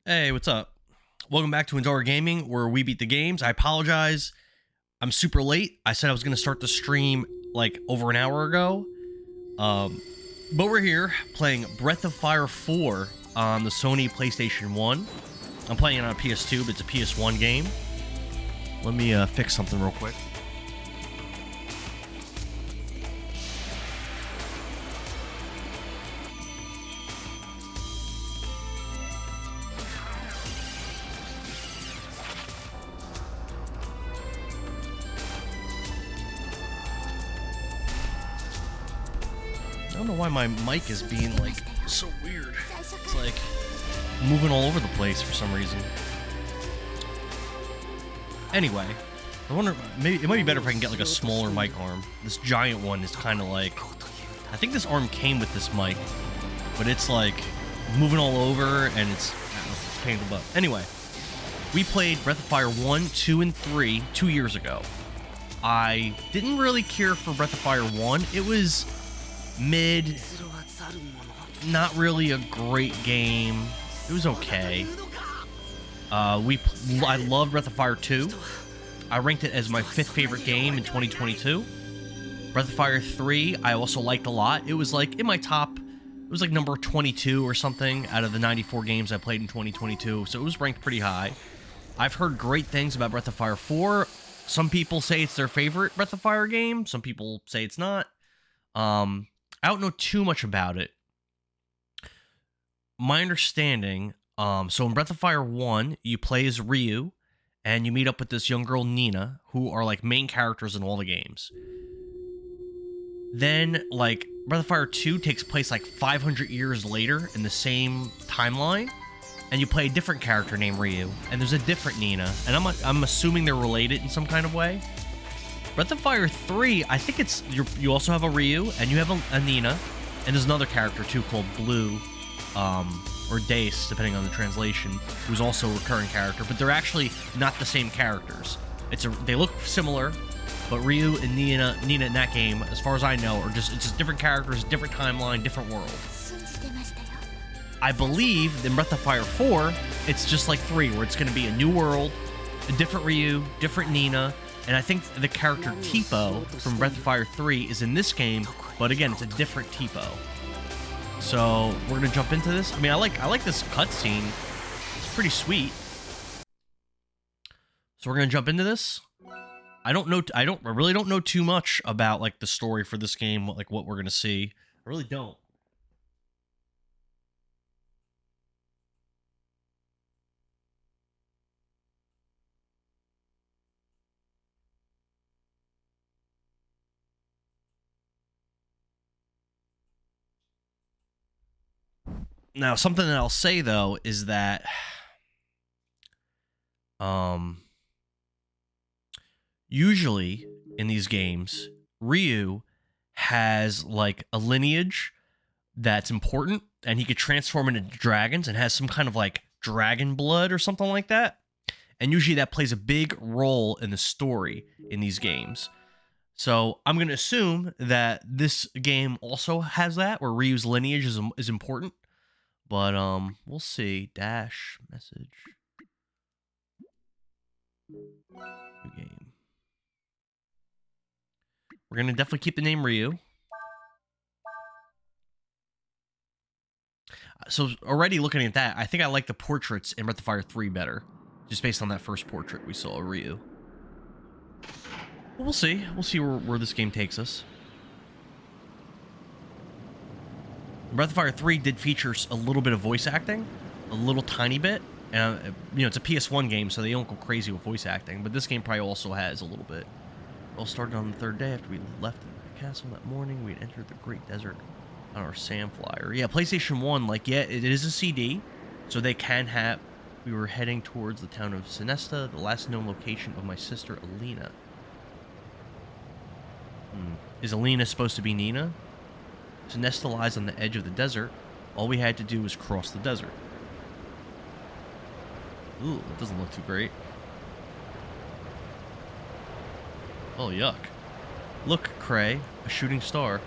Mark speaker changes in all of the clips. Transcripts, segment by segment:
Speaker 1: Hey, what's up? Welcome back to Endora Gaming, where we beat the games. I apologize. I'm super late. I said I was going to start the stream like over an hour ago. But we're here playing Breath of Fire 4 on the Sony PlayStation 1. I'm playing it on a PS2, but it's a PS1 game. Let me fix something real quick. I don't know why my mic is being like so weird. It's like moving all over the place for some reason. Anyway, I wonder, maybe it might be better if I can get like a smaller mic arm. This giant one is kind of like, I think this arm came with this mic, but it's like moving all over and it's, I don't know, it's a pain in the butt. Anyway, we played Breath of Fire 1, 2, and 3 2 years ago. I didn't really care for Breath of Fire 1. It was mid, not really a great game. It was okay. I loved Breath of Fire 2. I ranked it as my 5th favorite game in 2022. Breath of Fire 3, I also liked a lot. It was like in my top, it was like number 22 or something out of the 94 games I played in 2022, so it was ranked pretty high. I've heard great things about Breath of Fire 4. Some people say it's their favorite Breath of Fire game. Some people say it's not. I don't know too much about it. My understanding, so in Breath of Fire 1, you play as Ryu, and you meet up with this young girl, Nina, who are, like, main characters in all the games. Then, like, Breath of Fire 2 takes place, like, 500 years later in the same timeline, and you play a different character named Ryu, and there's a different Nina, and I'm assuming they're related in some kind of way. Breath of Fire 3, I think it's, you also have a Ryu, and you have a Nina, and there's another character, too, called Blue, or Dace, depending on the translation, who's also a recurring character, but they're actually not the same characters. They look similar, but Ryu and Nina in that game, as far as I know, it's just different characters, different timeline, different world. I believe in Breath of Fire 4, it's just like 3, where it's going to be a new world, a different Ryu, different Nina. And I think the character Tipo from Breath of Fire 3 is in this game, but again, it's a different Tipo. So we're gonna jump into this. I mean, I like this cutscene. It's pretty sweet. So we're gonna jump into this. I really don't know too much about like the story for this game, like what we're gonna see. I really don't. Now, something that I'll say, though, is that usually in these games, Ryu has, like, a lineage that's important, and he could transform into dragons and has some kind of, like, dragon blood or something like that. And usually that plays a big role in the story in these games. So I'm going to assume that this game also has that, where Ryu's lineage is important. But, we'll see. Dash, message. New game. We're gonna definitely keep the name Ryu. So, already looking at that, I think I like the portraits in Breath of Fire 3 better. Just based on that first portrait we saw of Ryu. But we'll see. We'll see where this game takes us. Breath of Fire 3 did feature a little bit of voice acting, a little tiny bit, and you know, it's a PS1 game, so they don't go crazy with voice acting, but this game probably also has a little bit. It all started on the 3rd day after we left the castle that morning. We had entered the Great Desert on our Sand Flyer. Yeah, PlayStation 1, like, yeah, it is a CD, so they can have... We were heading towards the town of Sinesta, the last known location of my sister, Alina. Is Alina supposed to be Nina? Sinesta lies on the edge of the desert. All we had to do was cross the desert. Ooh, that doesn't look too great. Oh, yuck. Look, Cray, a shooting star.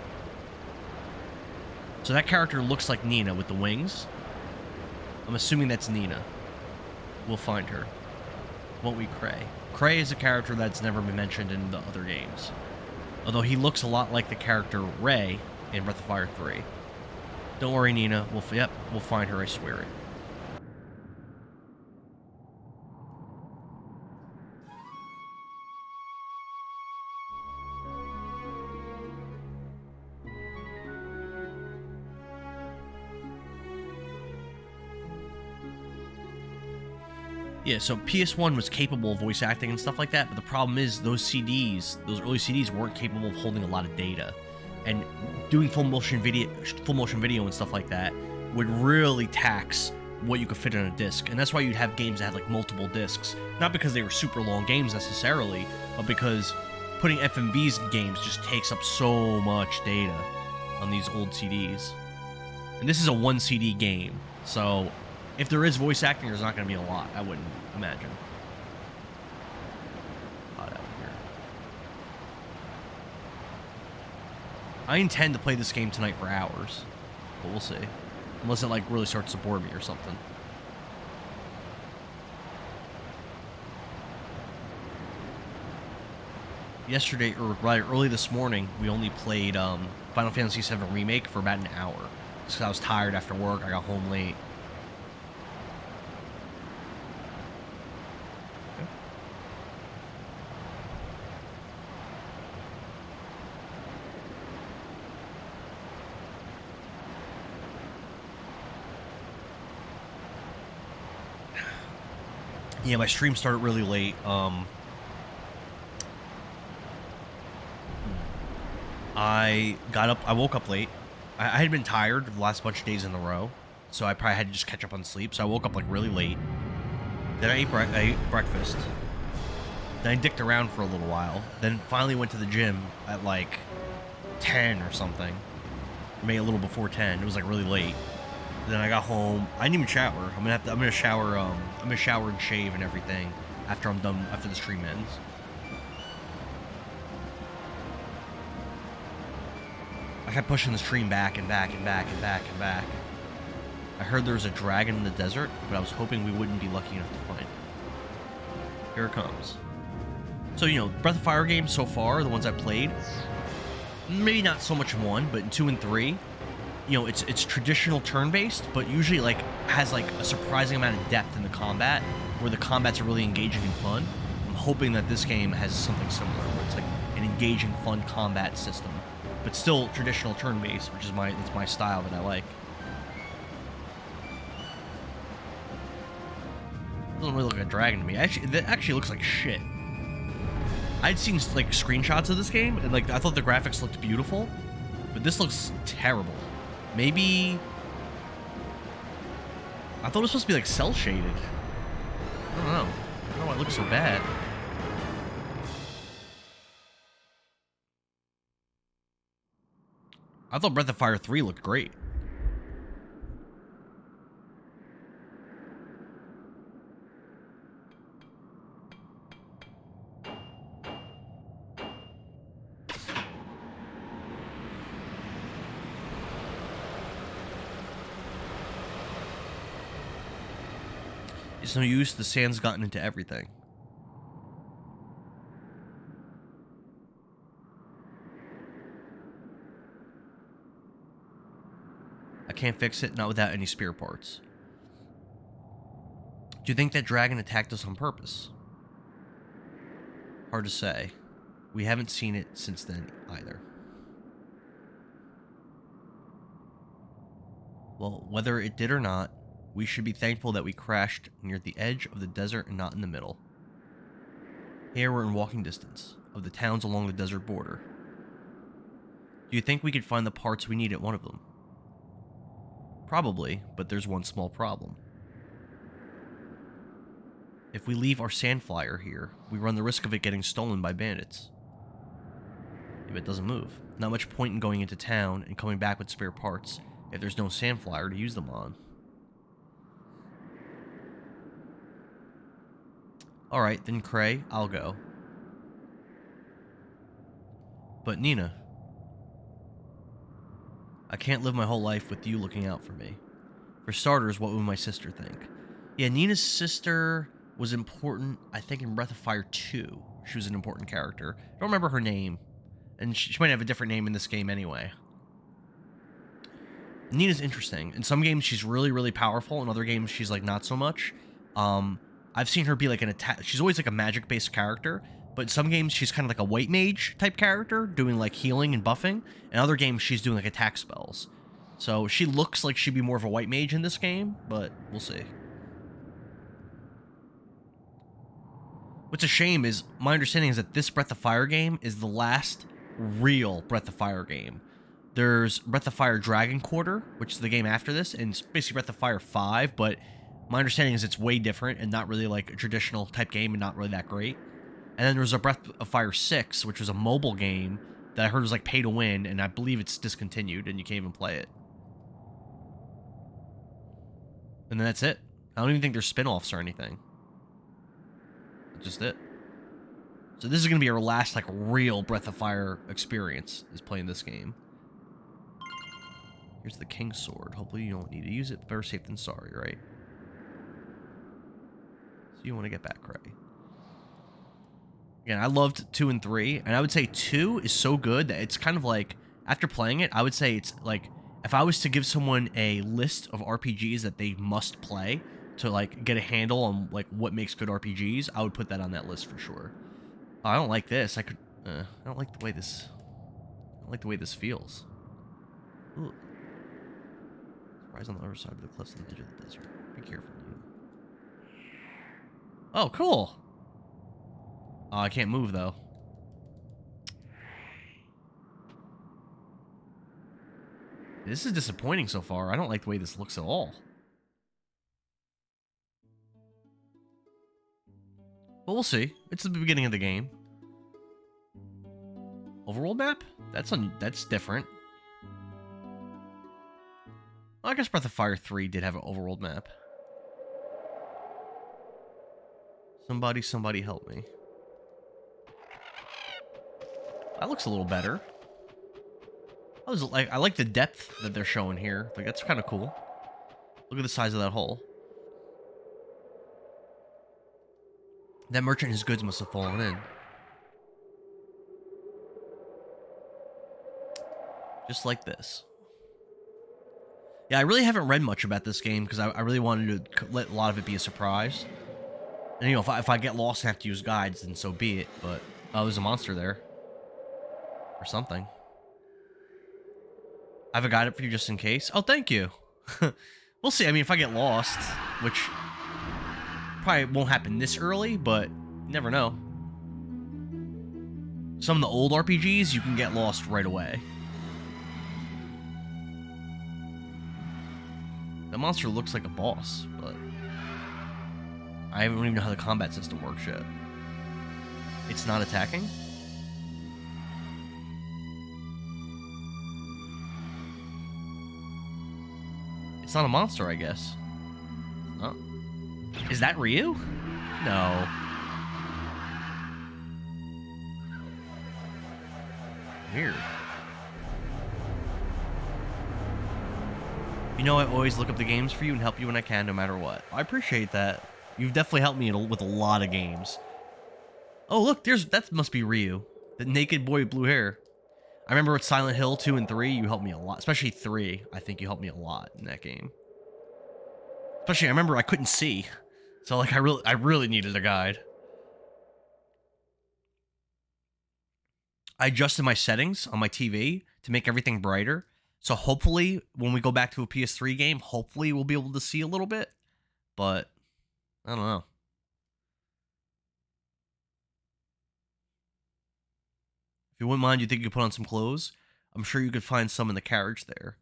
Speaker 1: So that character looks like Nina with the wings. I'm assuming that's Nina. we'll find her. Won't we, Cray? Cray is a character that's never been mentioned in the other games. Although he looks a lot like the character Ray in Breath of Fire 3. Don't worry, Nina. We'll find her, I swear it. Yeah, so PS1 was capable of voice acting and stuff like that, but the problem is those CDs, those early CDs weren't capable of holding a lot of data. And doing full motion video and stuff like that would really tax what you could fit on a disc. And that's why you'd have games that had like multiple discs. Not because they were super long games necessarily, but because putting FMVs in games just takes up so much data on these old CDs. And this is a 1 CD game, so if there is voice acting, there's not going to be a lot, I wouldn't imagine. Hot out here. I intend to play this game tonight for hours, but we'll see. Unless it, like, really starts to bore me or something. Yesterday, or rather early this morning, we only played Final Fantasy VII Remake for about an hour. Because I was tired after work, I got home late. Yeah, my stream started really late. I woke up late. I had been tired the last bunch of days in a row, so I probably had to just catch up on sleep. So I woke up like really late. Then I ate breakfast. Then I dicked around for a little while. Then finally went to the gym at like 10 or something. Maybe a little before 10. It was like really late. Then I got home. I didn't even shower. I'm gonna shower. I'm gonna shower and shave and everything after I'm done. After the stream ends. I kept pushing the stream back and back and back and back and back. I heard there was a dragon in the desert, but I was hoping we wouldn't be lucky enough to find it. Here it comes. So, you know, Breath of Fire games so far, the ones I played, maybe not so much in 1, but in 2 and 3, you know, it's traditional turn-based, but usually, like, has, like, a surprising amount of depth in the combat, where the combats are really engaging and fun. I'm hoping that this game has something similar, where it's, like, an engaging, fun combat system, but still traditional turn-based, which is my style that I like. Doesn't really look like a dragon to me. That actually looks like shit. I'd seen, like, screenshots of this game, and, like, I thought the graphics looked beautiful, but this looks terrible. Maybe... I thought it was supposed to be, like, cel-shaded. I don't know. I don't know why it looks so bad. I thought Breath of Fire 3 looked great. It's no use, the sand's gotten into everything. I can't fix it, not without any spare parts. Do you think that dragon attacked us on purpose? Hard to say. We haven't seen it since then, either. Well, whether it did or not, we should be thankful that we crashed near the edge of the desert and not in the middle. Here we're in walking distance of the towns along the desert border. Do you think we could find the parts we need at one of them? Probably, but there's one small problem. If we leave our sand flyer here, we run the risk of it getting stolen by bandits. If it doesn't move, not much point in going into town and coming back with spare parts if there's no sand flyer to use them on. Alright, then Cray, I'll go. But Nina, I can't live my whole life with you looking out for me. For starters, what would my sister think? Yeah, Nina's sister was important, I think, in Breath of Fire 2. She was an important character. I don't remember her name. And she might have a different name in this game anyway. Nina's interesting. In some games, she's really, really powerful. In other games, she's, like, not so much. I've seen her be, like, an attack... She's always, like, a magic-based character. But in some games, she's kind of like a white mage type character, doing, like, healing and buffing. In other games, she's doing, like, attack spells. So she looks like she'd be more of a white mage in this game, but we'll see. What's a shame is, my understanding is that this Breath of Fire game is the last real Breath of Fire game. There's Breath of Fire Dragon Quarter, which is the game after this, and it's basically Breath of Fire 5, but my understanding is it's way different and not really like a traditional type game and not really that great. And then there's a Breath of Fire 6, which was a mobile game that I heard was like pay to win, and I believe it's discontinued and you can't even play it. And then that's it. I don't even think there's spin-offs or anything. That's just it. So this is going to be our last like real Breath of Fire experience, is playing this game. Here's the King's Sword. Hopefully you don't need to use it. Better safe than sorry, right? So you want to get back, right? Again, I loved 2 and 3, and I would say 2 is so good that it's kind of like, after playing it, I would say it's like, if I was to give someone a list of RPGs that they must play to like get a handle on like what makes good RPGs, I would put that on that list for sure. Oh, I don't like this. I don't like the way this. I don't like the way this feels. Ooh. Rise on the other side of the cliffs on the edge of the desert. Be careful. Oh, cool. Oh, I can't move though. This is disappointing so far. I don't like the way this looks at all. But we'll see. It's the beginning of the game. Overworld map? That's different. Well, I guess Breath of Fire 3 did have an overworld map. Somebody help me. That looks a little better. I like the depth that they're showing here. Like, that's kind of cool. Look at the size of that hole. That merchant, his goods must have fallen in. Just like this. Yeah, I really haven't read much about this game because I really wanted to let a lot of it be a surprise. And, you know, if I get lost and have to use guides, then so be it. But, oh, there's a monster there. Or something. I have a guide up for you just in case. Oh, thank you. We'll see. I mean, if I get lost, which probably won't happen this early, but you never know. Some of the old RPGs, you can get lost right away. The monster looks like a boss, but I don't even know how the combat system works yet. It's not attacking? It's not a monster, I guess. Oh. Is that Ryu? No. Weird. You know, I always look up the games for you and help you when I can, no matter what. I appreciate that. You've definitely helped me with a lot of games. Oh, look, that must be Ryu. The naked boy with blue hair. I remember with Silent Hill 2 and 3, you helped me a lot. Especially 3, I think you helped me a lot in that game. Especially, I remember I couldn't see. So, like, I really needed a guide. I adjusted my settings on my TV to make everything brighter. So hopefully, when we go back to a PS3 game, hopefully we'll be able to see a little bit. But, I don't know. If you wouldn't mind, you think you could put on some clothes? I'm sure you could find some in the carriage there.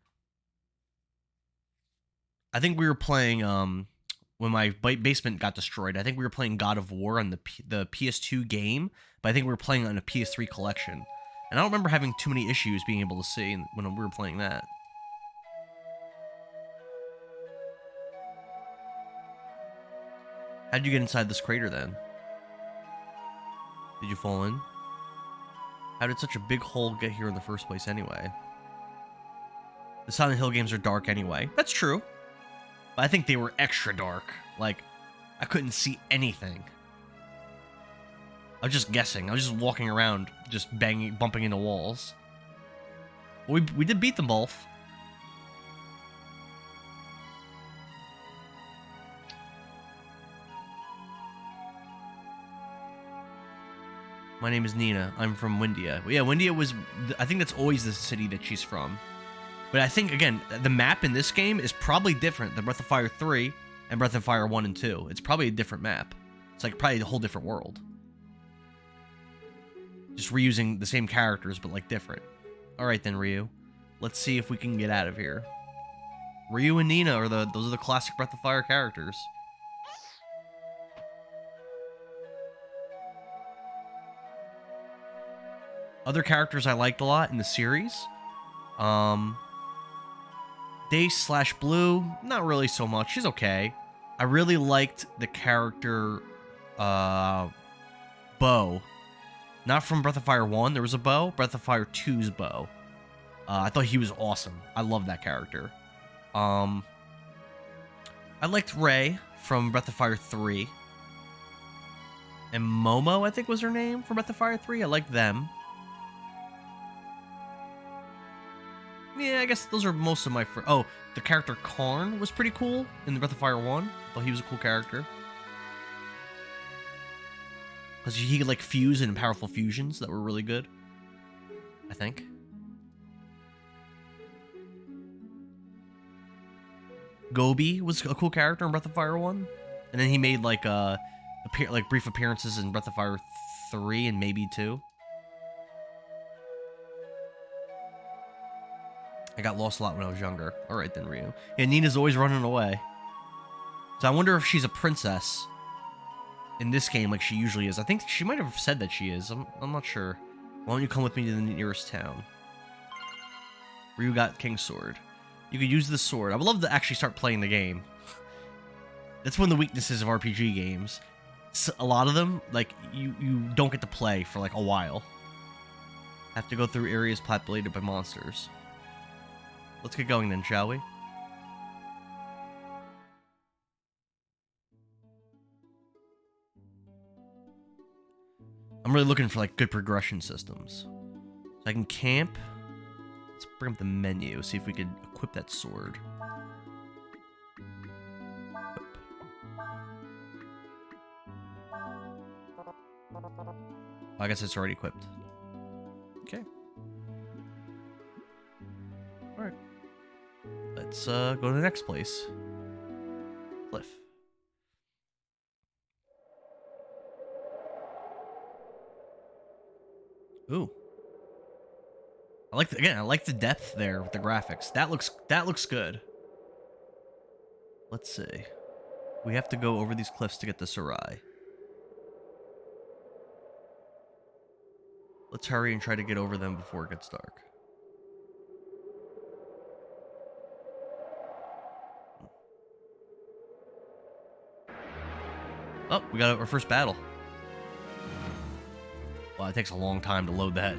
Speaker 1: I think we were playing, when my basement got destroyed, I think we were playing God of War on the PS2 game, but I think we were playing on a PS3 collection. And I don't remember having too many issues being able to see when we were playing that. How'd you get inside this crater then? Did you fall in? How did such a big hole get here in the first place anyway? The Silent Hill games are dark anyway. That's true. But I think they were extra dark. Like, I couldn't see anything. I was just guessing. I was just walking around, just bumping into walls. We did beat them both. My name is Nina. I'm from Windia. Yeah, Windia was... I think that's always the city that she's from. But I think, again, the map in this game is probably different than Breath of Fire 3 and Breath of Fire 1 and 2. It's probably a different map. It's like probably a whole different world. Just reusing the same characters, but like different. Alright then, Ryu. Let's see if we can get out of here. Ryu and Nina are those are the classic Breath of Fire characters. Other characters I liked a lot in the series. Dace/Blue, not really so much. She's okay. I really liked the character, Bow. Not from Breath of Fire 1, there was a Bow. Breath of Fire 2's Bow. I thought he was awesome. I love that character. I liked Rei from Breath of Fire 3. And Momo, I think was her name, from Breath of Fire 3. I liked them. Yeah, I guess those are most of my... Oh, the character Karn was pretty cool in the Breath of Fire 1. I thought he was a cool character. Because he could, like, fuse in powerful fusions that were really good. I think. Gobi was a cool character in Breath of Fire 1. And then he made, like, brief appearances in Breath of Fire 3 and maybe 2. I got lost a lot when I was younger. Alright then, Ryu. Yeah, Nina's always running away. So I wonder if she's a princess in this game like she usually is. I think she might have said that she is. I'm not sure. Why don't you come with me to the nearest town? Ryu got King's Sword. You could use the sword. I would love to actually start playing the game. That's one of the weaknesses of RPG games. A lot of them, like, you don't get to play for, like, a while. Have to go through areas populated by monsters. Let's get going then, shall we? I'm really looking for, like, good progression systems. So I can camp. Let's bring up the menu, see if we could equip that sword. I guess it's already equipped. Okay. Alright. Let's go to the next place. Cliff. Ooh. I like I like the depth there with the graphics. That looks good. Let's see. We have to go over these cliffs to get to Sarai. Let's hurry and try to get over them before it gets dark. Oh, we got our first battle. Wow, it takes a long time to load that.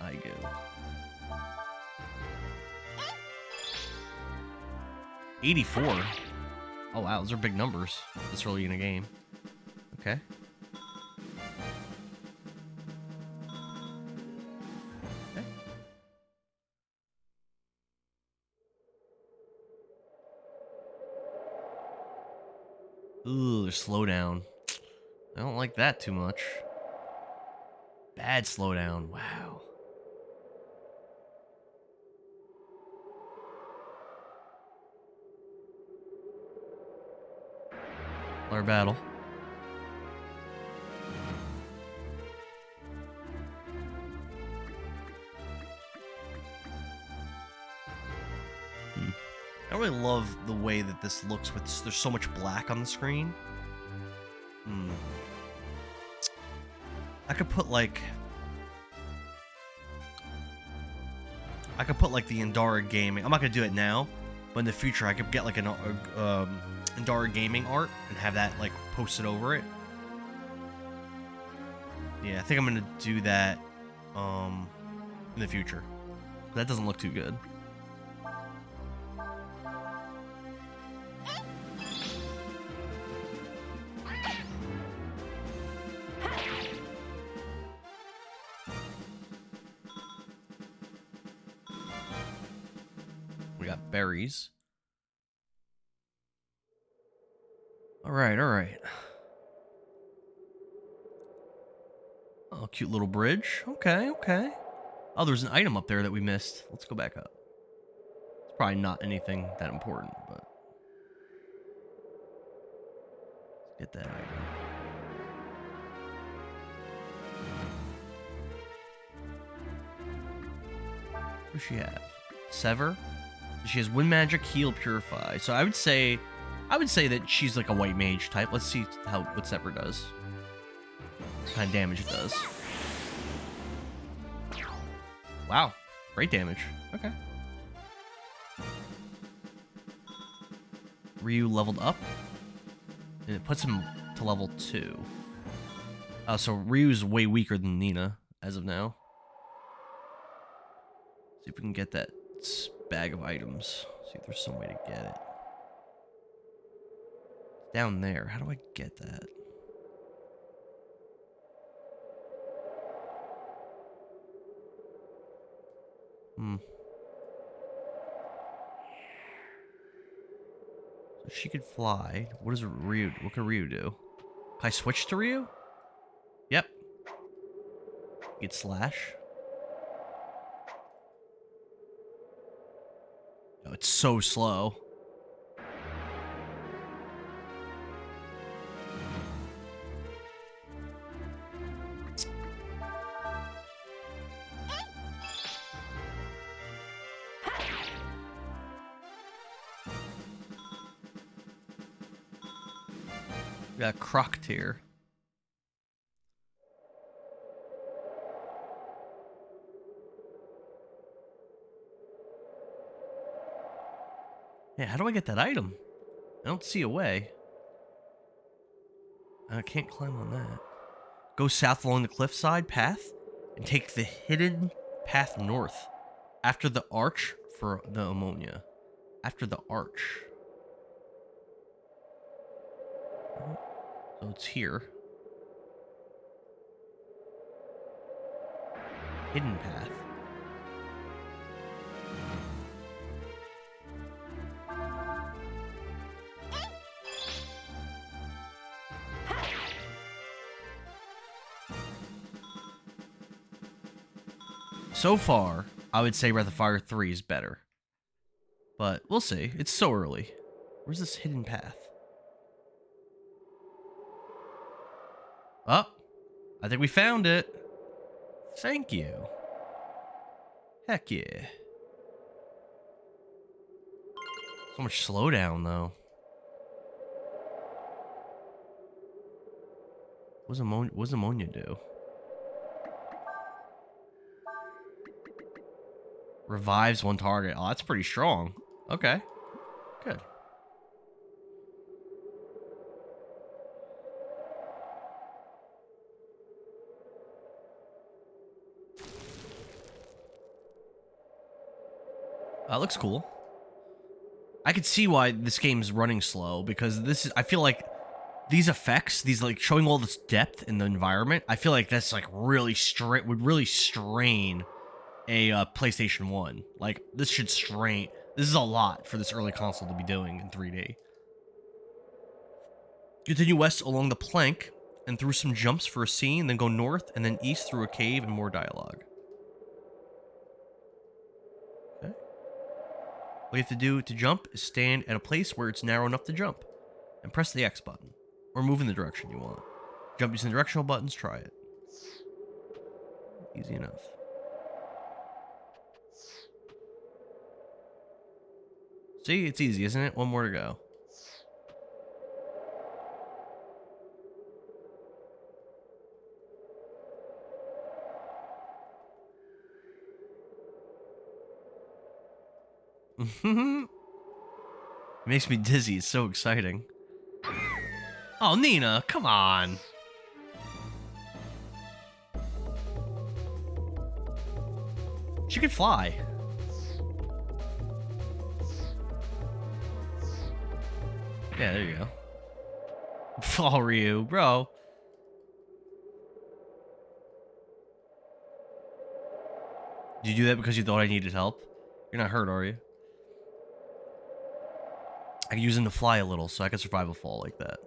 Speaker 1: I go. $84. Oh wow, those are big numbers this early in the game. Okay. Ooh, there's slowdown. I don't like that too much. Bad slowdown. Wow. Our battle. I don't really love the way that this looks with there's so much black on the screen. I could put like the Endara gaming. I'm not gonna do it now, but in the future I could get like an Endara gaming art and have that like posted over it. Yeah, I think I'm gonna do that in the future. That doesn't look too good. berries. Alright, alright. Oh, cute little bridge. Okay, okay. Oh, there's an item up there that we missed. Let's go back up. It's probably not anything that important, but... Let's get that item. What does she have? Sever? She has Wind Magic, Heal, Purify. So I would say that she's like a white mage type. Let's see what Sever does. What kind of damage it does. Wow. Great damage. Okay. Ryu leveled up. And it puts him to level 2. So Ryu's way weaker than Nina as of now. See if we can get that bag of items. See if there's some way to get it. It's down there. How do I get that? So she could fly. What does Ryu? What can Ryu do? Can I switch to Ryu? Yep. Get slash. Oh, it's so slow. We got Croc tier. Yeah, how do I get that item? I don't see a way. I can't climb on that. Go south along the cliffside path and take the hidden path north after the arch for the ammonia. After the arch. So it's here. Hidden path. So far, I would say Breath of Fire 3 is better. But we'll see. It's so early. Where's this hidden path? Oh, I think we found it. Thank you. Heck yeah. So much slowdown, though. What does ammonia do? Revives one target. Oh, that's pretty strong. Okay. Good. Looks cool. I could see why this game's running slow, because this is, I feel like these effects, these like showing all this depth in the environment, I feel like that's like really would really strain a PlayStation 1. Like, this should strain. This is a lot for this early console to be doing in 3D. Continue west along the plank and through some jumps for a scene, then go north and then east through a cave and more dialogue. Okay. All you have to do to jump is stand at a place where it's narrow enough to jump and press the X button, or move in the direction you want. Jump using directional buttons, try it. Easy enough. See, it's easy, isn't it? One more to go. It makes me dizzy. It's so exciting. Oh, Nina, come on. She could fly. Yeah, there you go. Fall Ryu, bro. Did you do that because you thought I needed help? You're not hurt, are you? I can use him to fly a little, so I can survive a fall like that.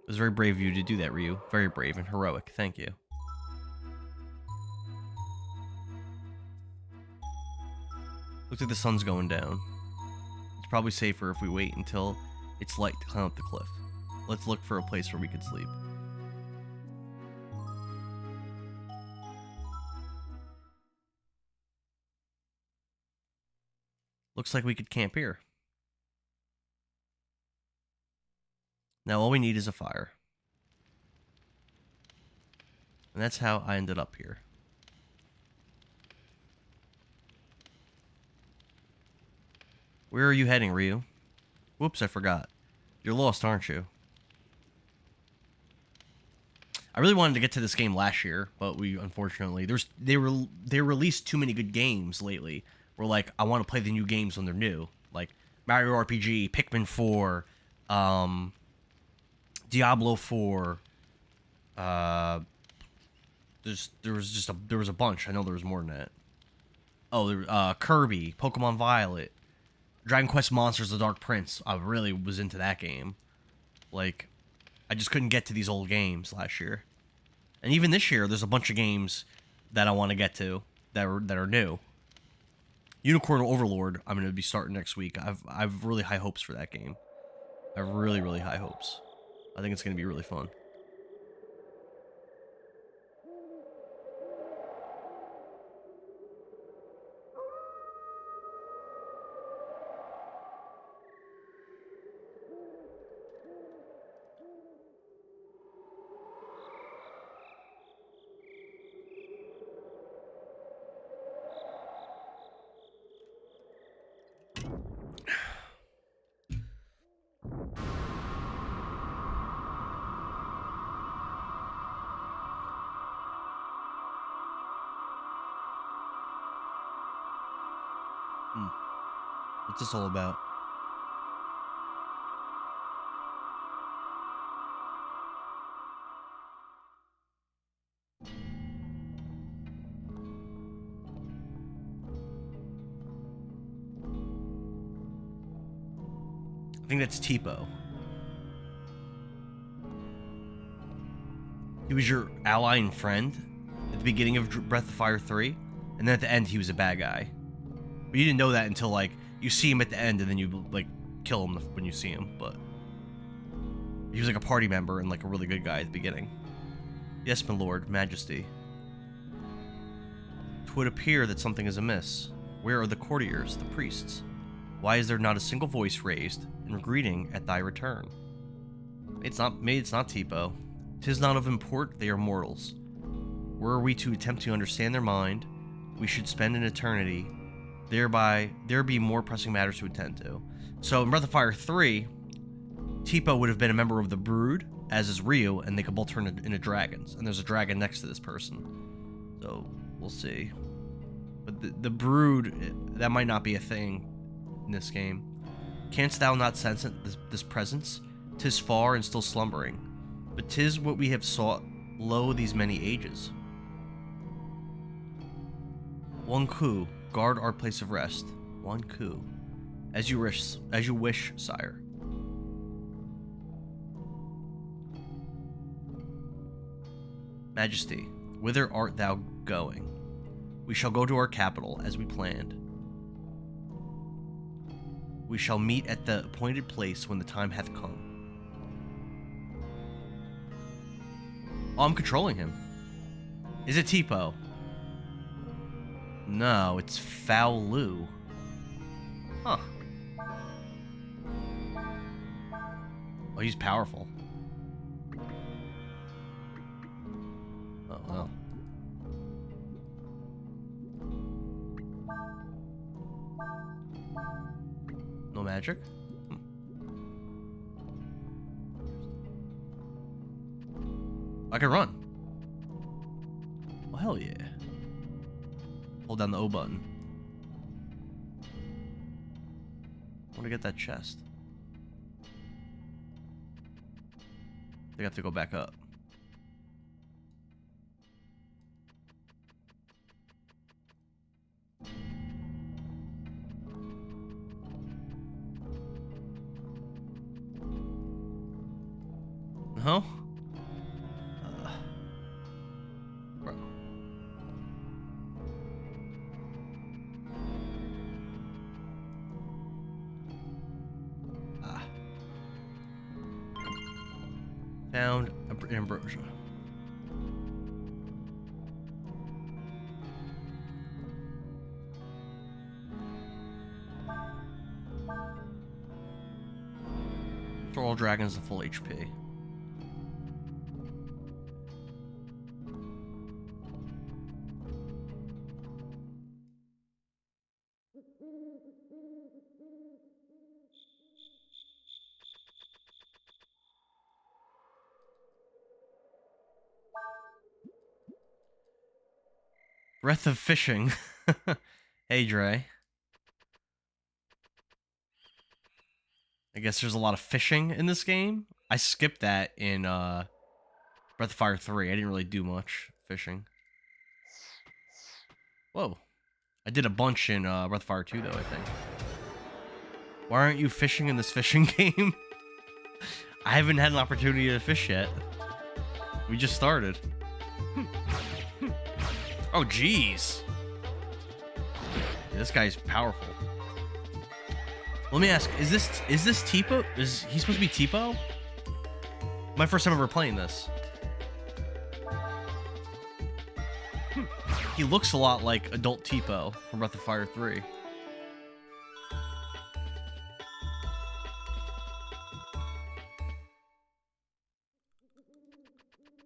Speaker 1: It was very brave of you to do that, Ryu. Very brave and heroic. Thank you. Looks like the sun's going down. It's probably safer if we wait until it's light to climb up the cliff. Let's look for a place where we could sleep. Looks like we could camp here. Now all we need is a fire. And that's how I ended up here. Where are you heading, Ryu? Whoops, I forgot. You're lost, aren't you? I really wanted to get to this game last year, but we unfortunately they released too many good games lately. We're like, I want to play the new games when they're new, like Mario RPG, Pikmin 4, Diablo 4. There was a bunch. I know there was more than that. Oh, Kirby, Pokemon Violet, Dragon Quest Monsters: The Dark Prince. I really was into that game. Like, I just couldn't get to these old games last year. And even this year, there's a bunch of games that I want to get to that are new. Unicorn Overlord, I'm going to be starting next week. I've really high hopes for that game. I have really, really high hopes. I think it's going to be really fun. What's this all about? I think that's Tipo. He was your ally and friend at the beginning of Breath of Fire 3, and then at the end he was a bad guy. But you didn't know that until, like, you see him at the end and then you, like, kill him when you see him, but he was like a party member and like a really good guy at the beginning. Yes, my lord, majesty. 'Twould appear that something is amiss. Where are the courtiers, the priests? Why is there not a single voice raised in greeting at thy return? It's not Tipo. 'Tis not of import, they are mortals. Were we to attempt to understand their mind, we should spend an eternity. Thereby, there be more pressing matters to attend to. So in Breath of Fire 3, Tipo would have been a member of the Brood, as is Ryu, and they could both turn into dragons. And there's a dragon next to this person. So, we'll see. But the Brood, that might not be a thing in this game. Canst thou not sense it, this presence? 'Tis far and still slumbering. But 'tis what we have sought, lo, these many ages. One coup, guard our place of rest. One coup. As you wish, sire. Majesty, whither art thou going? We shall go to our capital, as we planned. We shall meet at the appointed place when the time hath come. Oh, I'm controlling him. Is it Tipo? No, it's Foul Lu. Huh. Oh, he's powerful. Oh, well. No magic? I can run. Oh, hell yeah. Hold down the O button. I want to get that chest. I have to go back up. Huh? Bro. Found ambrosia. Restore all dragons to full HP. Breath of fishing. Hey, Dre. I guess there's a lot of fishing in this game. I skipped that in Breath of Fire 3. I didn't really do much fishing. Whoa. I did a bunch in Breath of Fire 2, though, I think. Why aren't you fishing in this fishing game? I haven't had an opportunity to fish yet. We just started. Oh, jeez. Yeah, this guy's powerful. Let me ask, is this Tipo? Is he supposed to be Tipo? My first time ever playing this. He looks a lot like adult Tipo from Breath of Fire 3.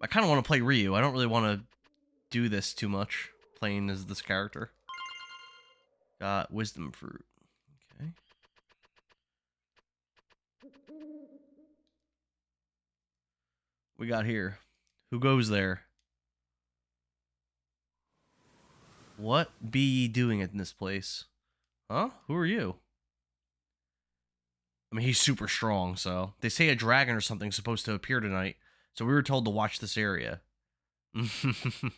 Speaker 1: I kind of want to play Ryu. I don't really want to do this too much, playing as this character. Got wisdom fruit. Okay. We got here. Who goes there? What be ye doing in this place? Huh? Who are you? I mean, he's super strong, so... They say a dragon or something's supposed to appear tonight, so we were told to watch this area.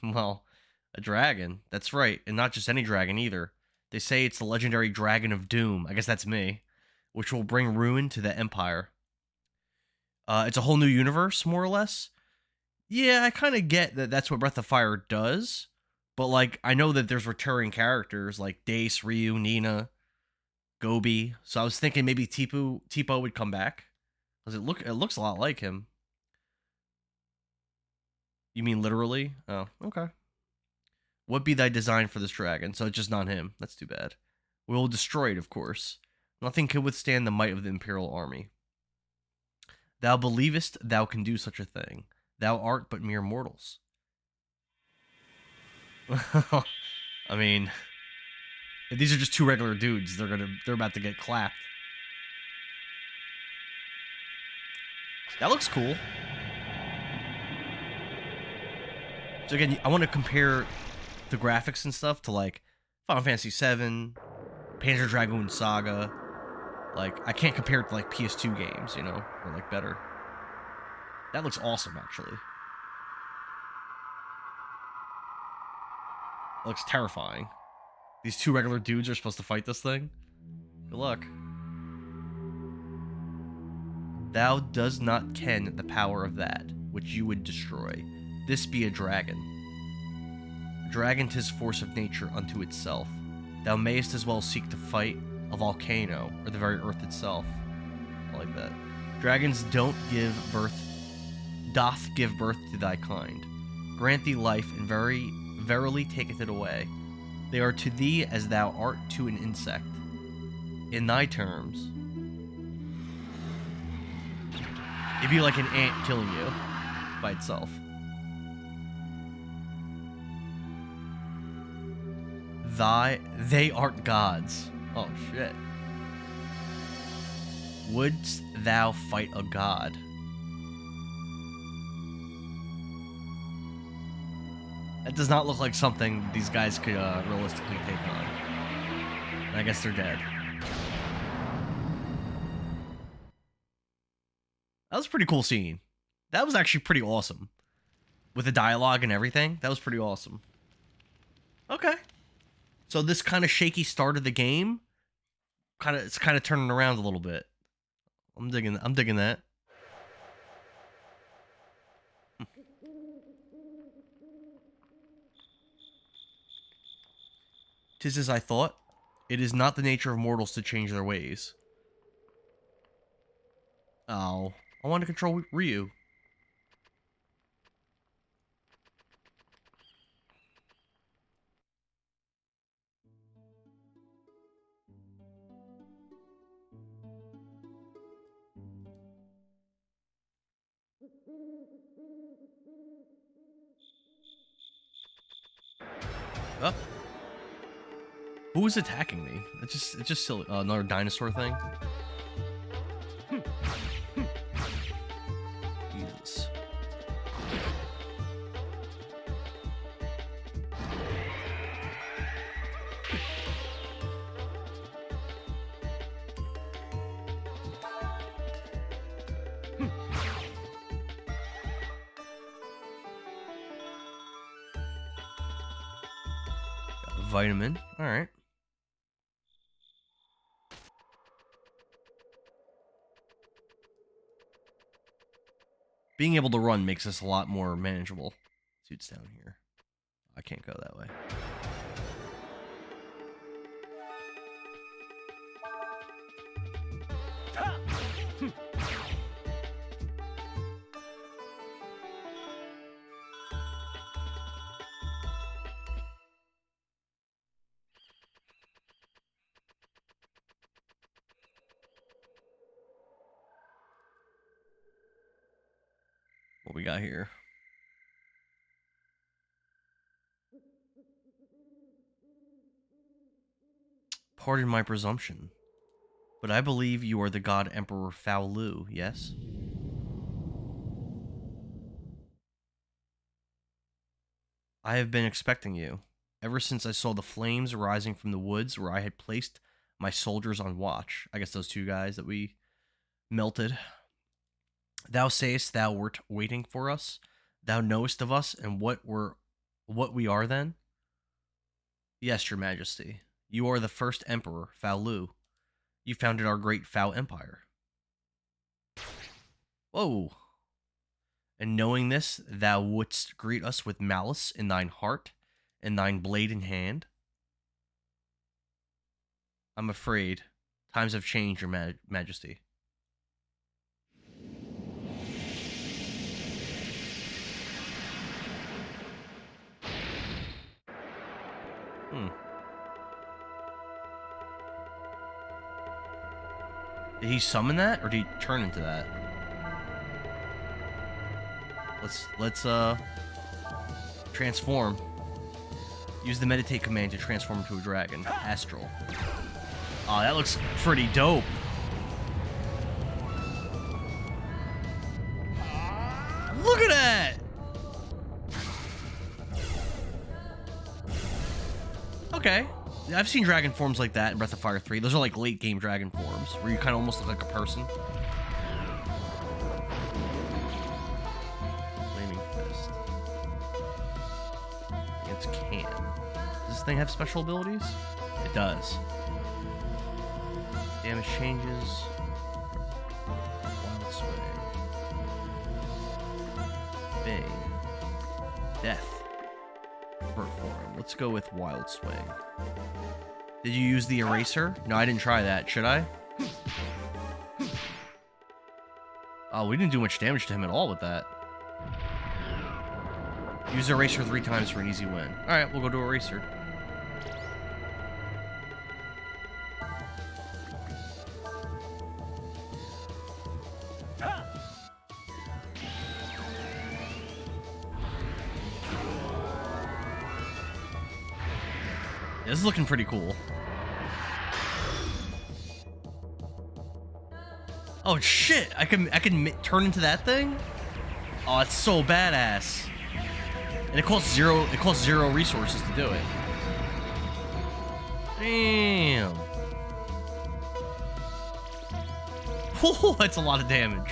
Speaker 1: Well, a dragon. That's right, and not just any dragon either. They say it's the legendary Dragon of Doom. I guess that's me. Which will bring ruin to the Empire. It's a whole new universe, more or less. Yeah, I kind of get that that's what Breath of Fire does. But, like, I know that there's recurring characters like Dace, Ryu, Nina, Gobi. So I was thinking maybe Tipo would come back. Because it looks a lot like him. You mean literally? Oh, okay. What be thy design for this dragon? So it's just not him. That's too bad. We will destroy it, of course. Nothing can withstand the might of the Imperial army. Thou believest thou can do such a thing. Thou art but mere mortals. I mean, if these are just two regular dudes, they're about to get clapped. That looks cool. So again, I want to compare the graphics and stuff to like Final Fantasy VII, Panzer Dragoon Saga. Like, I can't compare it to like PS2 games, you know, or like better. That looks awesome, actually. It looks terrifying. These two regular dudes are supposed to fight this thing. Good luck. Thou does not ken the power of that which you would destroy. This be a dragon. A dragon 'tis force of nature unto itself. Thou mayest as well seek to fight a volcano or the very earth itself. I like that. Dragons doth give birth to thy kind. Grant thee life, and verily taketh it away. They are to thee as thou art to an insect. In thy terms, it'd be like an ant killing you by itself. They art gods. Oh shit. Wouldst thou fight a god? That does not look like something these guys could realistically take on. And I guess they're dead. That was a pretty cool scene. That was actually pretty awesome. With the dialogue and everything, that was pretty awesome. Okay. So this kind of shaky start of the game, it's kind of turning around a little bit. I'm digging that. 'Tis as I thought. It is not the nature of mortals to change their ways. Oh, I want to control Ryu. Up. Who is attacking me? It's just silly. Another dinosaur thing. Jesus. Got a vitamin. All right. Being able to run makes this a lot more manageable. Suit's down here. I can't go that way. What we got here? Pardon my presumption, but I believe you are the God Emperor Fao Lu, yes? I have been expecting you, ever since I saw the flames rising from the woods where I had placed my soldiers on watch. I guess those two guys that we melted. Thou sayest thou wert waiting for us. Thou knowest of us and what we are then? Yes, your majesty. You are the first emperor, Fao Lu. You founded our great Fao Empire. Whoa. And knowing this, thou wouldst greet us with malice in thine heart and thine blade in hand? I'm afraid times have changed, your majesty. Did he summon that, or did he turn into that? Let's transform. Use the meditate command to transform into a dragon. Astral. Oh, that looks pretty dope. Look at that! Okay. I've seen dragon forms like that in Breath of Fire 3. Those are like late game dragon forms, where you kind of almost look like a person. Flaming Fist. Against Can. Does this thing have special abilities? It does. Damage changes. Wild Swing. Bang. Death. Bird form. Let's go with Wild Swing. Did you use the eraser? No, I didn't try that. Should I? Oh, we didn't do much damage to him at all with that. Use eraser 3 times for an easy win. Alright, we'll go to eraser. This is looking pretty cool. Oh shit! I can turn into that thing? Oh, it's so badass. And it costs zero resources to do it. Damn. Oh, that's a lot of damage.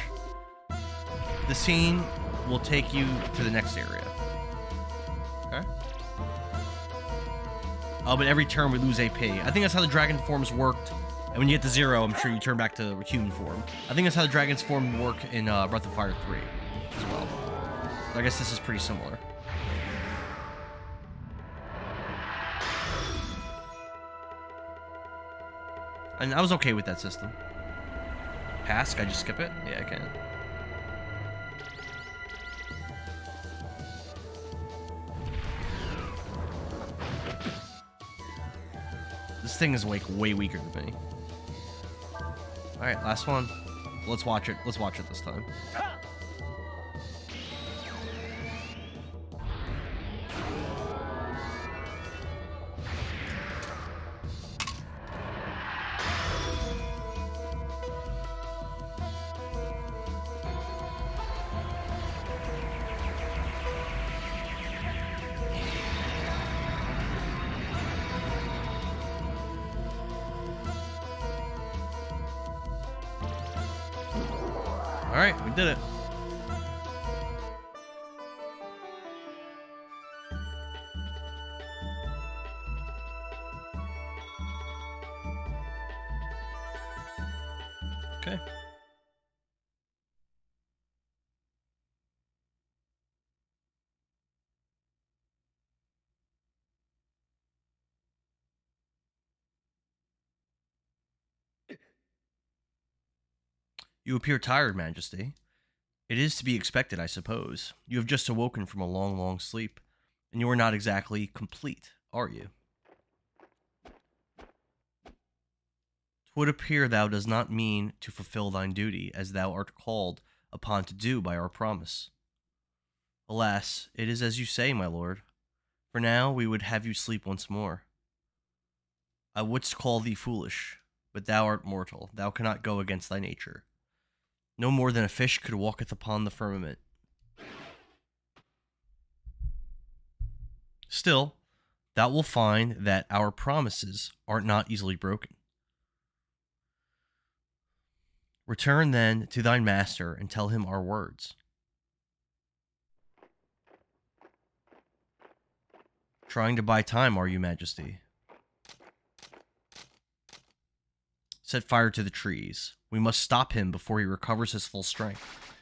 Speaker 1: The scene will take you to the next area. Okay. Oh, but every turn we lose AP. I think that's how the dragon forms worked. And when you get to 0, I'm sure you turn back to human form. I think that's how the dragon's form work in Breath of Fire 3 as well. So I guess this is pretty similar. And I was okay with that system. Pass? Can I just skip it? Yeah, I can. This thing is like way weaker than me. Alright, last one. Let's watch it. Let's watch it this time. Alright, we did it. Okay. You appear tired, Majesty. It is to be expected, I suppose. You have just awoken from a long, long sleep, and you are not exactly complete, are you? 'Twould appear thou does not mean to fulfill thine duty, as thou art called upon to do by our promise. Alas, it is as you say, my lord. For now, we would have you sleep once more. I wouldst call thee foolish, but thou art mortal. Thou cannot go against thy nature. No more than a fish could walketh upon the firmament. Still, thou will find that our promises are not easily broken. Return then to thine master and tell him our words. Trying to buy time, are you, Majesty? Set fire to the trees. We must stop him before he recovers his full strength.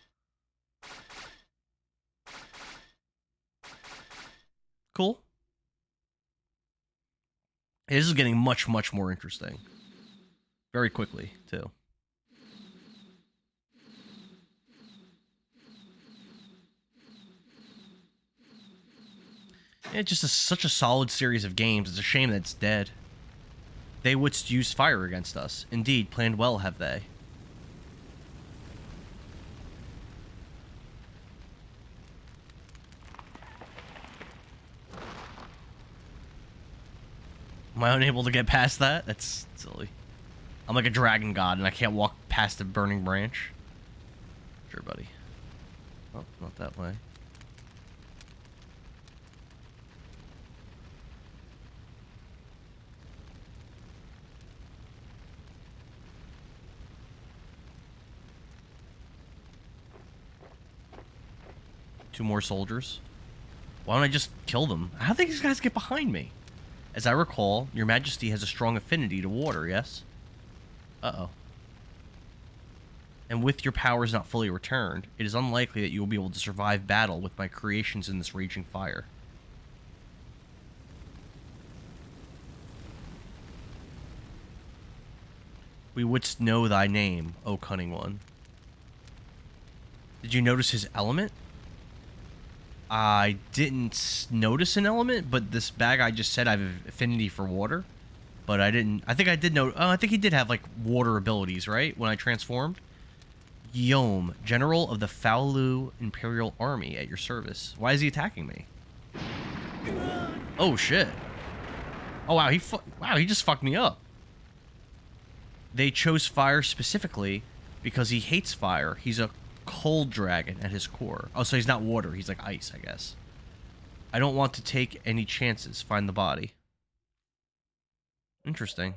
Speaker 1: Cool. This is getting much, much more interesting. Very quickly, too. It's just such a solid series of games. It's a shame that it's dead. They wouldst use fire against us. Indeed, planned well have they. Am I unable to get past that? That's silly. I'm like a dragon god and I can't walk past a burning branch. Sure, buddy. Oh, not that way. Two more soldiers. Why don't I just kill them? How do these guys get behind me? As I recall, your majesty has a strong affinity to water, yes? Uh-oh. And with your powers not fully returned, it is unlikely that you will be able to survive battle with my creations in this raging fire. We wouldst know thy name, O cunning one. Did you notice his element? I didn't notice an element, but this bad guy just said I have an affinity for water. But I didn't. I think I did know. Oh, I think he did have like water abilities, right? When I transformed. Yom, General of the Faolu Imperial Army, at your service. Why is he attacking me? Oh shit! Oh wow, he just fucked me up. They chose fire specifically because he hates fire. He's a cold dragon at his core. Oh, so he's not water. He's like ice, I guess. I don't want to take any chances. Find the body. Interesting.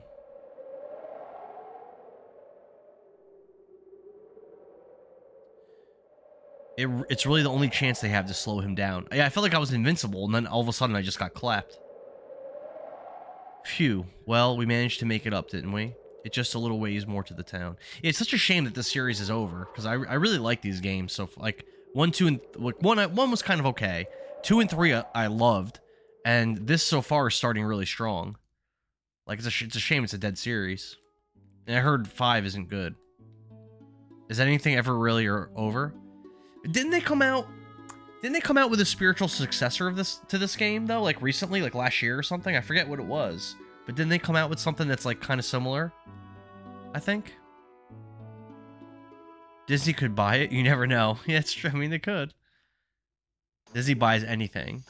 Speaker 1: It's really the only chance they have to slow him down. Yeah, I felt like I was invincible, and then all of a sudden I just got clapped. Phew. Well, we managed to make it up, didn't we? It's just a little ways more to the town. It's such a shame that this series is over, because I really like these games. So, like, 1, 2, and... Like, 1 was kind of okay. 2 and 3 I loved. And this so far is starting really strong. Like, it's a shame it's a dead series. And I heard 5 isn't good. Is anything ever really over? Didn't they come out with a spiritual successor of this game though, like recently, like last year or something? I forget what it was. But didn't they come out with something that's like kind of similar? I think. Disney could buy it. You never know. Yeah, it's true. I mean, they could. Disney buys anything.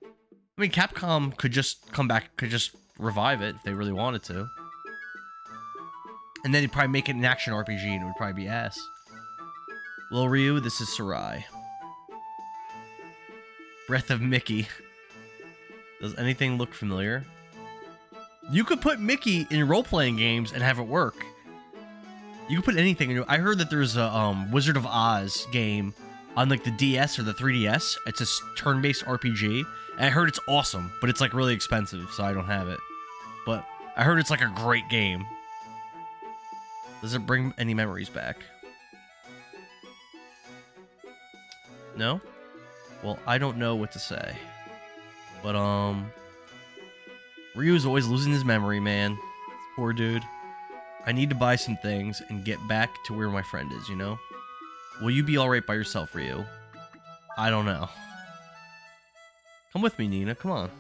Speaker 1: I mean, Capcom could just come back, could just revive it if they really wanted to. And then they'd probably make it an action RPG and it would probably be ass. Lil Ryu, this is Sarai. Breath of Mickey. Does anything look familiar? You could put Mickey in role-playing games and have it work. You could put anything in. I heard that there's a Wizard of Oz game on like the DS or the 3DS. It's a turn-based RPG, and I heard it's awesome, but it's like really expensive, so I don't have it. But I heard it's like a great game. Does it bring any memories back? No? Well, I don't know what to say. But Ryu's always losing his memory, man. Poor dude. I need to buy some things and get back to where my friend is, you know? Will you be alright by yourself, Ryu? I don't know. Come with me, Nina. Come on.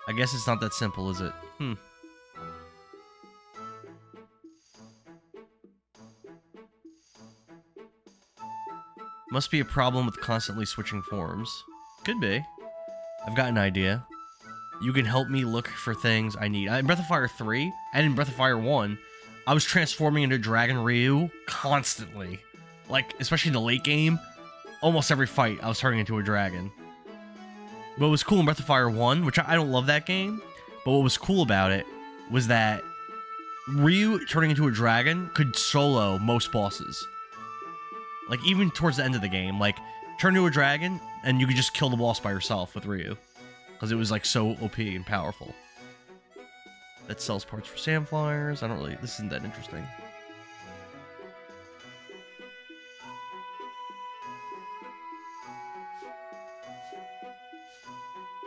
Speaker 1: I guess it's not that simple, is it? Must be a problem with constantly switching forms. Could be. I've got an idea. You can help me look for things I need. In Breath of Fire 3 and in Breath of Fire 1, I was transforming into Dragon Ryu constantly. Like, especially in the late game, almost every fight I was turning into a dragon. What was cool in Breath of Fire 1, which I don't love that game, but what was cool about it was that Ryu turning into a dragon could solo most bosses. Like, even towards the end of the game, like, turn into a dragon, and you could just kill the boss by yourself with Ryu. Because it was, like, so OP and powerful. That sells parts for sand flyers. I don't really... This isn't that interesting.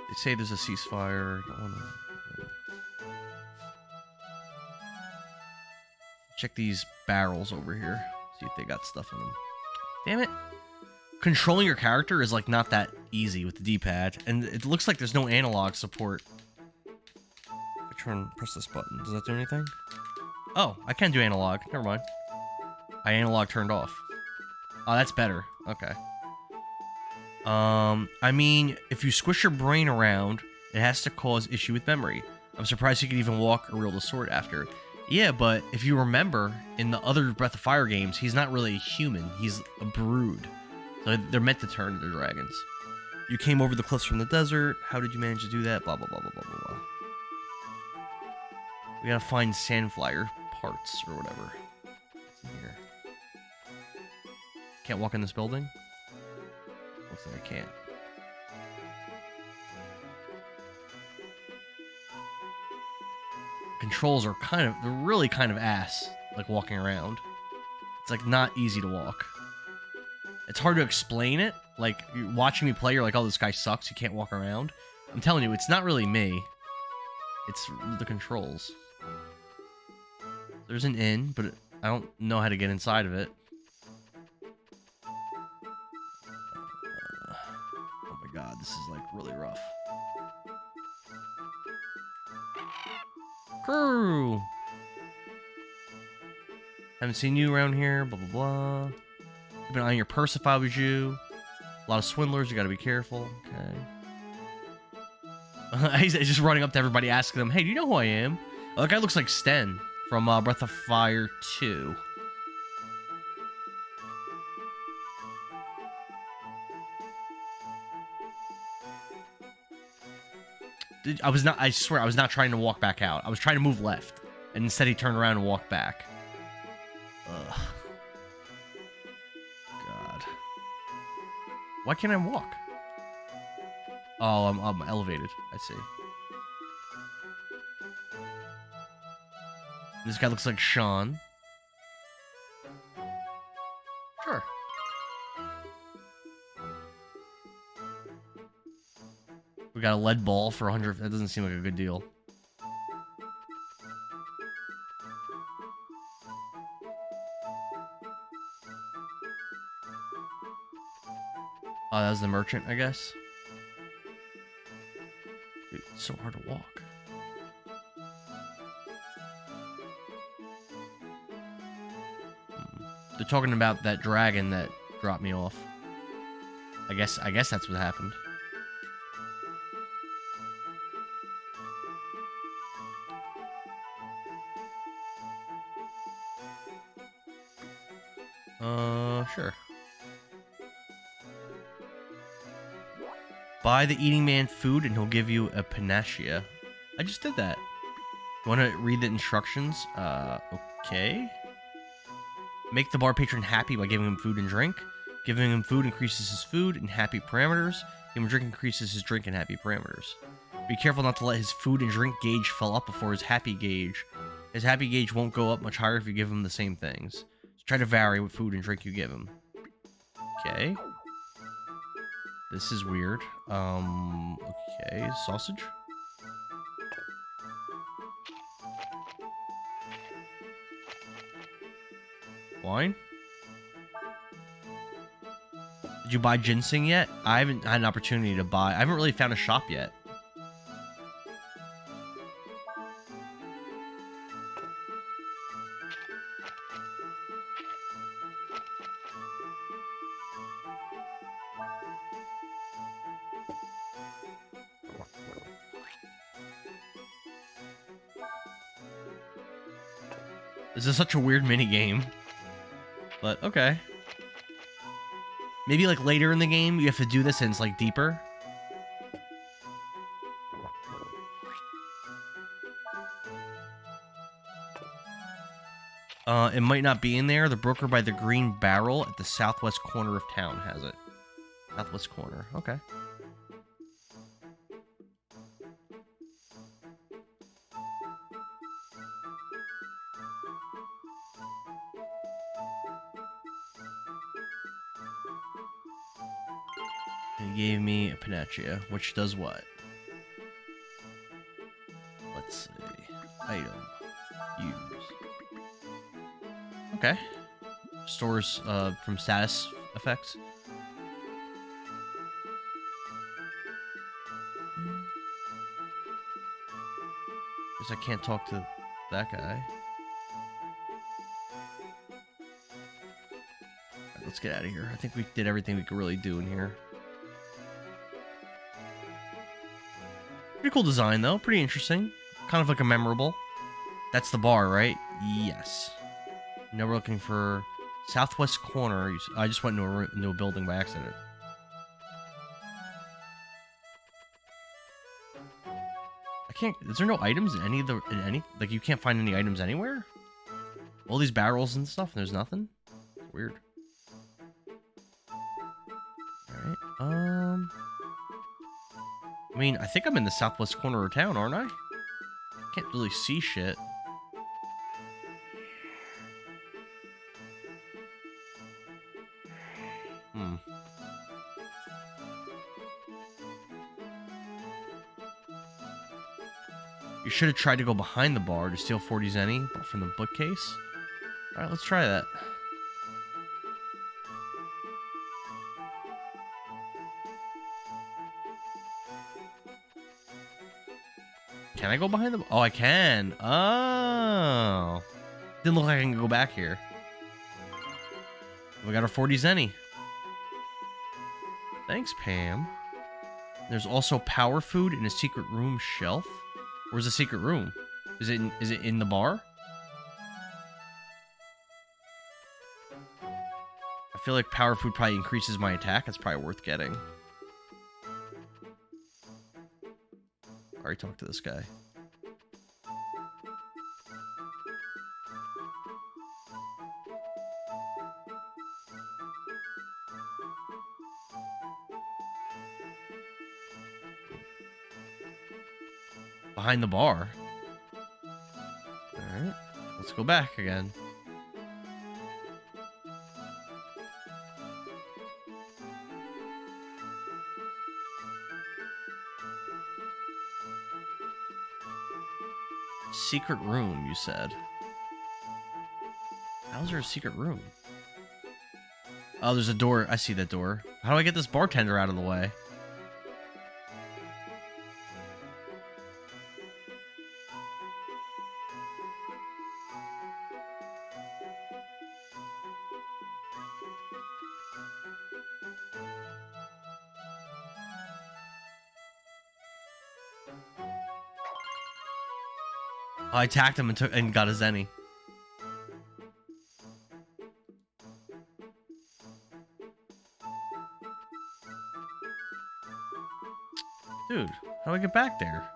Speaker 1: They say there's a ceasefire. Don't wanna... Check these barrels over here. See if they got stuff in them. Damn it. Controlling your character is, like, not that easy with the D-pad. And it looks like there's no analog support. Press this button. Does that do anything? Oh, I can do analog. Never mind. I analog turned off. Oh, that's better. Okay. I mean, if you squish your brain around, it has to cause issue with memory. I'm surprised you could even walk or wield a sword after. Yeah, but if you remember, in the other Breath of Fire games, he's not really a human. He's a brood. So they're meant to turn into dragons. You came over the cliffs from the desert. How did you manage to do that? Blah, blah, blah, blah, blah, blah, blah. We gotta find sandflyer parts or whatever. What's in here? Can't walk in this building? Looks like I can't. Controls are they're really kind of ass, like walking around. It's like not easy to walk. It's hard to explain it. Like, you're watching me play, you're like, oh, this guy sucks, you can't walk around. I'm telling you, it's not really me. It's the controls. There's an inn, but I don't know how to get inside of it. Oh my god, this is like really rough. Crew! Haven't seen you around here, blah blah blah. Keep an eye on your purse if I was you. A lot of swindlers, you gotta be careful. Okay. He's just running up to everybody asking them, hey, do you know who I am? Oh, that guy looks like Sten from Breath of Fire 2. I swear, I was not trying to walk back out. I was trying to move left. And instead he turned around and walked back. Ugh. God. Why can't I walk? Oh, I'm elevated. I see. This guy looks like Sean. Sure. We got a lead ball for 100. That doesn't seem like a good deal. Oh, that was the merchant, I guess. Dude, it's so hard to walk. They're talking about that dragon that dropped me off. I guess that's what happened. Sure. Buy the eating man food and he'll give you a panacea. I just did that. Want to read the instructions? Okay. Make the bar patron happy by giving him food and drink. Giving him food increases his food and happy parameters. Giving him drink increases his drink and happy parameters. Be careful not to let his food and drink gauge fill up before his happy gauge. His happy gauge won't go up much higher if you give him the same things. So try to vary what food and drink you give him. Okay. This is weird. Okay, sausage. Wine. Did you buy ginseng yet? I haven't had an opportunity to buy. I haven't really found a shop yet. This is such a weird mini game. But okay. Maybe like later in the game you have to do this and it's like deeper. It might not be in there. The broker by the green barrel at the southwest corner of town has it. Southwest corner. Okay. He gave me a panacea, which does what? Let's see. Item. Use. Okay. Stores from status effects. Guess I can't talk to that guy. Right, let's get out of here. I think we did everything we could really do in here. Pretty cool design, though. Pretty interesting. Kind of like a memorable. That's the bar, right? Yes. Now we're looking for southwest corner. I just went into a building by accident. I can't. Is there no items in any of the like you can't find any items anywhere? All these barrels and stuff, and there's nothing. It's weird. All right. I mean, I think I'm in the southwest corner of town, aren't I? Can't really see shit. You should have tried to go behind the bar to steal 40 zenny from the bookcase. Alright, let's try that. Can I go behind the bar? Oh, I can. Oh. Didn't look like I can go back here. We got our 40 zenny. Thanks, Pam. There's also power food in a secret room shelf. Where's the secret room? Is it in the bar? I feel like power food probably increases my attack. It's probably worth getting. Already talked to this guy. Behind the bar. Alright. Let's go back again. Secret room, you said. How's there a secret room? Oh, there's a door. I see that door. How do I get this bartender out of the way? Oh, I attacked him and got a zenny. Dude, how do I get back there?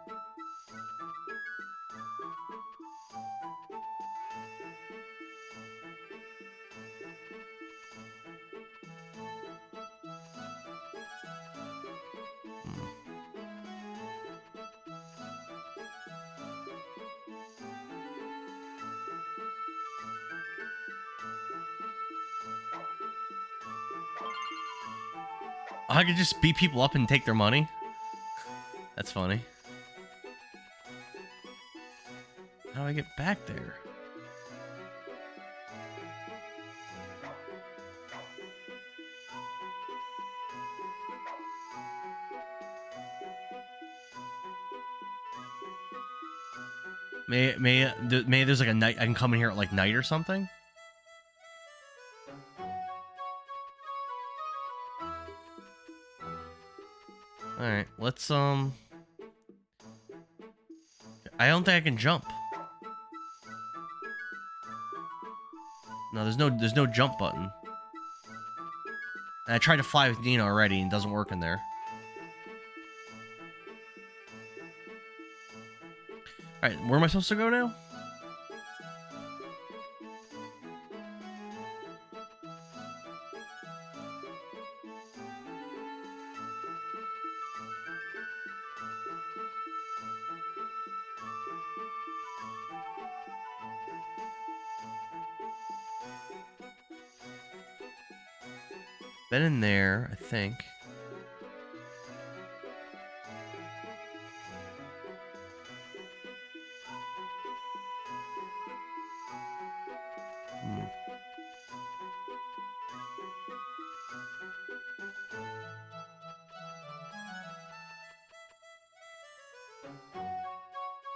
Speaker 1: I could just beat people up and take their money? That's funny. How do I get back there? May there's like a night I can come in here at like night or something? Alright, let's I don't think I can jump. No, there's no jump button. And I tried to fly with Nina already and it doesn't work in there. Alright, where am I supposed to go now? Been in there, I think.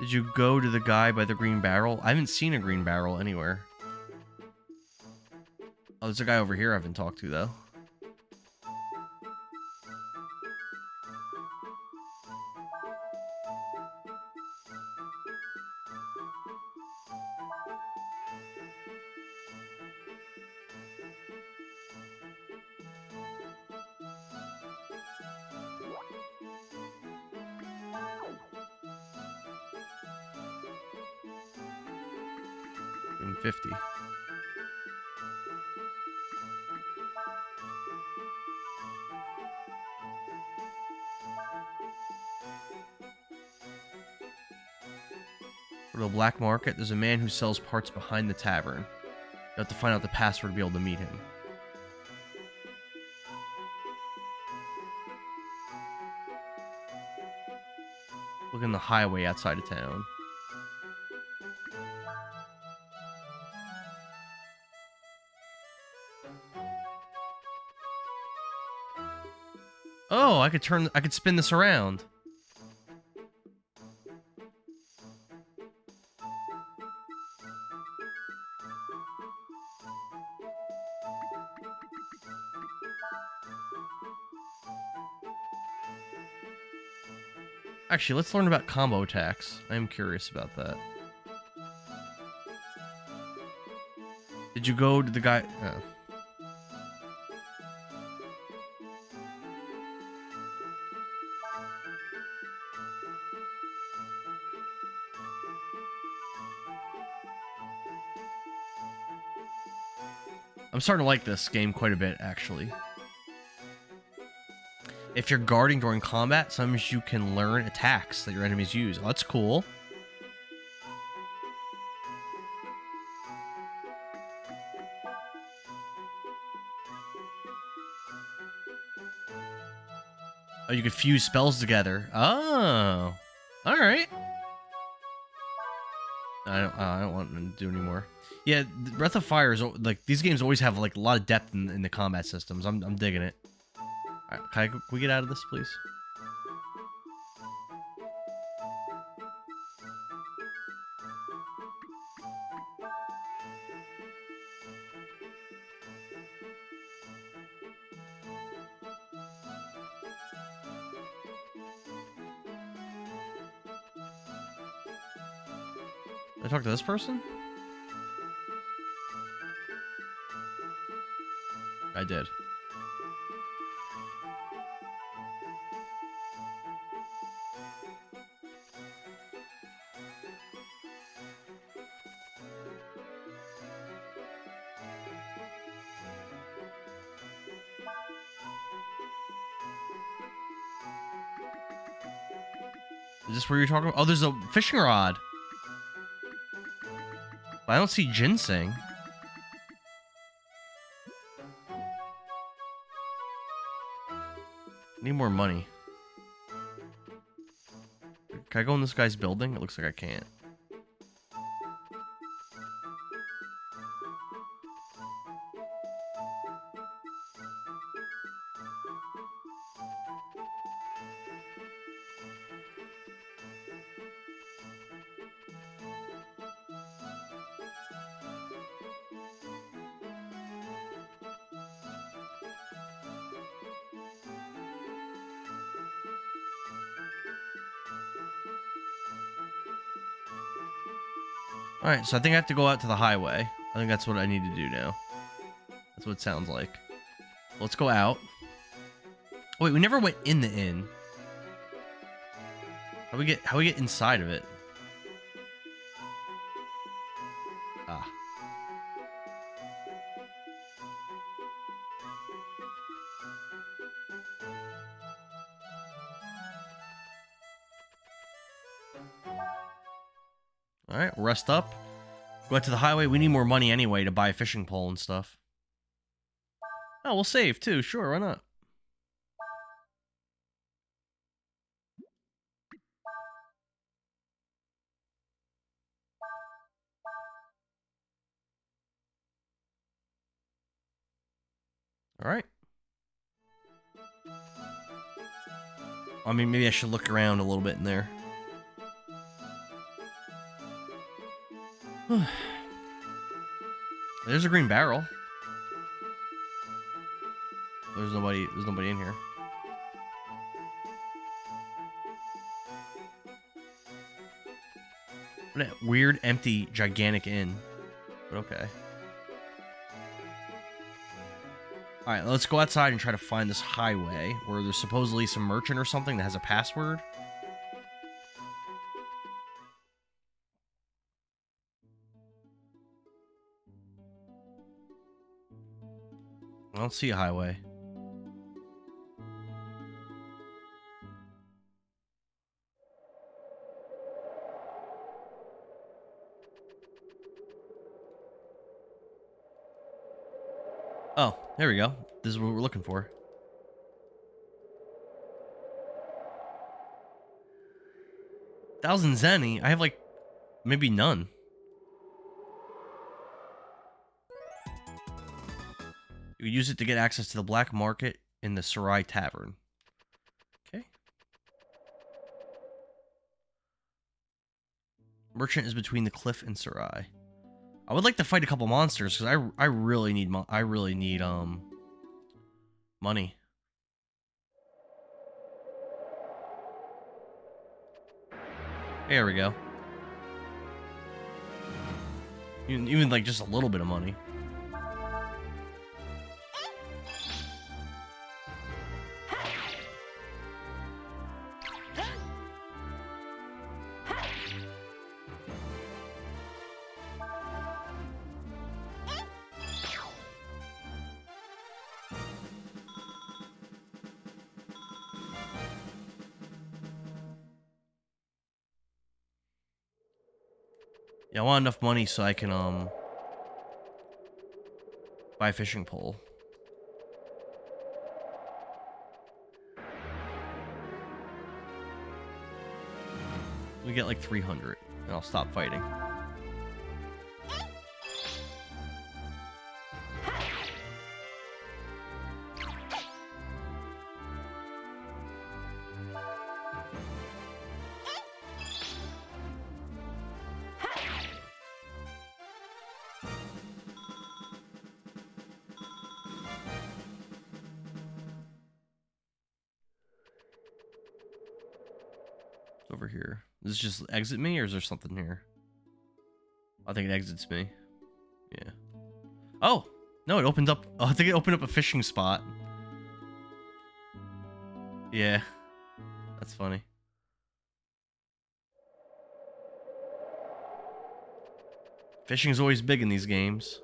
Speaker 1: Did you go to the guy by the green barrel? I haven't seen a green barrel anywhere. Oh, there's a guy over here I haven't talked to, though. I'm 50. For the black market, there's a man who sells parts behind the tavern. You have to find out the password to be able to meet him. Look in the highway outside of town. Oh, I could spin this around. Actually, let's learn about combo attacks. I am curious about that. Did you go to the guy? Oh. I'm starting to like this game quite a bit, actually. If you're guarding during combat, sometimes you can learn attacks that your enemies use. Oh, that's cool. Oh, you can fuse spells together. Oh, all right. I don't want to do anymore. Yeah, Breath of Fire is like these games always have like a lot of depth in the combat systems. I'm digging it. All right, can we get out of this, please? Did I talk to this person? I did. Is this where you're talking about? Oh, there's a fishing rod. But I don't see ginseng. Need more money. Can I go in this guy's building? It looks like I can't. Alright, so I think I have to go out to the highway. I think that's what I need to do now. That's what it sounds like. Let's go out. Oh, wait, we never went in the inn. How we get inside of it? Ah. Alright, rest up. Go out to the highway. We need more money anyway to buy a fishing pole and stuff. Oh, we'll save too. Sure, why not? Alright. I mean, maybe I should look around a little bit in there. There's a green barrel. There's nobody in here. What a weird, empty, gigantic inn. But okay. Alright, let's go outside and try to find this highway where there's supposedly some merchant or something that has a password. I don't see a highway. Oh, there we go. This is what we're looking for. Thousand zenny? I have like maybe none. You use it to get access to the black market in the Sarai Tavern. Okay. Merchant is between the cliff and Sarai. I would like to fight a couple monsters because I really need money. There we go. Even like just a little bit of money. Yeah, I want enough money so I can buy a fishing pole. We get like 300, and I'll stop fighting. over here? Does this just exit me, or is there something here? I think it exits me. Yeah. Oh! No, it opened up... Oh, I think it opened up a fishing spot. Yeah. That's funny. Fishing's always big in these games.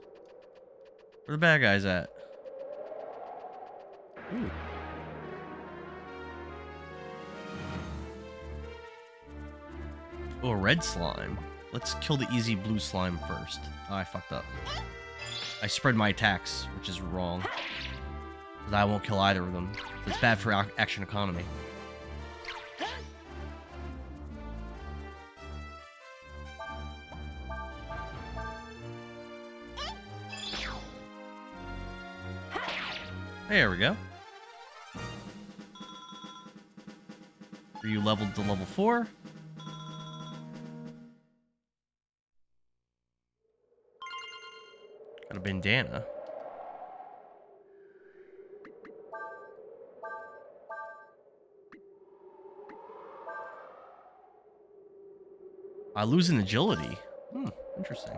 Speaker 1: Where the bad guys at? Ooh. Oh, a red slime. Let's kill the easy blue slime first. Oh, I fucked up. I spread my attacks, which is wrong. Because I won't kill either of them. So it's bad for action economy. There we go. Are you leveled to level 4? Got a bandana. I lose in agility. Interesting.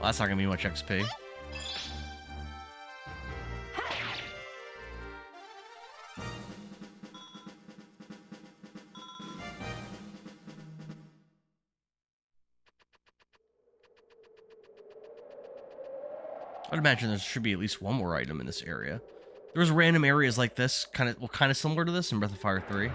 Speaker 1: Well, that's not gonna be much XP. I'd imagine there should be at least one more item in this area. There's random areas like this, kind of similar to this in Breath of Fire 3.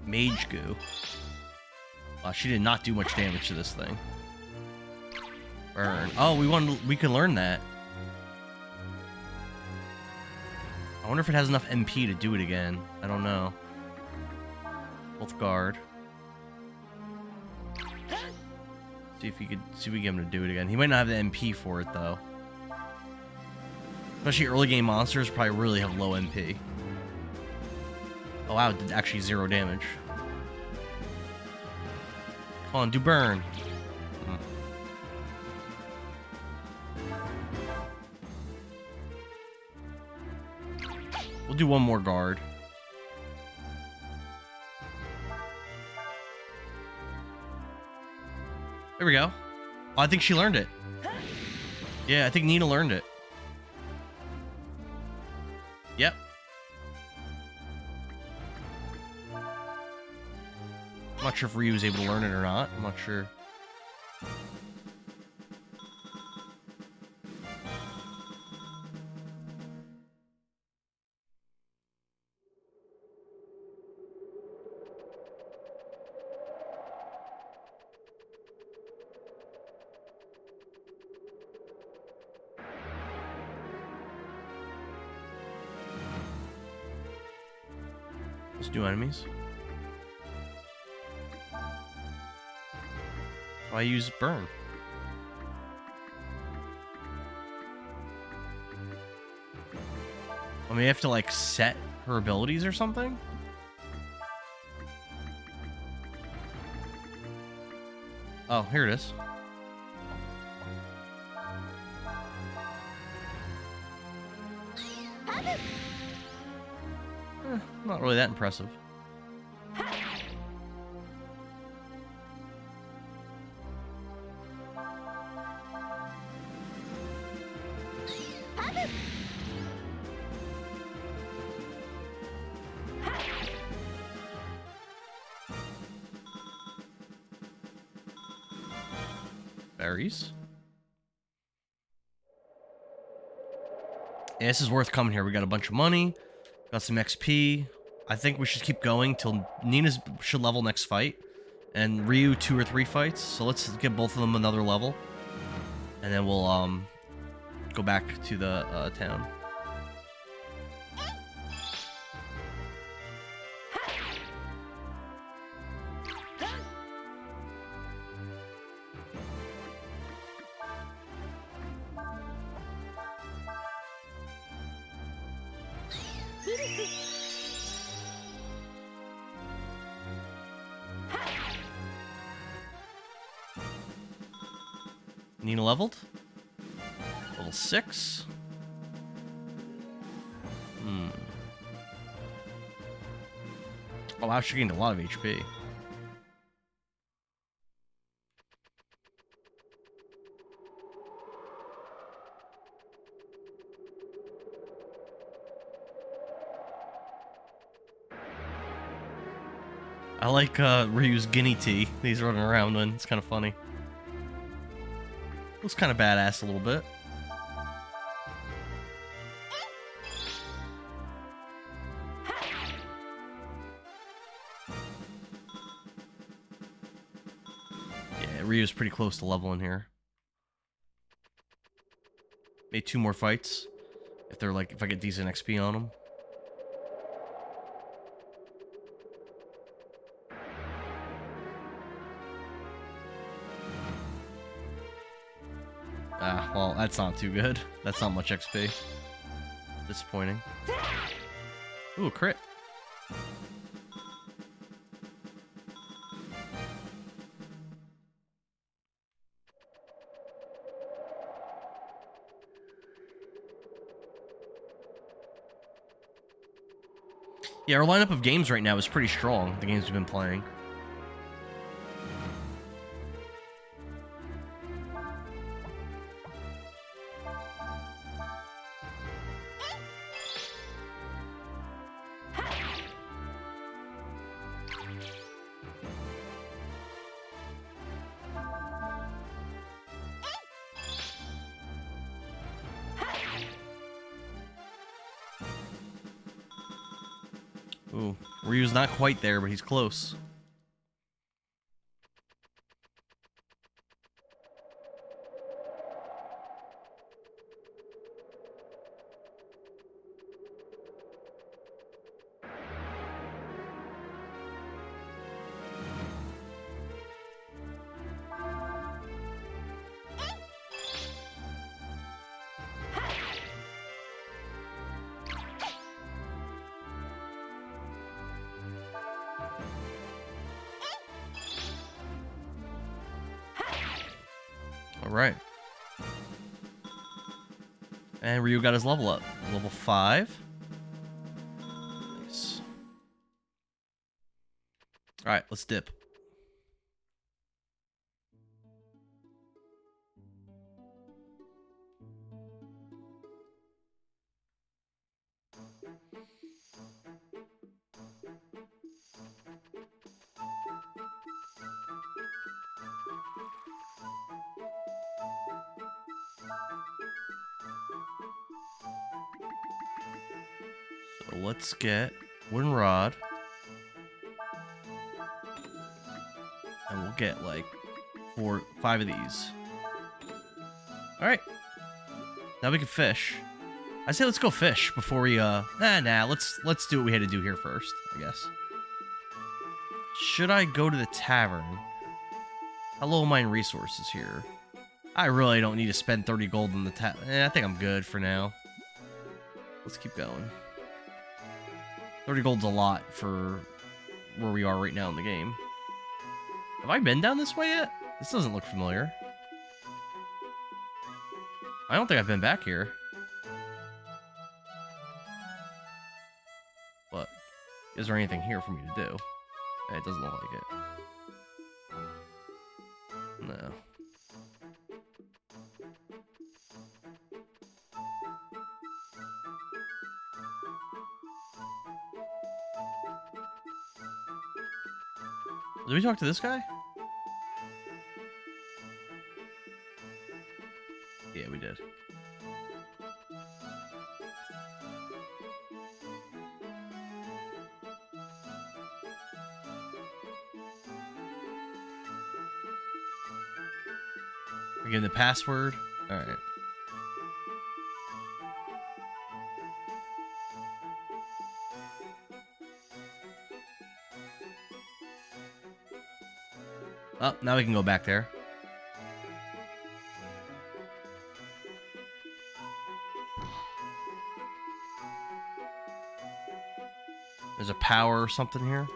Speaker 1: Mage goo. Wow, she did not do much damage to this thing. Burn. Oh, we can learn that. I wonder if it has enough MP to do it again. I don't know. Both guard. See if we get him to do it again. He might not have the MP for it though. Especially early game monsters probably really have low MP. Oh wow, it did actually 0 damage. Come on, do burn. We'll do one more guard. There we go. Oh, I think she learned it. Yeah, I think Nina learned it. Yep. I'm not sure if Ryu was able to learn it or not. I'm not sure. Let's do enemies. I use burn. I mean, I have to like set her abilities or something. Oh, here it is. Not really that impressive. Berries. Yeah, this is worth coming here. We got a bunch of money, got some XP. I think we should keep going till Nina should level next fight, and Ryu 2 or 3 fights. So let's get both of them another level, and then we'll go back to the town. Nina leveled? Level 6? Oh wow, she gained a lot of HP. I like Ryu's guinea tea he's running around in. It's kind of funny. Looks kind of badass a little bit. Yeah, Ryu's pretty close to leveling here. Maybe 2 more fights. If I get decent XP on them. Ah, well, that's not too good. That's not much XP. Disappointing. Ooh, a crit. Yeah, our lineup of games right now is pretty strong, the games we've been playing. Ooh, Ryu's not quite there, but he's close. Alright. And Ryu got his level up. Level 5. Nice. Alright, let's dip. So let's get wooden rod. And we'll get like 5 of these. Alright. Now we can fish. I say let's go fish before we let's do what we had to do here first, I guess. Should I go to the tavern? How low am I in resources here? I really don't need to spend 30 gold on the tavern. I think I'm good for now. Let's keep going. 30 gold's a lot for where we are right now in the game. Have I been down this way yet? This doesn't look familiar. I don't think I've been back here. But is there anything here for me to do? It doesn't look like it. No. Did we talk to this guy? Yeah, we did. We're getting the password. All right. Oh, now we can go back there. There's a power or something here.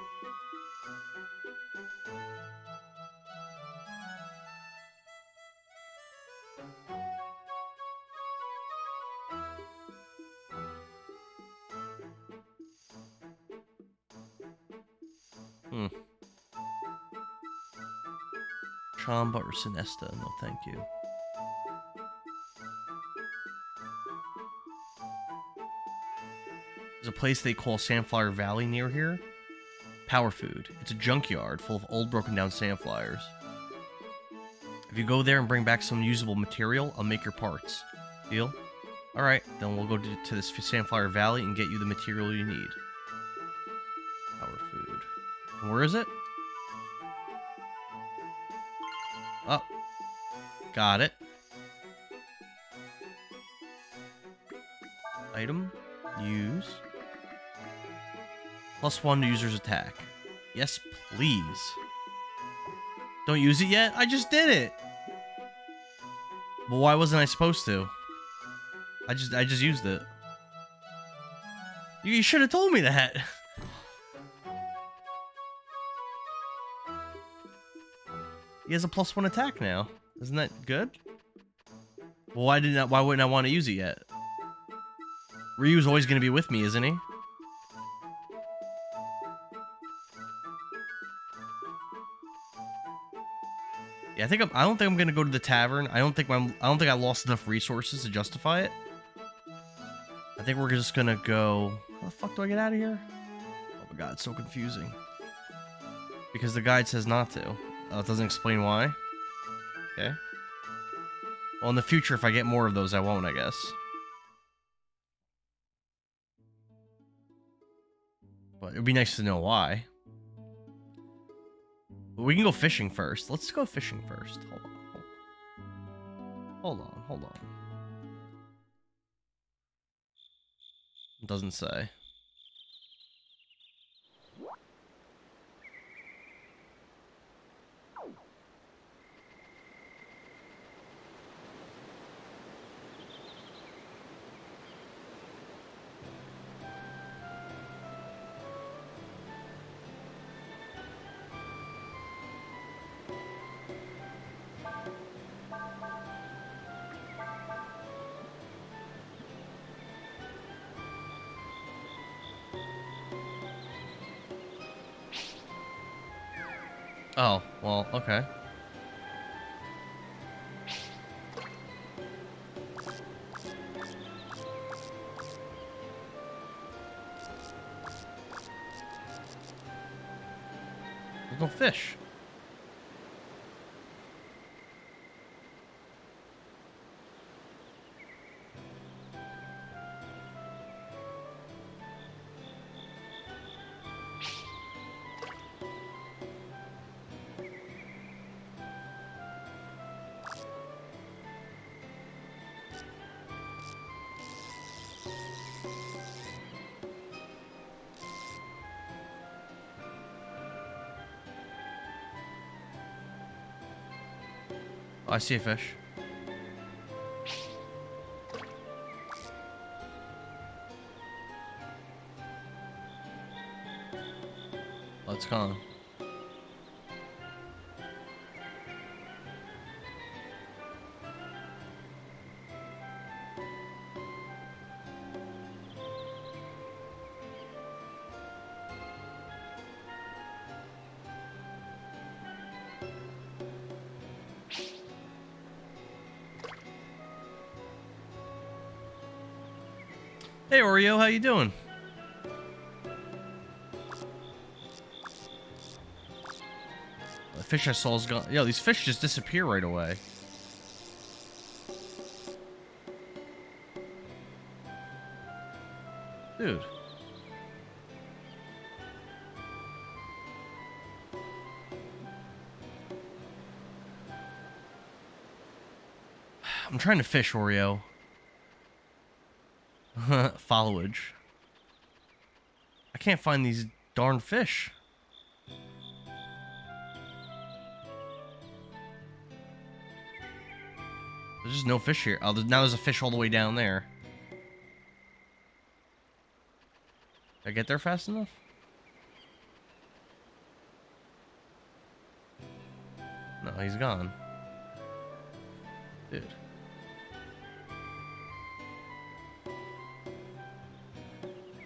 Speaker 1: Chamba or Sinesta? No, thank you. There's a place they call Sandflower Valley near here. Power food. It's a junkyard full of old broken down sandflowers. If you go there and bring back some usable material, I'll make your parts. Deal? Alright, then we'll go to this Sandflower Valley and get you the material you need. Power food. And where is it? Oh. Got it. Item. Use. +1 to user's attack. Yes, please. Don't use it yet? I just did it! Well, why wasn't I supposed to? I just used it. You should have told me that. He has a +1 attack now. Isn't that good? Well, why wouldn't I want to use it yet? Ryu's always going to be with me, isn't he? Yeah, I don't think I'm gonna go to the tavern. I don't think I lost enough resources to justify it. I think we're just gonna go. How the fuck do I get out of here? Oh my god, it's so confusing. Because the guide says not to. It doesn't explain why. Okay. Well, in the future, if I get more of those, I won't, I guess. But it would be nice to know why. We can go fishing first. Let's go fishing first. Hold on. It doesn't say. Oh, well, okay. There's no fish. Oh, I see a fish. Oh, it's gone. Hey Oreo, how you doing? The fish I saw is gone. Yo, these fish just disappear right away. Dude. I'm trying to fish, Oreo. Followage. I can't find these darn fish. There's just no fish here. Oh, now there's a fish all the way down there. Did I get there fast enough? Oh, he's gone. Dude.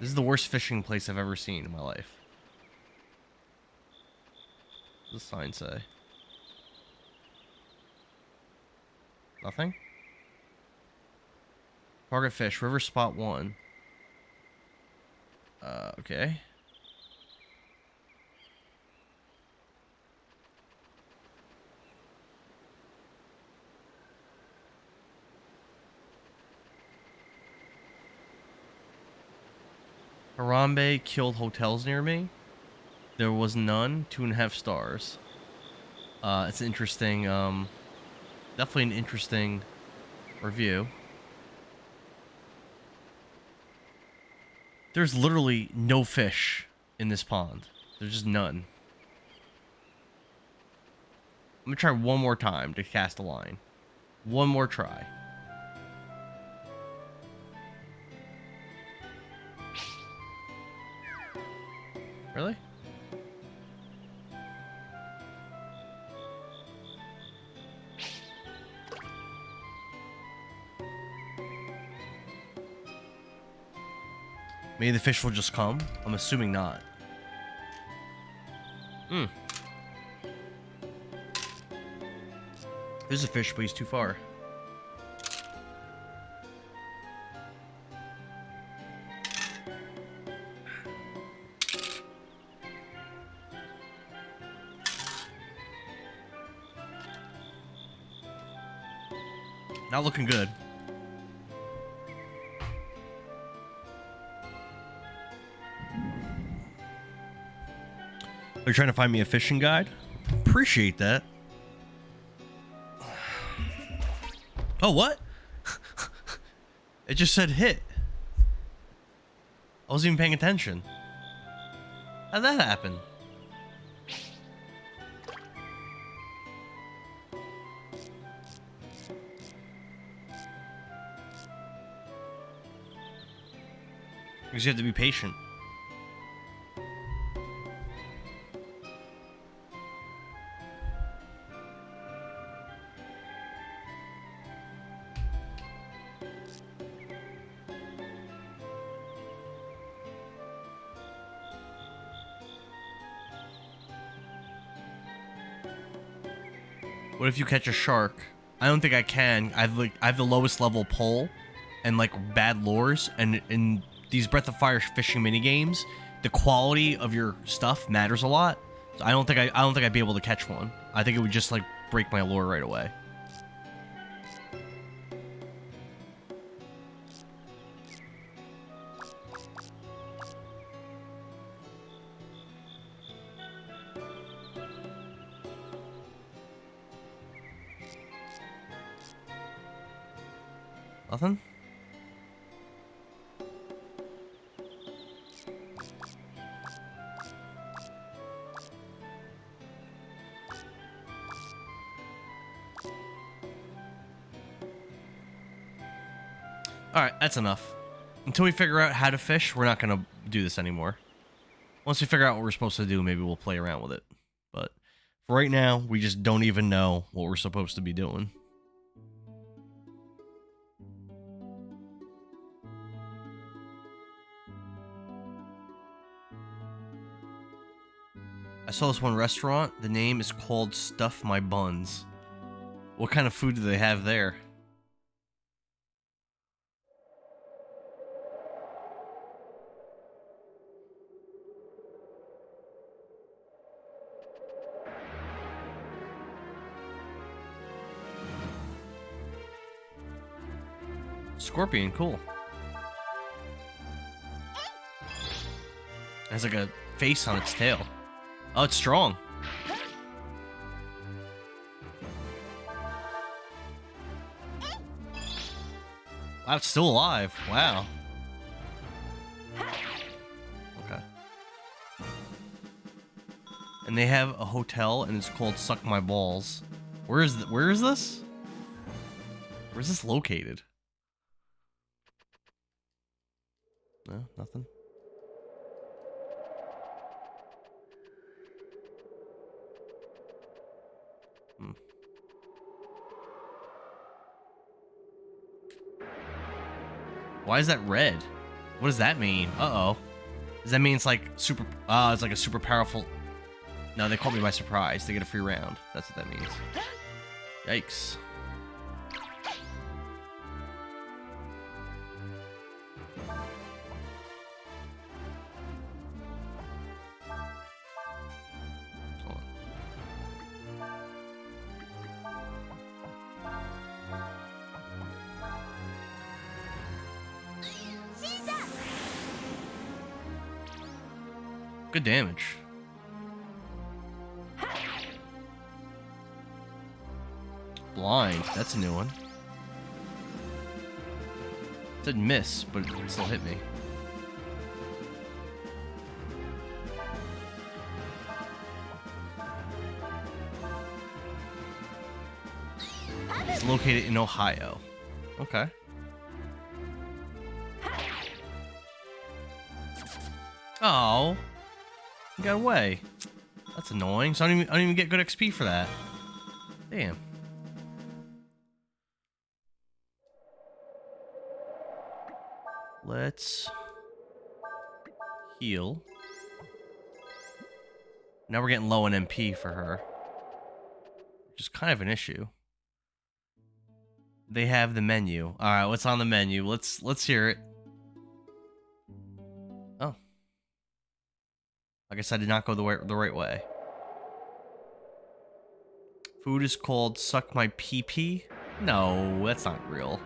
Speaker 1: This is the worst fishing place I've ever seen in my life. What does the sign say? Nothing? Target fish, river spot 1. Okay. Harambe killed hotels near me. There was none. 2.5 stars. It's interesting. Definitely an interesting review. There's literally no fish in this pond. There's just none. I'm gonna try one more time to cast a line. One more try. Really? Maybe the fish will just come? I'm assuming not. There's a fish, but he's too far. Not looking good. They're trying to find me a fishing guide. Appreciate that. Oh, what? It just said hit. I wasn't even paying attention. How'd that happen? Because you have to be patient. What if you catch a shark? I don't think I can. I have the lowest level pole and like bad lures, and in these Breath of Fire fishing mini games, the quality of your stuff matters a lot. So I don't think I'd be able to catch one. I think it would just like break my lure right away. Nothing? Alright, that's enough. Until we figure out how to fish, we're not going to do this anymore. Once we figure out what we're supposed to do, maybe we'll play around with it. But for right now, we just don't even know what we're supposed to be doing. I saw this one restaurant. The name is called Stuff My Buns. What kind of food do they have there? Scorpion, cool. It has like a face on its tail. Oh, it's strong. Wow, it's still alive. Wow. Okay. And they have a hotel, and it's called Suck My Balls. Where is this? Where's this located? No, nothing. Hmm. Why is that red? What does that mean? Uh-oh. Does that mean it's like super... it's like a super powerful... No, they caught me by surprise. They get a free round. That's what that means. Yikes. Hold on. Good damage. Blind. That's a new one. Didn't miss, but it still hit me. It's located in Ohio. Okay. Oh. You got away. That's annoying. So I don't even get good XP for that. Damn. Let's heal. Now we're getting low on MP for her, which is kind of an issue. They have the menu. All right, what's on the menu? Let's hear it. Oh, I guess I did not go the right way. Food is called Suck My Pee-Pee? No, that's not real.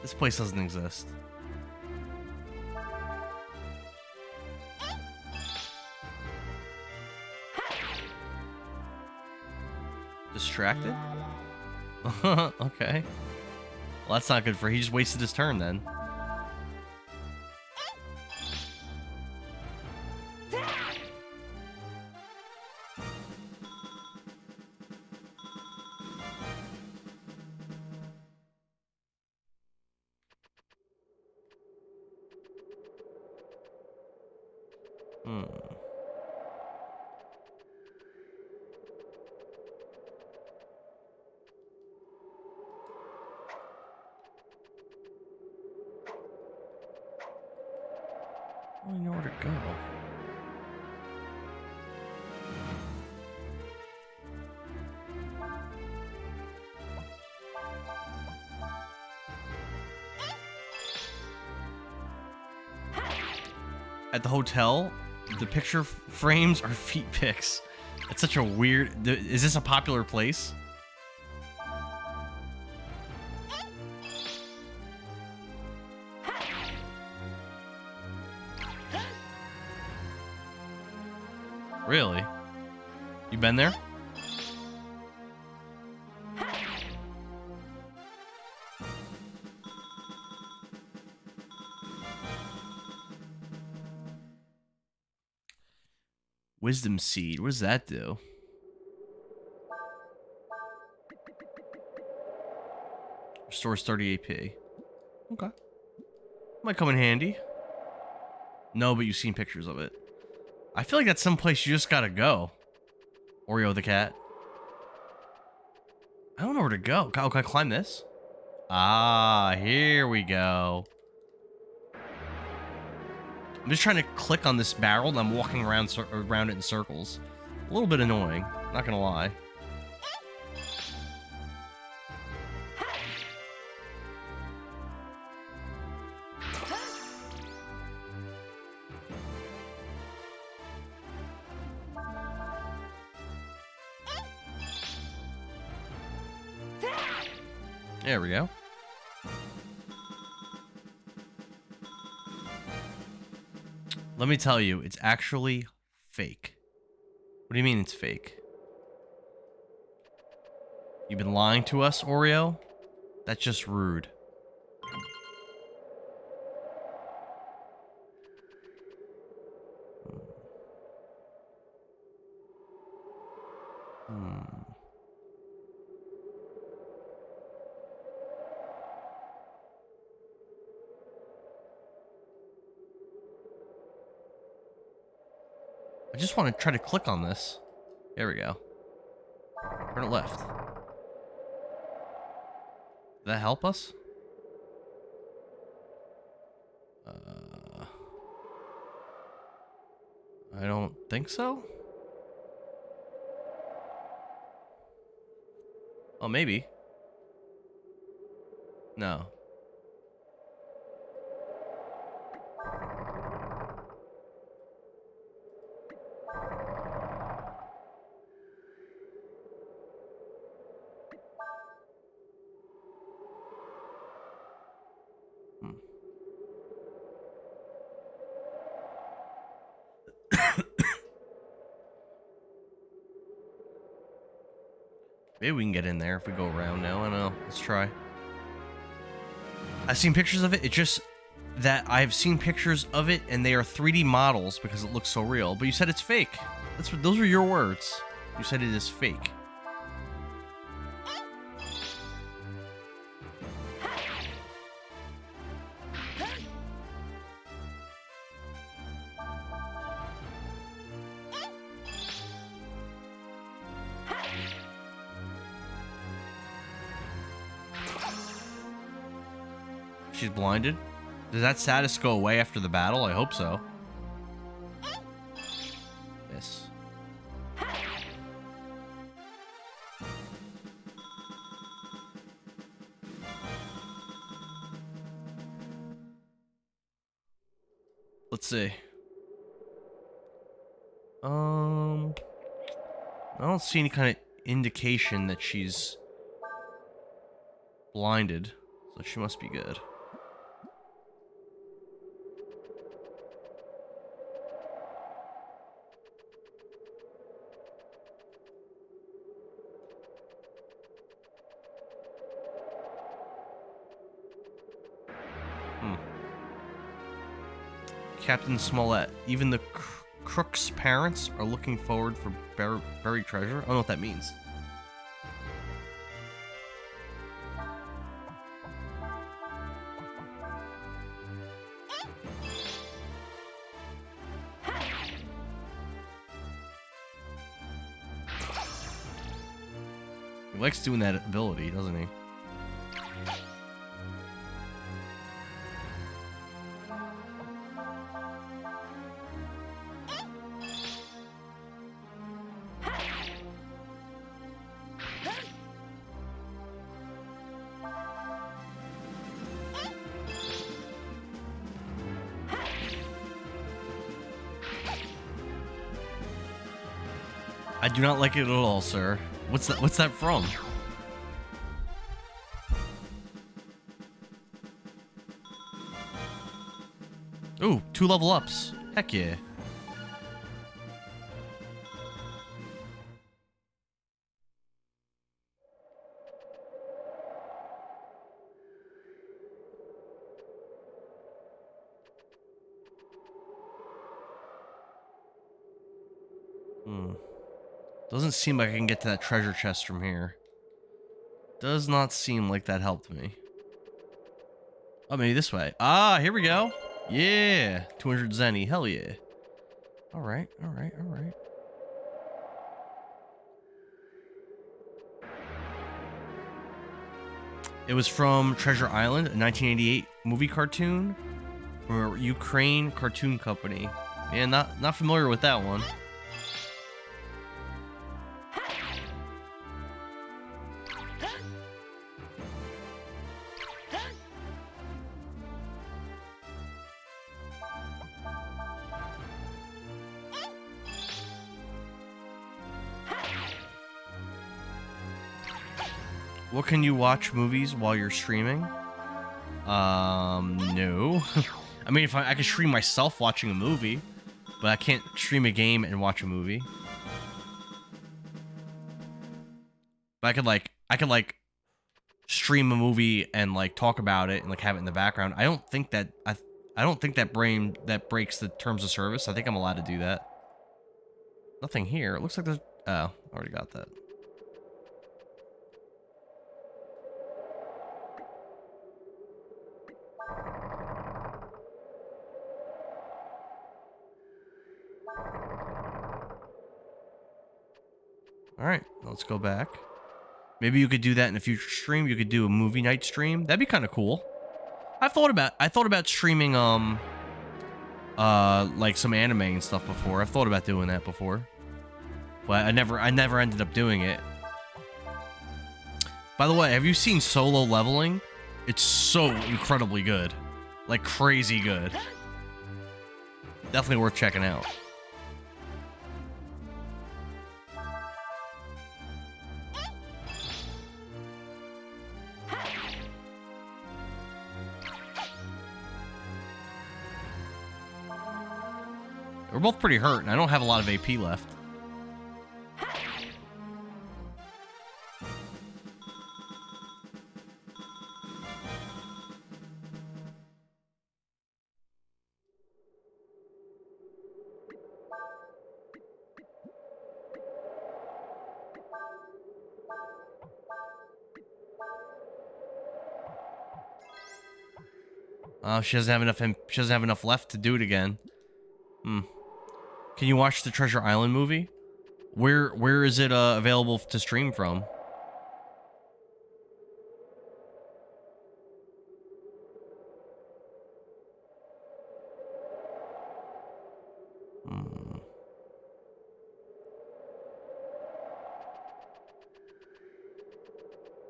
Speaker 1: This place doesn't exist. Distracted? Okay. Well, that's not good for... He just wasted his turn then. I don't know where to go. At the hotel, the picture frames are feet pics. It's such a weird... Is this a popular place? Really? You been there? Wisdom seed. What does that do? Restores 30 AP. Okay. Might come in handy. No, but you've seen pictures of it. I feel like that's someplace you just gotta go. Oreo the cat. I don't know where to go. Can I climb this? Ah, here we go. I'm just trying to click on this barrel and I'm walking around it in circles. A little bit annoying, not gonna lie. There we go. Let me tell you, it's actually fake. What do you mean it's fake? You've been lying to us, Oreo? That's just rude. I just want to try to click on this. There we go. Turn it left. Did that help us? I don't think so. Oh, maybe. No. Hmm. Maybe we can get in there if we go around now. I don't know. Let's try. I've seen pictures of it. It just that I've seen pictures of it and they are 3D models because it looks so real. But you said it's fake. Those were your words. You said it is fake. She's blinded. Does that status go away after the battle? I hope so. Yes. Let's see. I don't see any kind of indication that she's blinded, so she must be good. Captain Smollett. Even the crook's parents are looking forward for buried treasure. I don't know what that means. He likes doing that ability, doesn't he? I do not like it at all, sir. What's that from? Ooh, 2 level ups. Heck yeah. Doesn't seem like I can get to that treasure chest from here. Does not seem like that helped me. Oh, maybe this way. Ah, here we go. Yeah. 200 zenny. Hell yeah. Alright, alright, alright. It was from Treasure Island, a 1988 movie cartoon from a Ukraine cartoon company. Yeah, not familiar with that one. What, can you watch movies while you're streaming? No. I mean, if I could stream myself watching a movie, but I can't stream a game and watch a movie. But I could like stream a movie and like talk about it and like have it in the background. I don't think that breaks the terms of service. I think I'm allowed to do that. Nothing here. It looks like there's... Oh, already got that. Alright, let's go back. Maybe you could do that in a future stream. You could do a movie night stream. That'd be kind of cool. I thought about streaming like some anime and stuff before. I've thought about doing that before, but I never ended up doing it. By the way, have you seen Solo Leveling? It's so incredibly good, like crazy good. Definitely worth checking out. We're both pretty hurt, and I don't have a lot of AP left. She doesn't have enough. She doesn't have enough left to do it again. Hmm. Can you watch the Treasure Island movie? Where is it available to stream from? Hmm.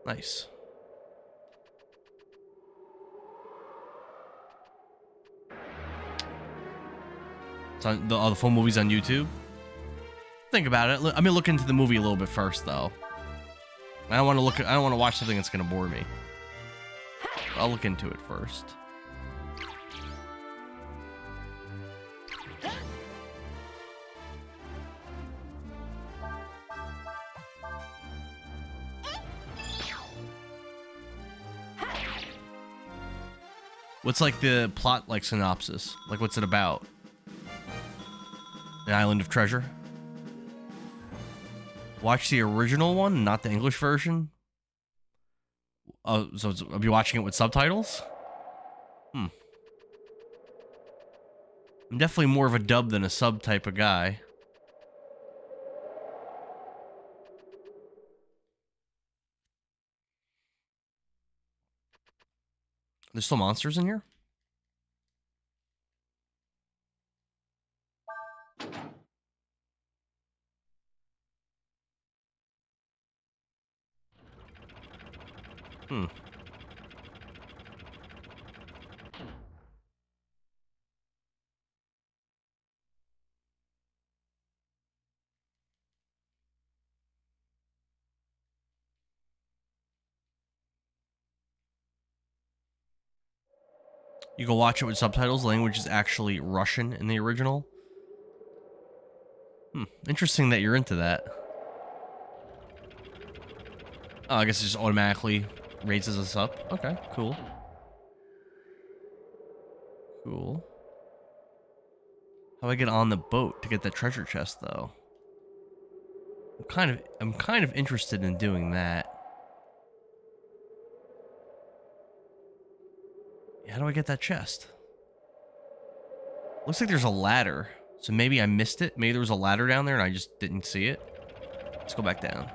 Speaker 1: Nice. It's on the full movie's on YouTube. Think about it. I'm gonna look into the movie a little bit first, though. I don't want to watch something that's gonna bore me. I'll look into it first. What's like the plot, like synopsis? Like, what's it about? An island of treasure? Watch the original one, not the English version? Oh, so I'll be watching it with subtitles? Hmm. I'm definitely more of a dub than a sub type of guy. There's still monsters in here? Hmm. You can watch it with subtitles. The language is actually Russian in the original. Hmm. Interesting that you're into that. Oh, I guess it just automatically raises us up. Okay, cool. Cool. How do I get on the boat to get that treasure chest, though? I'm kind of interested in doing that. How do I get that chest? Looks like there's a ladder. So maybe I missed it. Maybe there was a ladder down there and I just didn't see it. Let's go back down.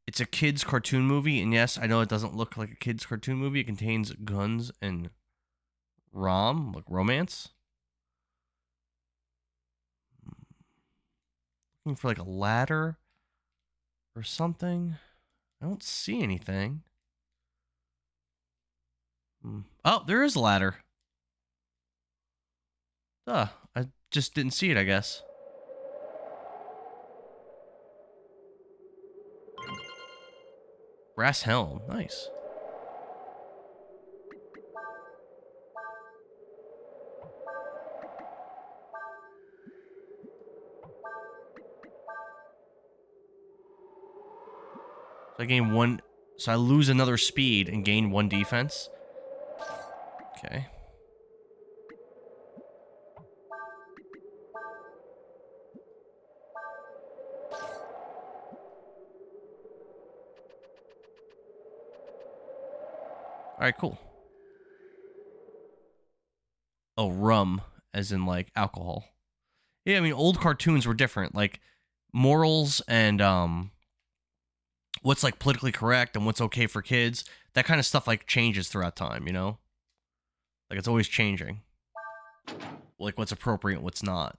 Speaker 1: It's a kid's cartoon movie, and yes, I know it doesn't look like a kid's cartoon movie. It contains guns and like romance. Looking for like a ladder or something. I don't see anything. Oh, there is a ladder. I just didn't see it, I guess. Brass helm. Nice. So I gain one... So I lose another speed and gain one defense. Okay. Alright, cool. Oh, rum, as in, like, alcohol. Yeah, I mean, old cartoons were different. Like, morals and what's like politically correct and what's okay for kids, that kind of stuff like changes throughout time, you know? Like it's always changing. Like what's appropriate, what's not.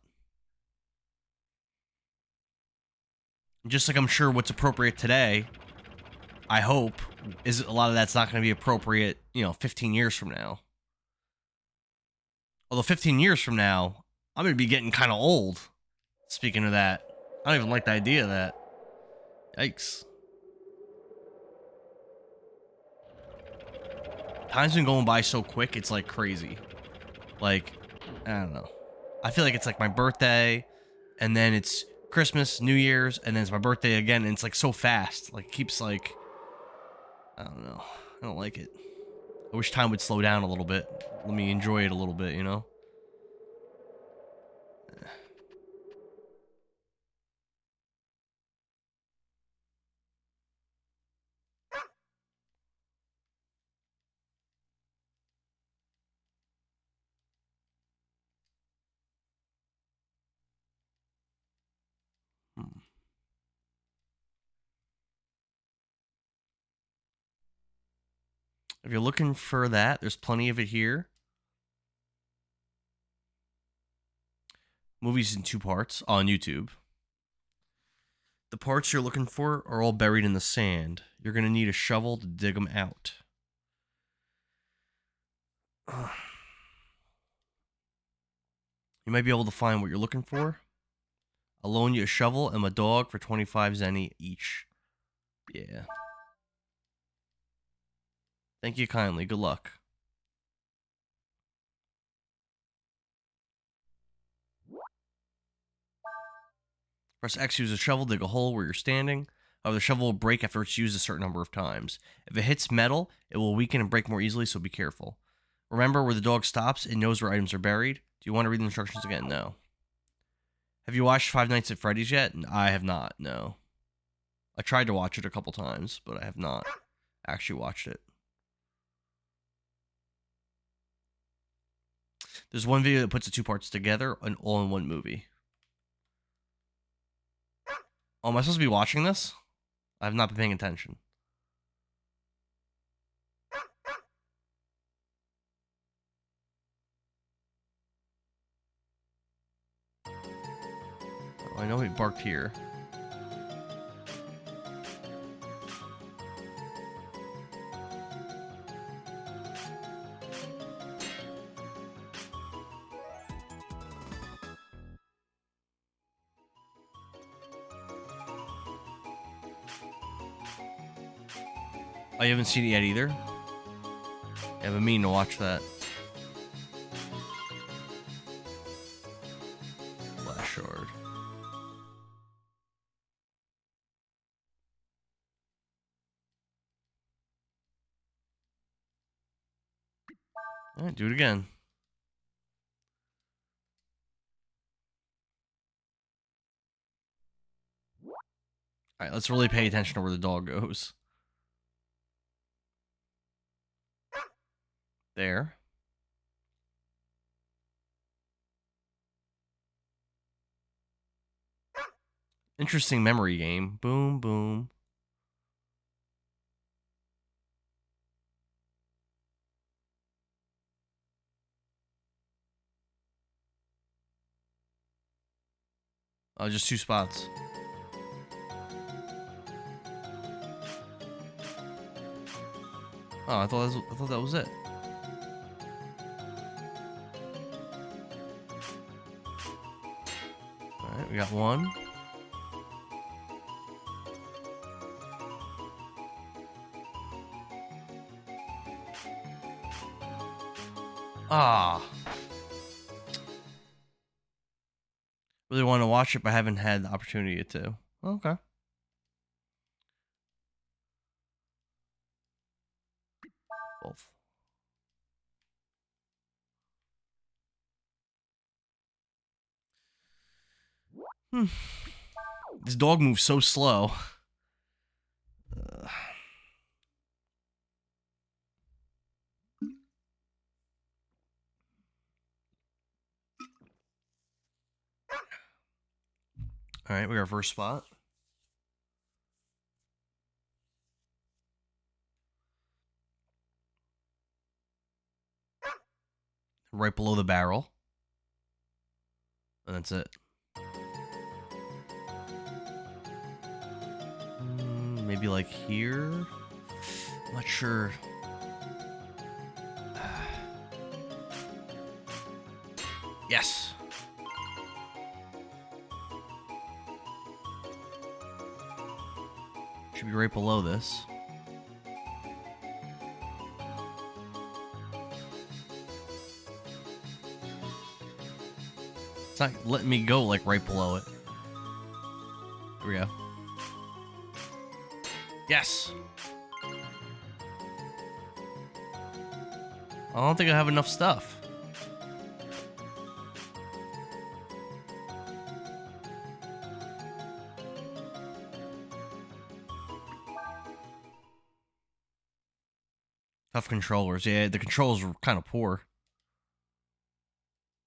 Speaker 1: Just like I'm sure what's appropriate today, I hope, is a lot of that's not going to be appropriate, 15 years from now. Although 15 years from now, I'm going to be getting kind of old. Speaking of that, I don't even like the idea of that. Yikes. Time's been going by so quick, it's like crazy. Like, I don't know. I feel like it's like my birthday, and then it's Christmas, New Year's, and then it's my birthday again, and it's like so fast. Like, it keeps like, I don't know. I don't like it. I wish time would slow down a little bit. Let me enjoy it a little bit, you know? Hmm. If you're looking for that, there's plenty of it here. Movies in 2 parts on YouTube. The parts you're looking for are all buried in the sand. You're going to need a shovel to dig them out. You might be able to find what you're looking for. I'll loan you a shovel and a dog for 25 zenny each. Yeah. Thank you kindly. Good luck. Press X to use a shovel, dig a hole where you're standing. However, the shovel will break after it's used a certain number of times. If it hits metal, it will weaken and break more easily, so be careful. Remember, where the dog stops, it knows where items are buried. Do you want to read the instructions again? No. Have you watched Five Nights at Freddy's yet? I have not, no. I tried to watch it a couple times, but I have not actually watched it. There's one video that puts the 2 parts together, and all in one movie. Oh, am I supposed to be watching this? I have not been paying attention. Oh, I know he barked here. Oh, you haven't seen it yet either? I have a mean to watch that. Flash shard. Alright, do it again. Alright, let's really pay attention to where the dog goes. There. Interesting memory game. Boom, boom. Oh, just 2 spots. Oh, I thought that was it. Alright, we got 1. Ah. Really want to watch it, but I haven't had the opportunity to. Okay. Both. This dog moves so slow. All right, we got our first spot. Right below the barrel. And that's it. Maybe like here? I'm not sure. Yes. Should be right below this. It's not letting me go like right below it. Here we go. Yes. I don't think I have enough stuff. Tough controllers. Yeah, the controls were kind of poor.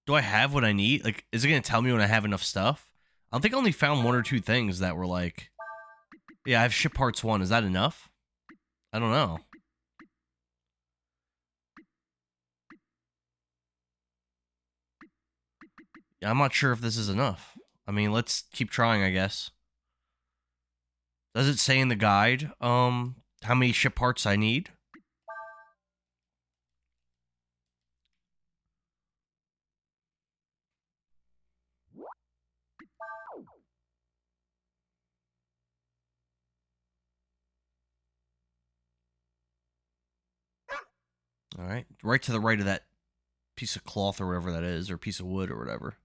Speaker 1: Do I have what I need? Like, is it going to tell me when I have enough stuff? I think I only found 1 or 2 things that were like... Yeah, I have ship parts 1. Is that enough? I don't know. Yeah, I'm not sure if this is enough. I mean, let's keep trying, I guess. Does it say in the guide, how many ship parts I need? All right, right to the right of that piece of cloth or whatever that is, or piece of wood or whatever.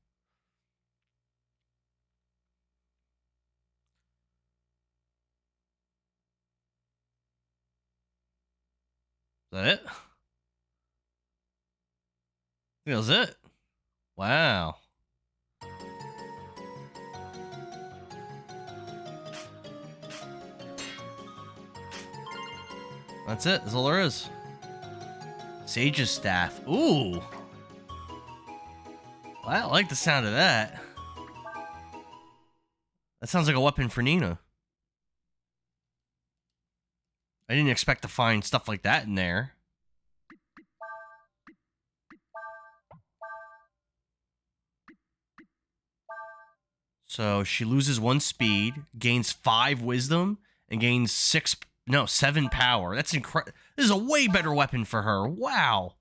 Speaker 1: Is that it? I think that was it. Wow. That's it. That's all there is. Sage's staff. Ooh. Well, I like the sound of that. That sounds like a weapon for Nina. I didn't expect to find stuff like that in there. So she loses 1 speed, gains 5 wisdom, and gains 7 power. That's incredible. This is a way better weapon for her. Wow.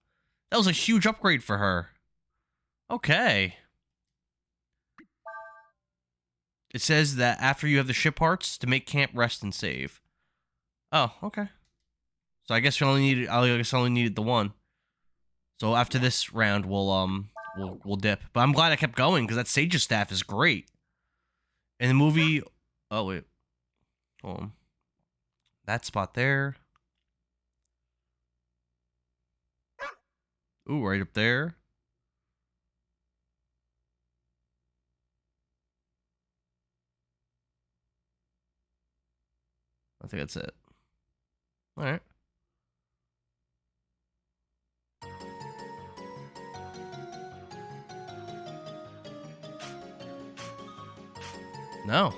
Speaker 1: That was a huge upgrade for her. Okay. It says that after you have the ship parts, to make camp, rest, and save. Oh, okay. So I guess I only needed the 1. So after this round, we'll dip. But I'm glad I kept going because that Sage's staff is great. In the movie, oh wait, hold on. That spot there. Ooh, right up there. I think that's it. All right. No.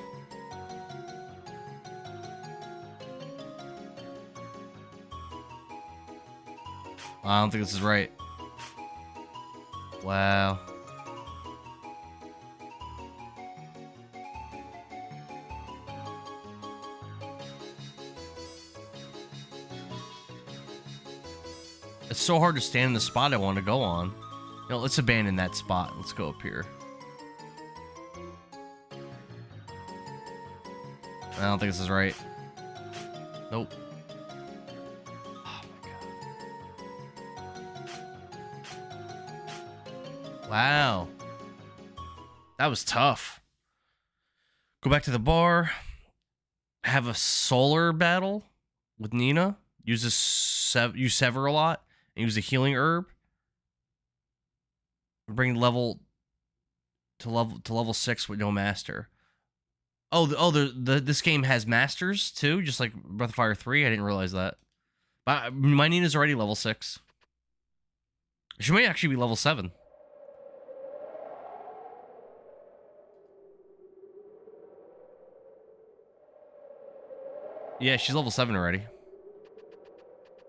Speaker 1: I don't think this is right. Wow. It's so hard to stand in the spot I want to go on. You know, let's abandon that spot. Let's go up here. I don't think this is right. Nope. Oh my god. Wow. That was tough. Go back to the bar. Have a solar battle with Nina. Use sever a lot. And use a healing herb. Bring level to level 6 with no master. Oh, this game has masters too, just like Breath of Fire 3. I didn't realize that. But my Nina's already level 6. She might actually be level 7. Yeah, she's level 7 already.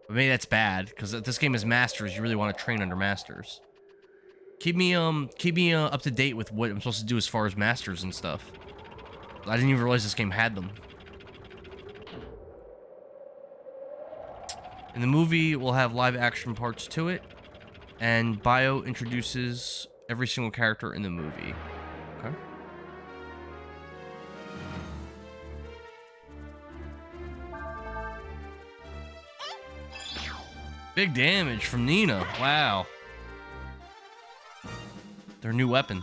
Speaker 1: But maybe that's bad, because this game is Masters. You really want to train under Masters. Keep me up to date with what I'm supposed to do as far as Masters and stuff. I didn't even realize this game had them. In the movie, we'll have live action parts to it, and Bio introduces every single character in the movie. Okay. Big damage from Nina. Wow. Their new weapon.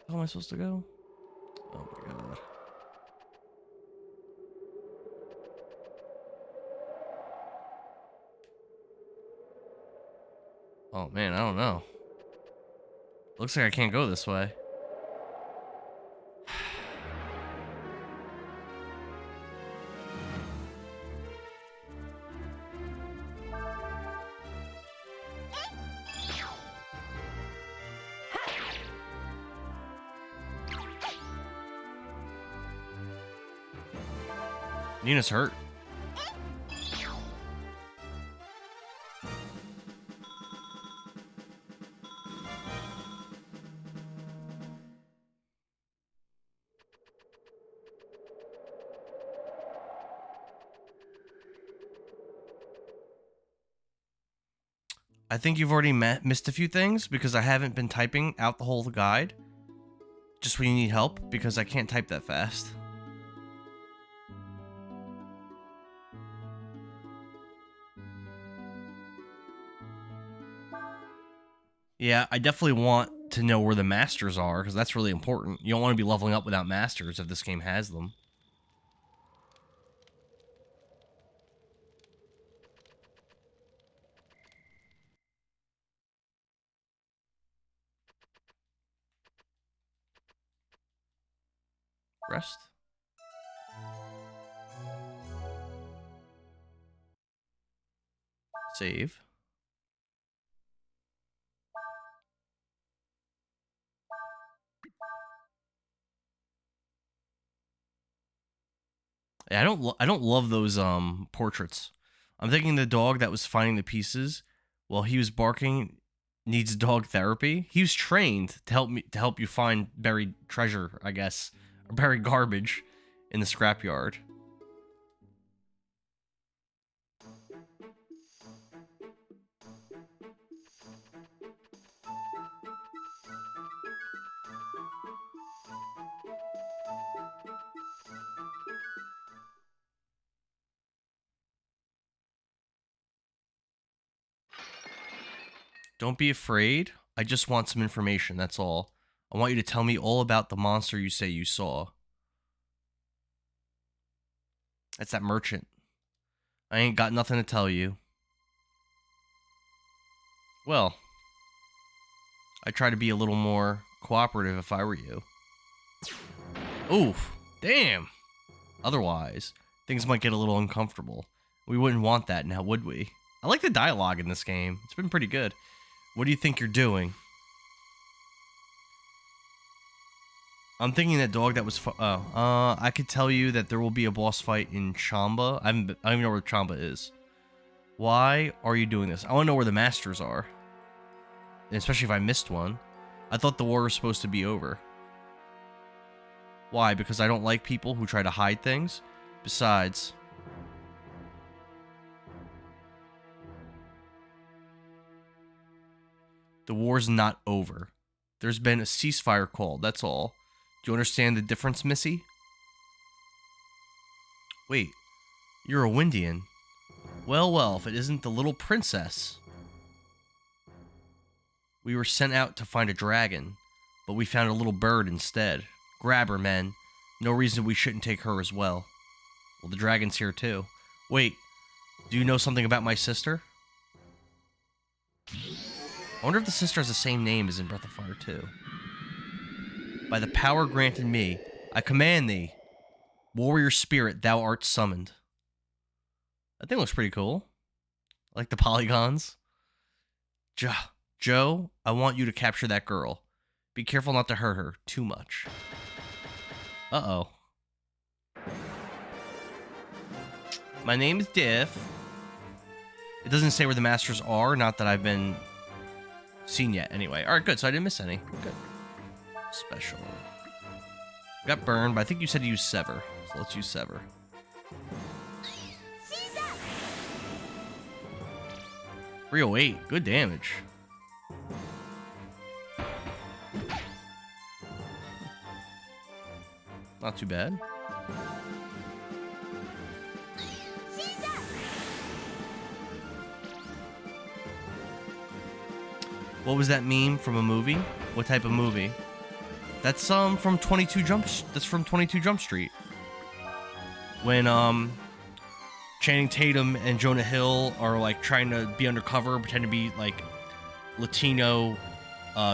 Speaker 1: How am I supposed to go? Oh my god. Oh man, I don't know. Looks like I can't go this way. Nina's hurt. I think you've already missed a few things because I haven't been typing out the whole guide. Just when you need help, because I can't type that fast. Yeah, I definitely want to know where the masters are, because that's really important. You don't want to be leveling up without masters if this game has them. Rest. Save. Yeah, I don't love those portraits. I'm thinking the dog that was finding the pieces while he was barking needs dog therapy. He was trained to help you find buried treasure, I guess, or buried garbage in the scrapyard. Don't be afraid. I just want some information, that's all. I want you to tell me all about the monster you say you saw. That's that merchant. I ain't got nothing to tell you. Well, I'd try to be a little more cooperative if I were you. Oof. Damn. Otherwise, things might get a little uncomfortable. We wouldn't want that now, would we? I like the dialogue in this game. It's been pretty good. What do you think you're doing? I'm thinking that dog that was... I could tell you that there will be a boss fight in Chamba. I don't even know where Chamba is. Why are you doing this? I want to know where the masters are. And especially if I missed one. I thought the war was supposed to be over. Why? Because I don't like people who try to hide things? Besides... the war's not over. There's been a ceasefire called, that's all. Do you understand the difference, Missy? Wait, you're a Windian. Well, well, if it isn't the little princess. We were sent out to find a dragon, but we found a little bird instead. Grab her, men. No reason we shouldn't take her as well. Well, the dragon's here too. Wait, do you know something about my sister? I wonder if the sister has the same name as in Breath of Fire 2. By the power granted me, I command thee. Warrior spirit, thou art summoned. That thing looks pretty cool. I like the polygons. Joe, I want you to capture that girl. Be careful not to hurt her too much. Uh-oh. My name is Diff. It doesn't say where the masters are, not that I've been seen yet anyway. Alright, good, so I didn't miss any. Good. Special. Got burned, but I think you said to use Sever. So let's use Sever. .308, good damage. Not too bad. What was that meme from a movie? What type of movie? That's from 22 Jump. That's from 22 Jump Street. When Channing Tatum and Jonah Hill are like trying to be undercover, pretend to be like Latino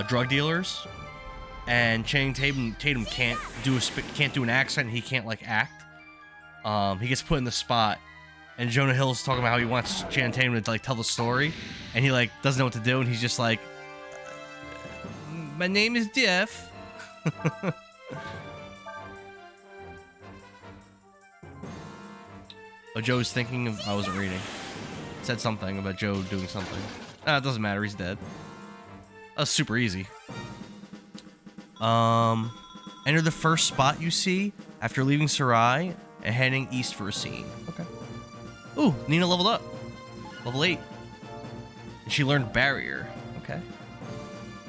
Speaker 1: drug dealers, and Channing Tatum can't do an accent. He can't like act. He gets put in the spot, and Jonah Hill's talking about how he wants Channing Tatum to like tell the story, and he like doesn't know what to do, and he's just like, "My name is Diff." Oh, Joe's thinking of... I wasn't reading. It said something about Joe doing something. It doesn't matter. He's dead. That was super easy. Enter the first spot you see after leaving Sarai and heading east for a scene. Okay. Ooh, Nina leveled up. Level 8. And she learned Barrier. Okay.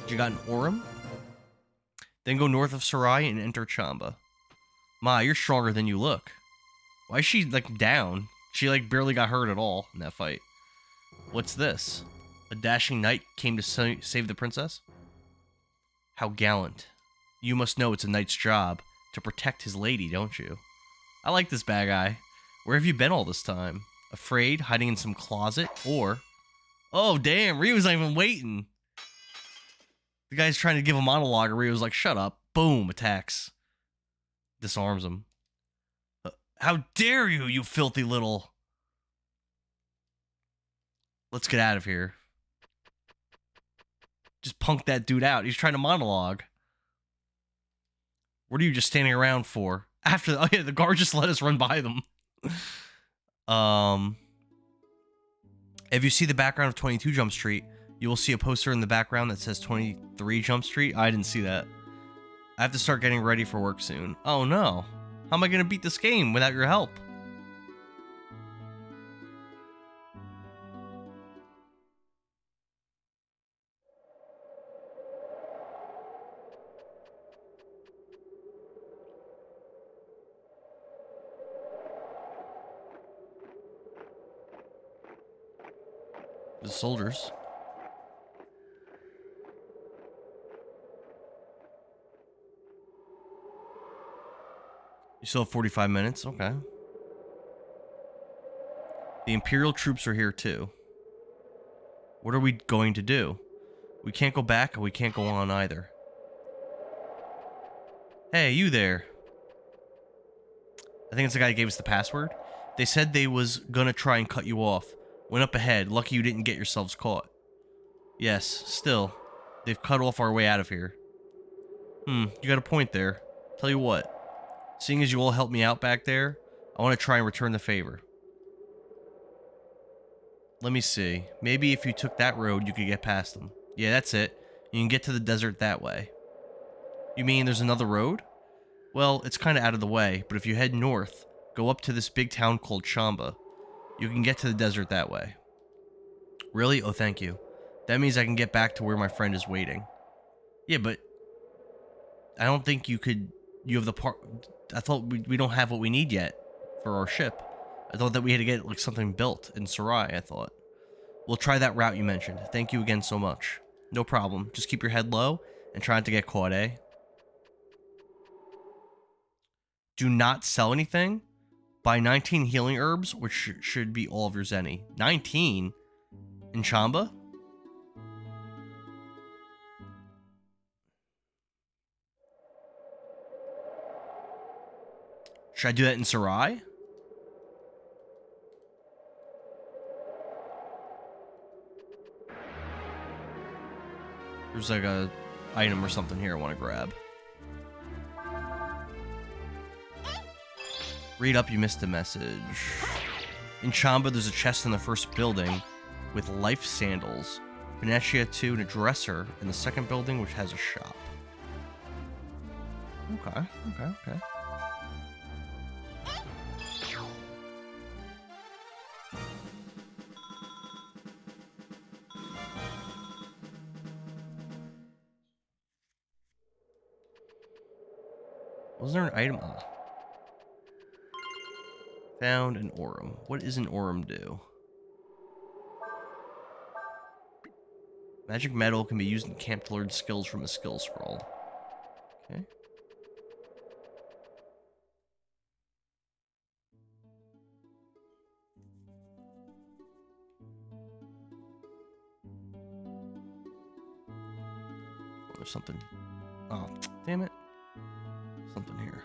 Speaker 1: You got an Aurum? Then go north of Sarai and enter Chamba. Ma, you're stronger than you look. Why is she, like, down? She, like, barely got hurt at all in that fight. What's this? A dashing knight came to save the princess? How gallant. You must know it's a knight's job to protect his lady, don't you? I like this bad guy. Where have you been all this time? Afraid, hiding in some closet, or... Oh, damn, Ryu's not even waiting. The guy's trying to give a monologue, and Ryu's like, shut up. Boom, attacks. Disarms him. How dare you, you filthy little... Let's get out of here. Just punk that dude out. He's trying to monologue. What are you just standing around for? After... Oh, yeah, the guard just let us run by them. If you see the background of 22 Jump Street, you will see a poster in the background that says 23 Jump Street. I didn't see that. I have to start getting ready for work soon. Oh, no. How am I going to beat this game without your help? The soldiers. You still have 45 minutes? Okay. The Imperial troops are here too. What are we going to do? We can't go back and we can't go on either. Hey, you there. I think it's the guy who gave us the password. They said they was gonna try and cut you off. Went up ahead. Lucky you didn't get yourselves caught. Yes, still. They've cut off our way out of here. You got a point there. Tell you what. Seeing as you all helped me out back there, I want to try and return the favor. Let me see. Maybe if you took that road, you could get past them. Yeah, that's it. You can get to the desert that way. You mean there's another road? Well, it's kind of out of the way, but if you head north, go up to this big town called Chamba. You can get to the desert that way. Really? Oh, thank you. That means I can get back to where my friend is waiting. Yeah, but I don't think you could... You have the part... I thought we don't have what we need yet for our ship. I thought that we had to get like something built in Sarai, I thought. We'll try that route you mentioned. Thank you again so much. No problem. Just keep your head low and try not to get caught, eh? Do not sell anything. Buy 19 healing herbs, which should be all of your zenny. 19? In Chamba? Should I do that in Sarai? There's like a item or something here I want to grab. Read up, you missed a message. In Chamba, there's a chest in the first building with life sandals. Venetia 2 and a dresser in the second building, which has a shop. Okay. Was there an item? Oh. Found an Aurum. What does an Aurum do? Magic metal can be used in camp to learn skills from a skill scroll. Okay. Oh, there's something. Oh, damn it. Something here.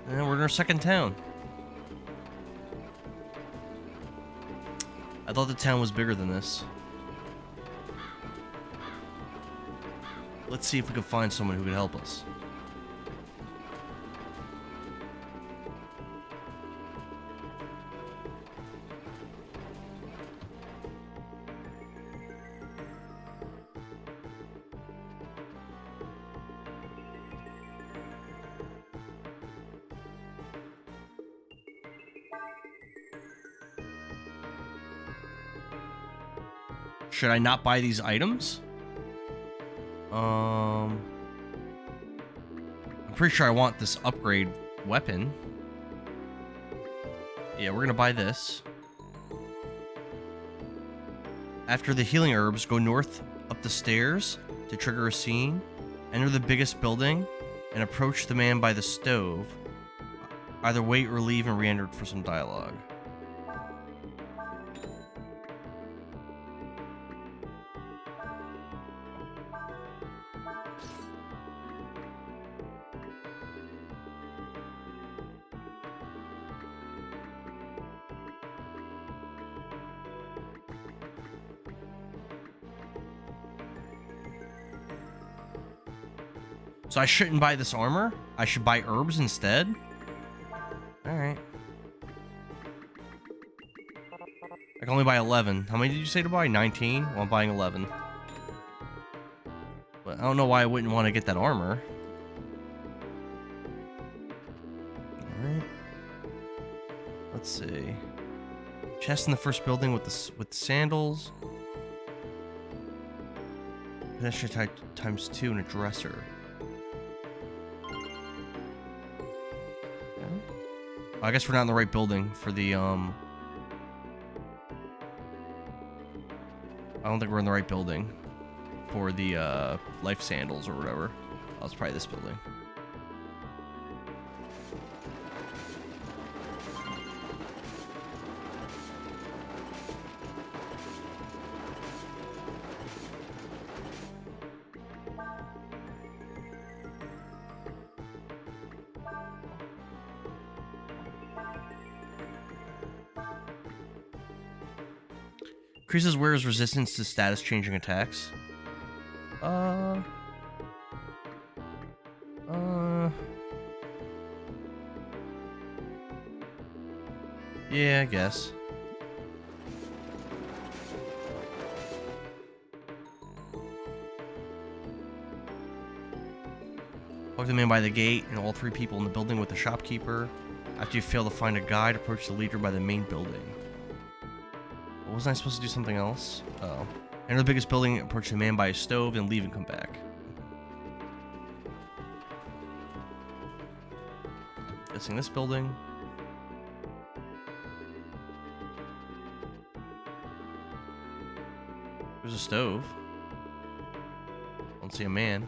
Speaker 1: And we're in our second town. I thought the town was bigger than this. Let's see if we can find someone who could help us. Should I not buy these items? I'm pretty sure I want this upgrade weapon. Yeah, we're gonna buy this. After the healing herbs, go north up the stairs to trigger a scene. Enter the biggest building and approach the man by the stove. Either wait or leave and re-enter for some dialogue. So I shouldn't buy this armor? I should buy herbs instead? Alright. I can only buy 11. How many did you say to buy? 19? Well, I'm buying 11. But I don't know why I wouldn't want to get that armor. Alright. Let's see. Chest in the first building with the sandals. Pedestrian times 2 and a dresser. I guess we're not in the right building for the, I don't think we're in the right building for the, life sandals or whatever. Oh, it's probably this building. Increases wearer's resistance to status changing attacks. Yeah, I guess. Walk the man by the gate and all 3 people in the building with the shopkeeper. After you fail to find a guide, approach the leader by the main building. Wasn't I supposed to do something else? Oh. Enter the biggest building, approach the man by a stove, and leave and come back. Guessing this building. There's a stove. Don't see a man.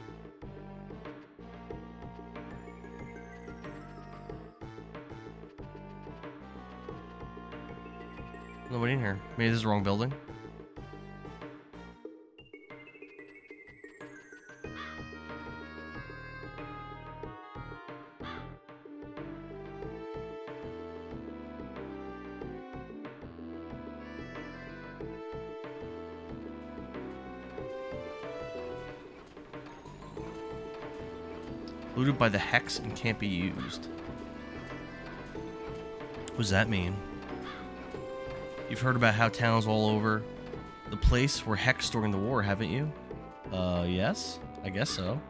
Speaker 1: Nobody in here. Maybe this is the wrong building. Looted by the hex and can't be used. What does that mean? You've heard about how towns all over the place were hexed during the war, haven't you? Yes. I guess so.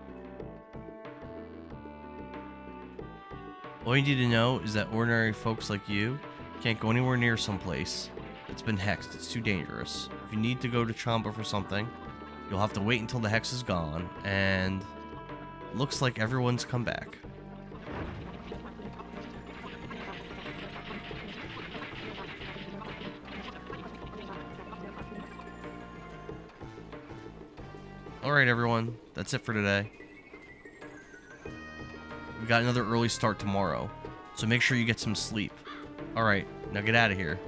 Speaker 1: All you need to know is that ordinary folks like you can't go anywhere near someplace that's been hexed. It's too dangerous. If you need to go to Chamba for something, you'll have to wait until the hex is gone, and looks like everyone's come back. Alright everyone, that's it for today. We got another early start tomorrow, so make sure you get some sleep. Alright, now get out of here.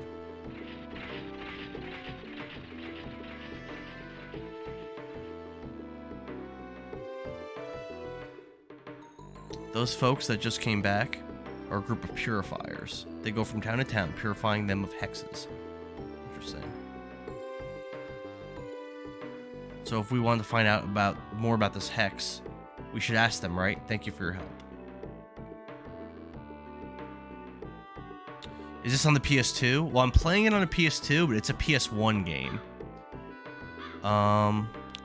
Speaker 1: Those folks that just came back are a group of purifiers. They go from town to town, purifying them of hexes. Interesting. So if we wanted to find out more about this hex, we should ask them, right? Thank you for your help. Is this on the PS2? Well, I'm playing it on a PS2, but it's a PS1 game.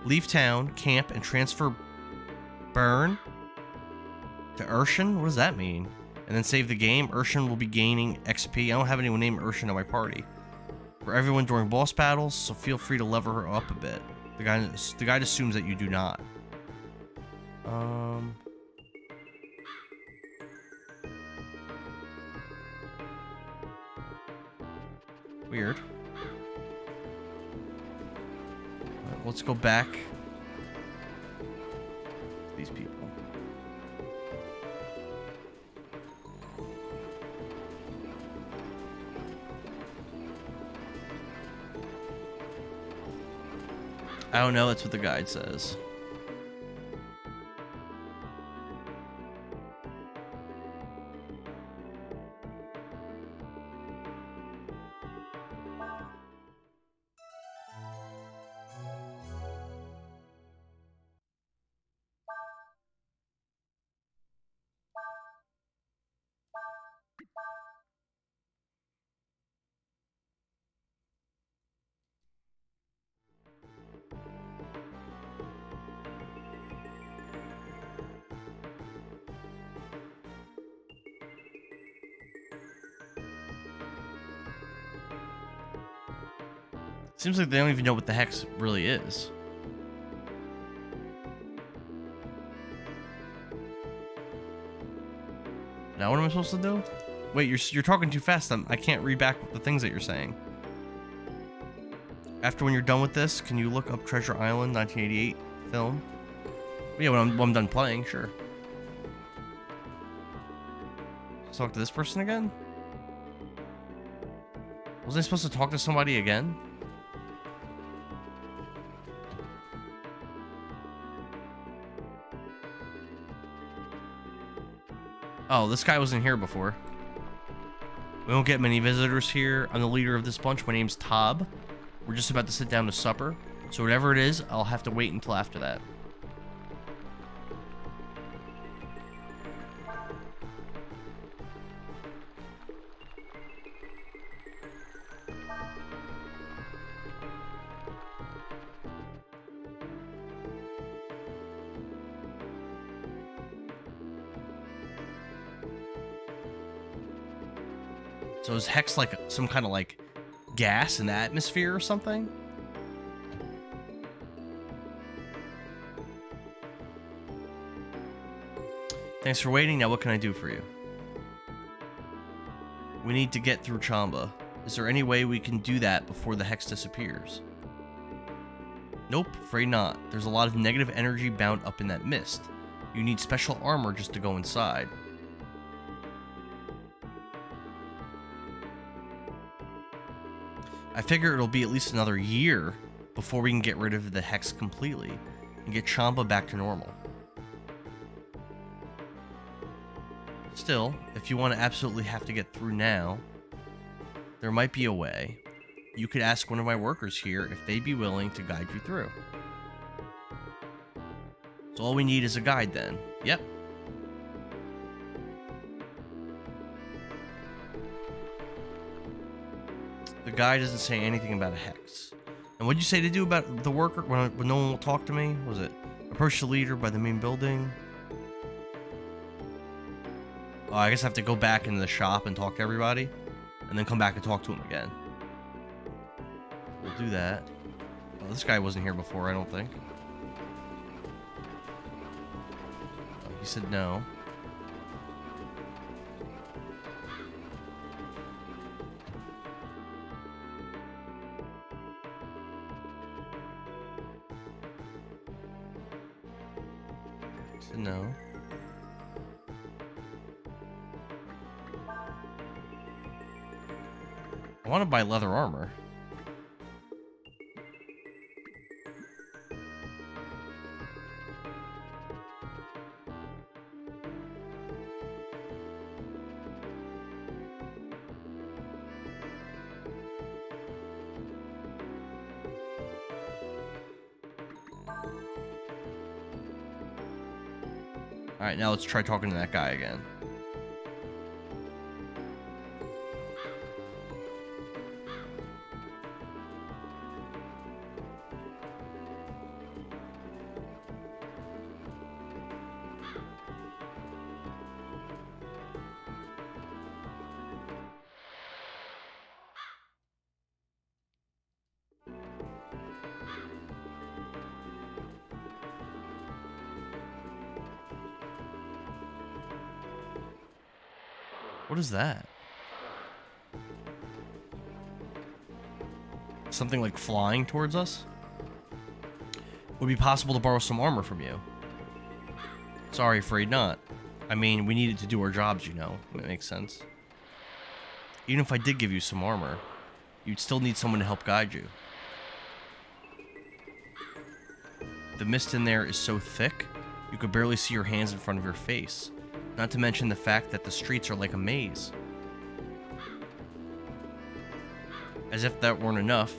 Speaker 1: Leave town, camp, and transfer burn to Urshan? What does that mean? And then save the game. Urshan will be gaining XP. I don't have anyone named Urshan in my party. For everyone during boss battles, so feel free to level her up a bit. The guide assumes that you do not. Weird. Let's go back to these people. I don't know, that's what the guide says. Seems like they don't even know what the hex really is. Now what am I supposed to do? Wait, you're talking too fast. I can't read back the things that you're saying. After when you're done with this, can you look up Treasure Island 1988 film? Yeah, when I'm done playing, sure. Let's talk to this person again? Wasn't I supposed to talk to somebody again? Oh, this guy wasn't here before. We don't get many visitors here. I'm the leader of this bunch. My name's Tob. We're just about to sit down to supper. So whatever it is, I'll have to wait until after that. So is Hex like some kind of like gas in the atmosphere or something? Thanks for waiting. Now what can I do for you? We need to get through Chamba. Is there any way we can do that before the Hex disappears? Nope, afraid not. There's a lot of negative energy bound up in that mist. You need special armor just to go inside. I figure it'll be at least another year before we can get rid of the hex completely and get Chamba back to normal. Still, if you want to absolutely have to get through now, there might be a way. You could ask one of my workers here if they'd be willing to guide you through. So all we need is a guide then. Yep. The guide doesn't say anything about a hex. And what'd you say to do about the worker when no one will talk to me? Was it approach the leader by the main building? Oh, I guess I have to go back into the shop and talk to everybody, and then come back and talk to him again. We'll do that. Oh, this guy wasn't here before, I don't think. Oh, he said no. He said no. I want to buy leather armor. Alright, now let's try talking to that guy again. What is that? Something like flying towards us? Would it be possible to borrow some armor from you? Sorry, afraid not. I mean, we needed to do our jobs, you know. That makes sense. Even if I did give you some armor, you'd still need someone to help guide you. The mist in there is so thick, you could barely see your hands in front of your face. Not to mention the fact that the streets are like a maze. As if that weren't enough,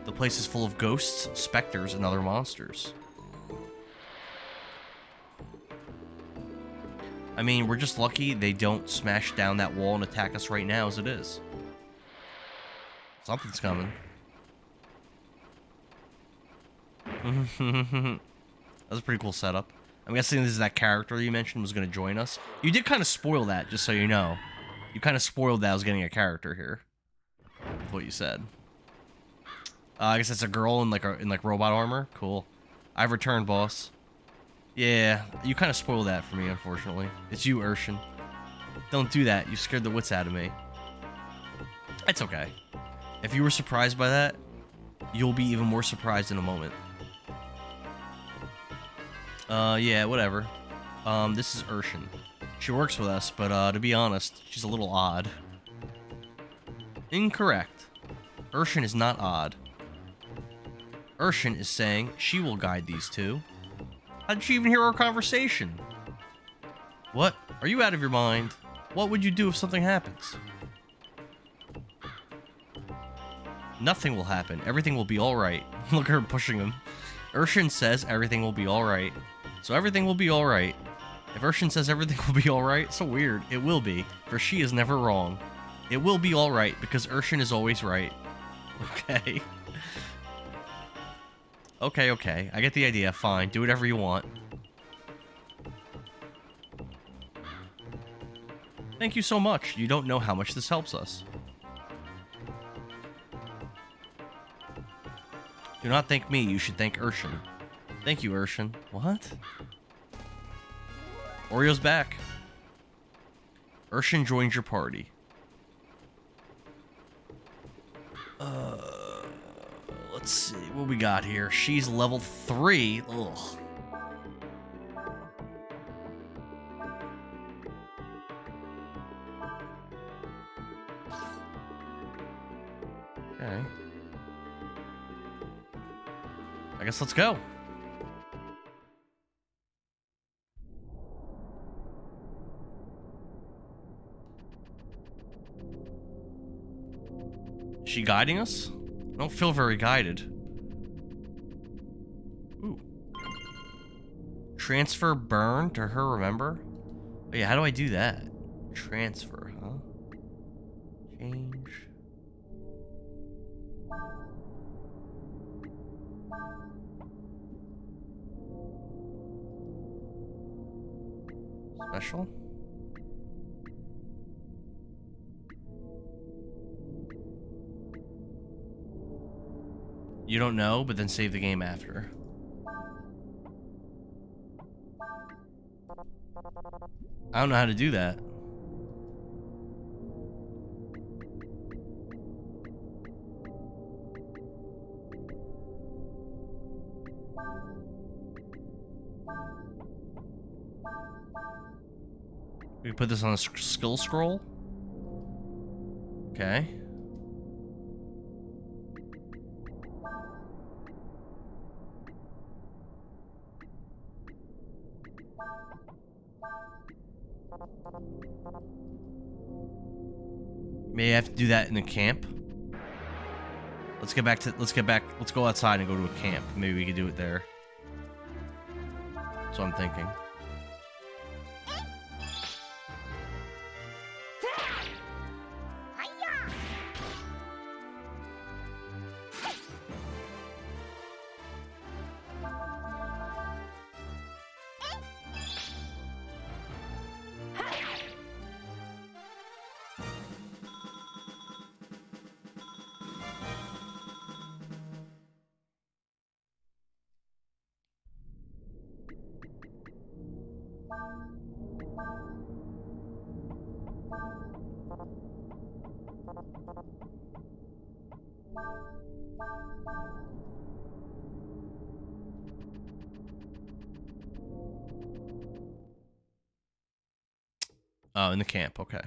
Speaker 1: the place is full of ghosts, specters, and other monsters. I mean, we're just lucky they don't smash down that wall and attack us right now as it is. Something's coming. That was a pretty cool setup. I'm guessing this is that character you mentioned was going to join us. You did kind of spoil that, just so you know. You kind of spoiled that I was getting a character here. That's what you said. I guess that's a girl in like robot armor. Cool. I've returned, boss. Yeah, you kind of spoiled that for me, unfortunately. It's you, Urshan. Don't do that. You scared the wits out of me. It's okay. If you were surprised by that, you'll be even more surprised in a moment. Yeah, whatever. This is Urshan. She works with us, but, to be honest, she's a little odd. Incorrect. Urshan is not odd. Urshan is saying she will guide these two. How did she even hear our conversation? What? Are you out of your mind? What would you do if something happens? Nothing will happen. Everything will be alright. Look at her pushing him. Urshan says everything will be alright. So everything will be alright. If Urshan says everything will be alright, so weird. It will be, for she is never wrong. It will be alright, because Urshan is always right. Okay. Okay. I get the idea. Fine. Do whatever you want. Thank you so much. You don't know how much this helps us. Do not thank me. You should thank Urshan. Thank you, Urshan. What? Oreo's back. Urshan joins your party. Let's see what we got here. She's level 3. Ugh. Okay. I guess let's go. Is she guiding us? I don't feel very guided. Ooh. Transfer burn to her, remember? Oh yeah, how do I do that? Transfer, huh? Change. Special? You don't know, but then save the game after. I don't know how to do that. We put this on a skill scroll. Okay. May I have to do that in a camp? Let's go outside and go to a camp. Maybe we could do it there. That's what I'm thinking. Oh, in the camp, okay.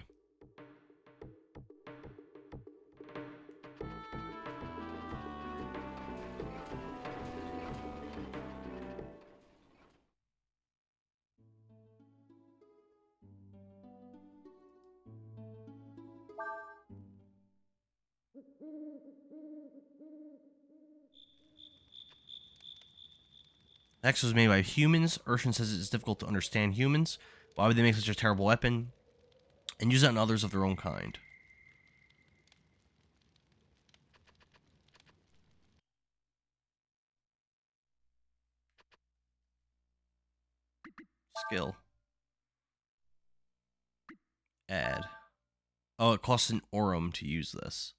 Speaker 1: X was made by humans. Urshan says it's difficult to understand humans. Why would they make such a terrible weapon and use it on others of their own kind? Skill. Add. Oh, it costs an aurum to use this.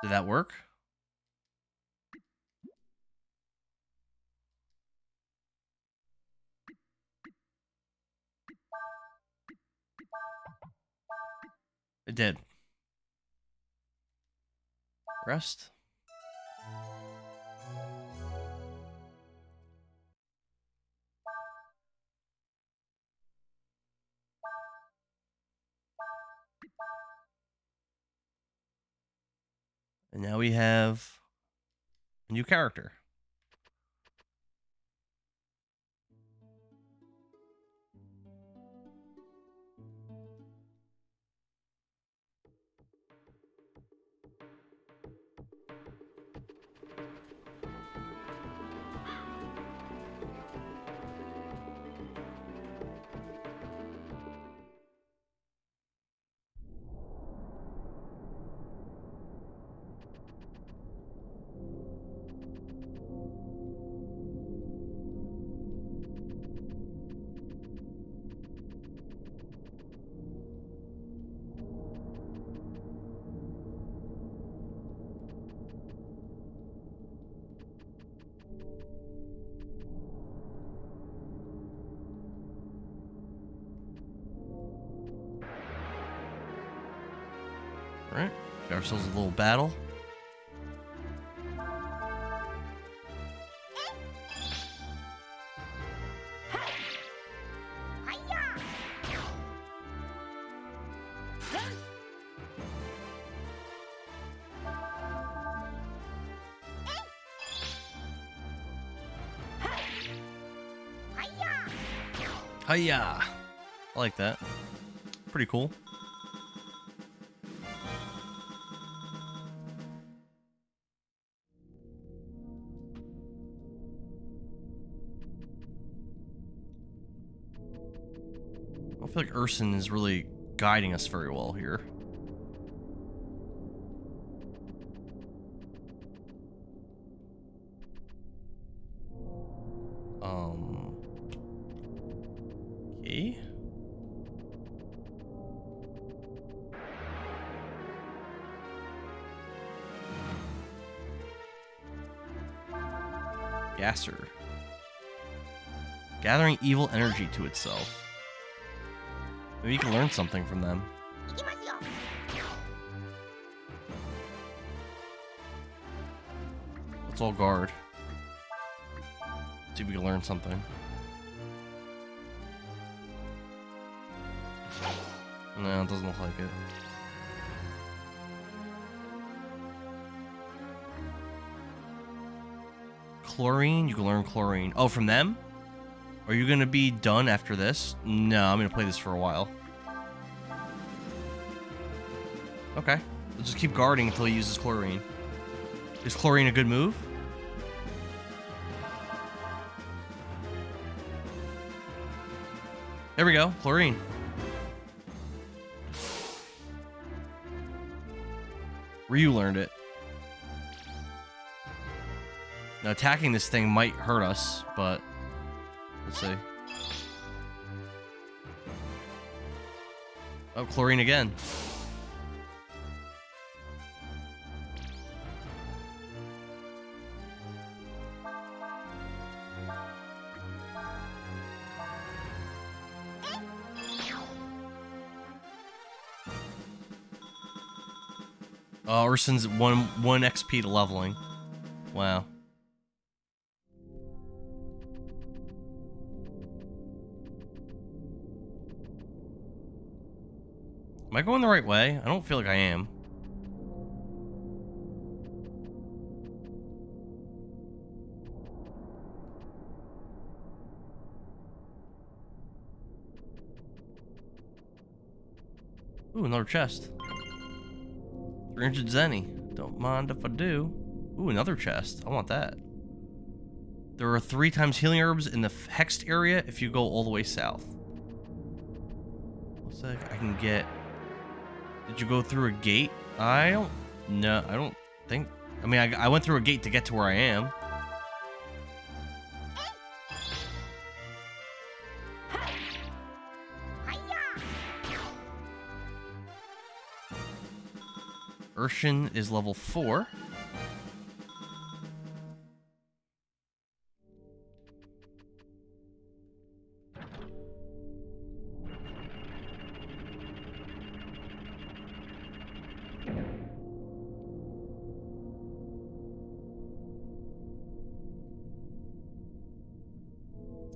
Speaker 1: Did that work? It did. Rest. And now we have a new character. Alright, got ourselves a little battle. Hiya! I like that. Pretty cool. I don't feel like Urson is really guiding us very well here. Okay. Gasser. Gathering evil energy to itself. Maybe you can learn something from them. Let's all guard. See if we can learn something. No, it doesn't look like it. Chlorine? You can learn chlorine. Oh, from them? Are you gonna be done after this? No, I'm gonna play this for a while. Okay. Let's just keep guarding until he uses chlorine. Is chlorine a good move? There we go. Chlorine. Ryu learned it. Now attacking this thing might hurt us, but let's see. Oh, chlorine again. Urson's one XP to leveling. Wow. Am I going the right way? I don't feel like I am. Ooh, another chest. 300 zenny. Don't mind if I do. Ooh, another chest. I want that. There are 3 times healing herbs in the hexed area if you go all the way south. Looks like I can get... Did you go through a gate? I don't... No, I don't think... I mean, I went through a gate to get to where I am. Urshan is level 4.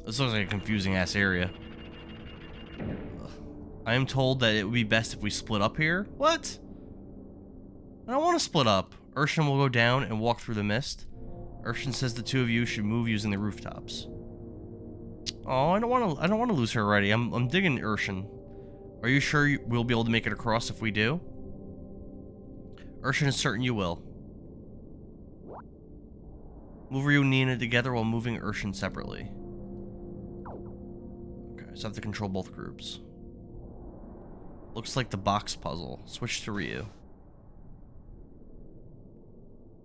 Speaker 1: This looks like a confusing ass area. I am told that it would be best if we split up here. What? I don't want to split up. Urshan will go down and walk through the mist. Urshan says the two of you should move using the rooftops. Oh, I don't want to lose her already. I'm digging Urshan. Are you sure we'll be able to make it across if we do? Urshan is certain you will. Move Ryu and Nina together while moving Urshan separately. Okay, so I have to control both groups. Looks like the box puzzle. Switch to Ryu.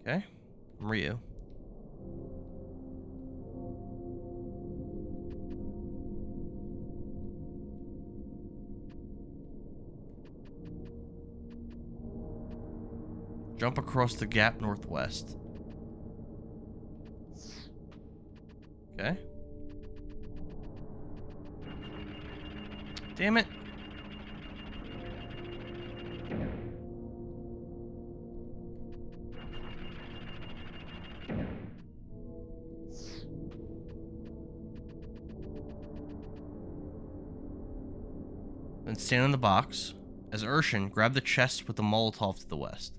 Speaker 1: Okay, I'm Ryu. Jump across the gap northwest. Okay. Damn it. and stand in the box. As Urshan, grab the chest with the Molotov to the west.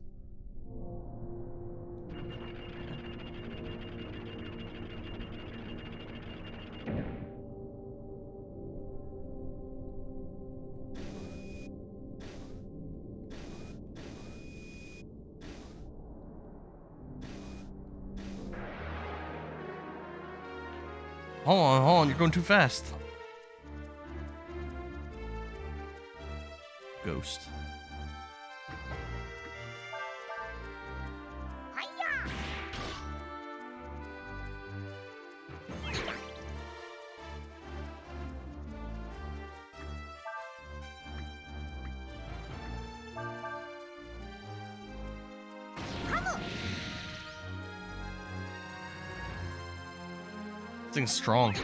Speaker 1: Hold on, you're going too fast. Ghost. This thing's strong.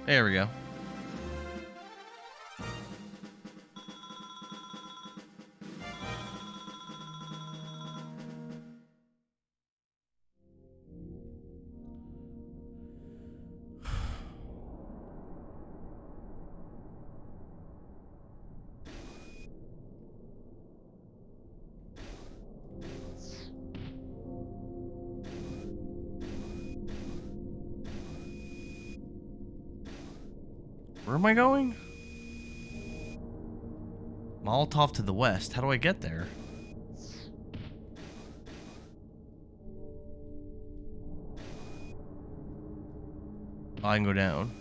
Speaker 1: There we go. Where am I going? Molotov to the west. How do I get there? Oh, I can go down.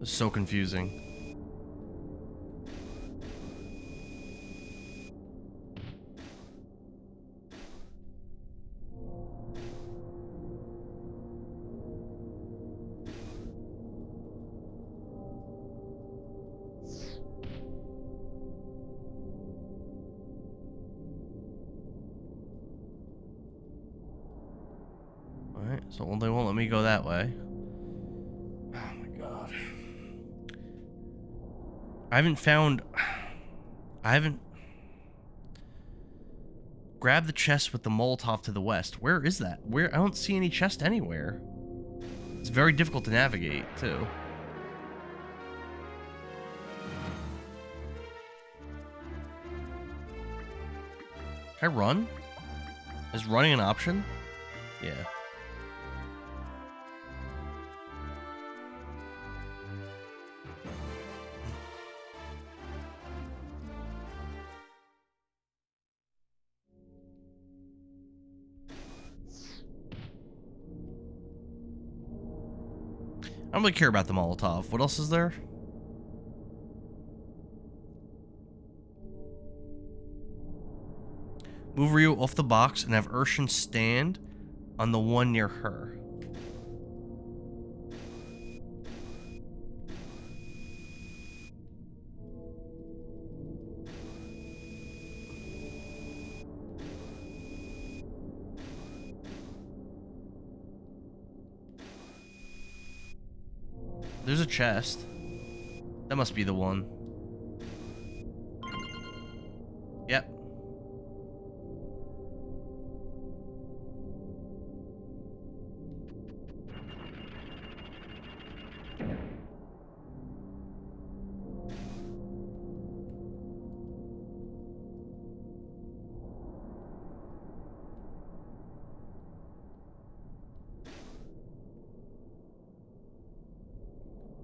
Speaker 1: It's so confusing. Alright, so they won't let me go that way. Oh my god. I haven't... Grab the chest with the Molotov to the west. Where is that? I don't see any chest anywhere. It's very difficult to navigate, too. Can I run? Is running an option? Yeah. I don't really care about the Molotov. What else is there? Move Ryu off the box and have Urshan stand on the one near her. There's a chest. That must be the one. Yep.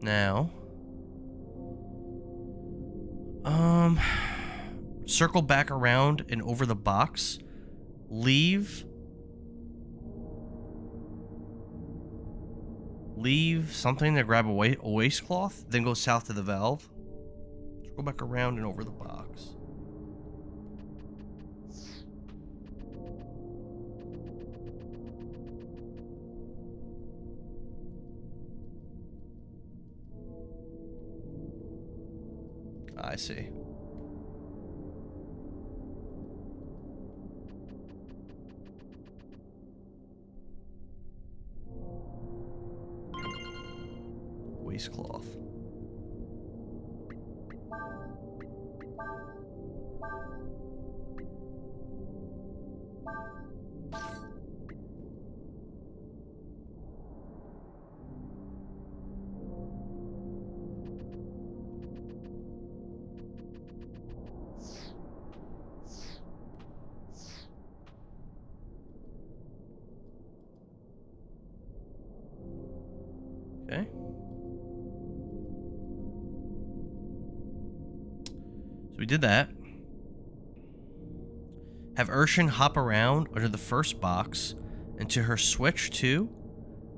Speaker 1: Now, circle back around and over the box. Leave something to grab a waistcloth, then go south to the valve. Circle back around and over the box. I see. waistcloth. Okay. So we did that. Have Urshan hop around under the first box and to her switch too.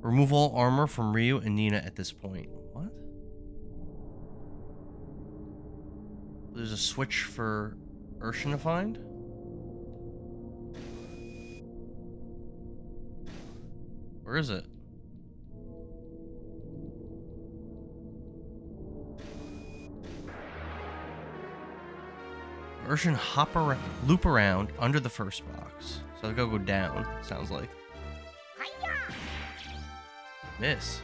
Speaker 1: Remove all armor from Ryu and Nina at this point. What? There's a switch for Urshan to find? Where is it? Urshan loop around under the first box. So I gotta go down, sounds like. Miss.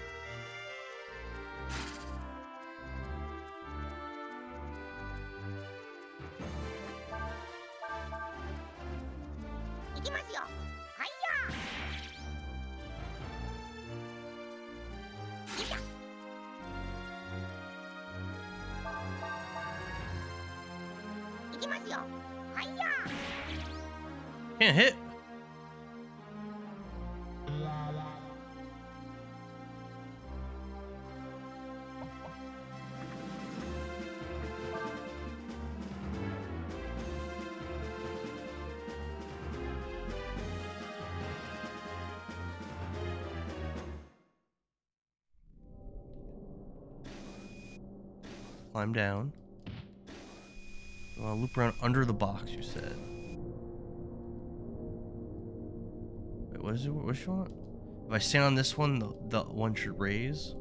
Speaker 1: Can't hit. Climb down. Well, loop around under the box, you said. Wait, what is it? What you want? If I stand on this one, the one should raise.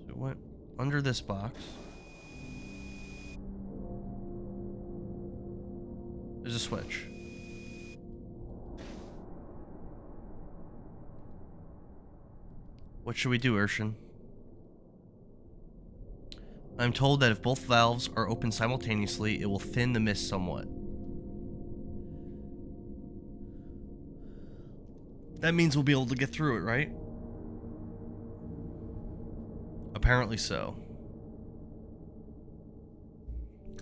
Speaker 1: So it went under this box. There's a switch. What should we do, Urshan? I'm told that if both valves are open simultaneously, it will thin the mist somewhat. That means we'll be able to get through it, right? Apparently so.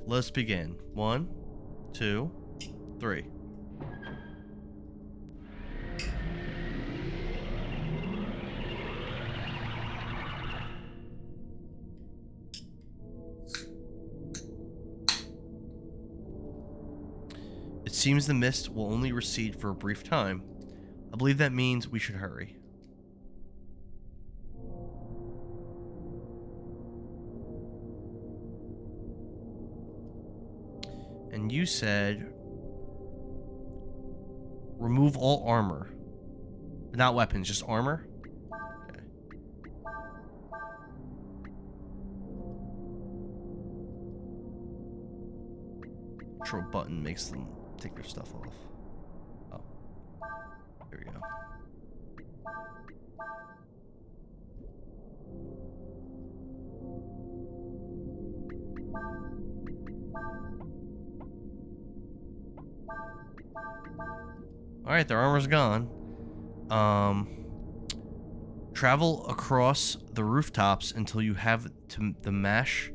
Speaker 1: Let's begin. 1, 2, 3. It seems the mist will only recede for a brief time. I believe that means we should hurry. And you said remove all armor. Not weapons, just armor? Okay. Control button makes them take their stuff off. Oh. Here we go. Alright, their armor's gone. Travel across the rooftops until you have the mash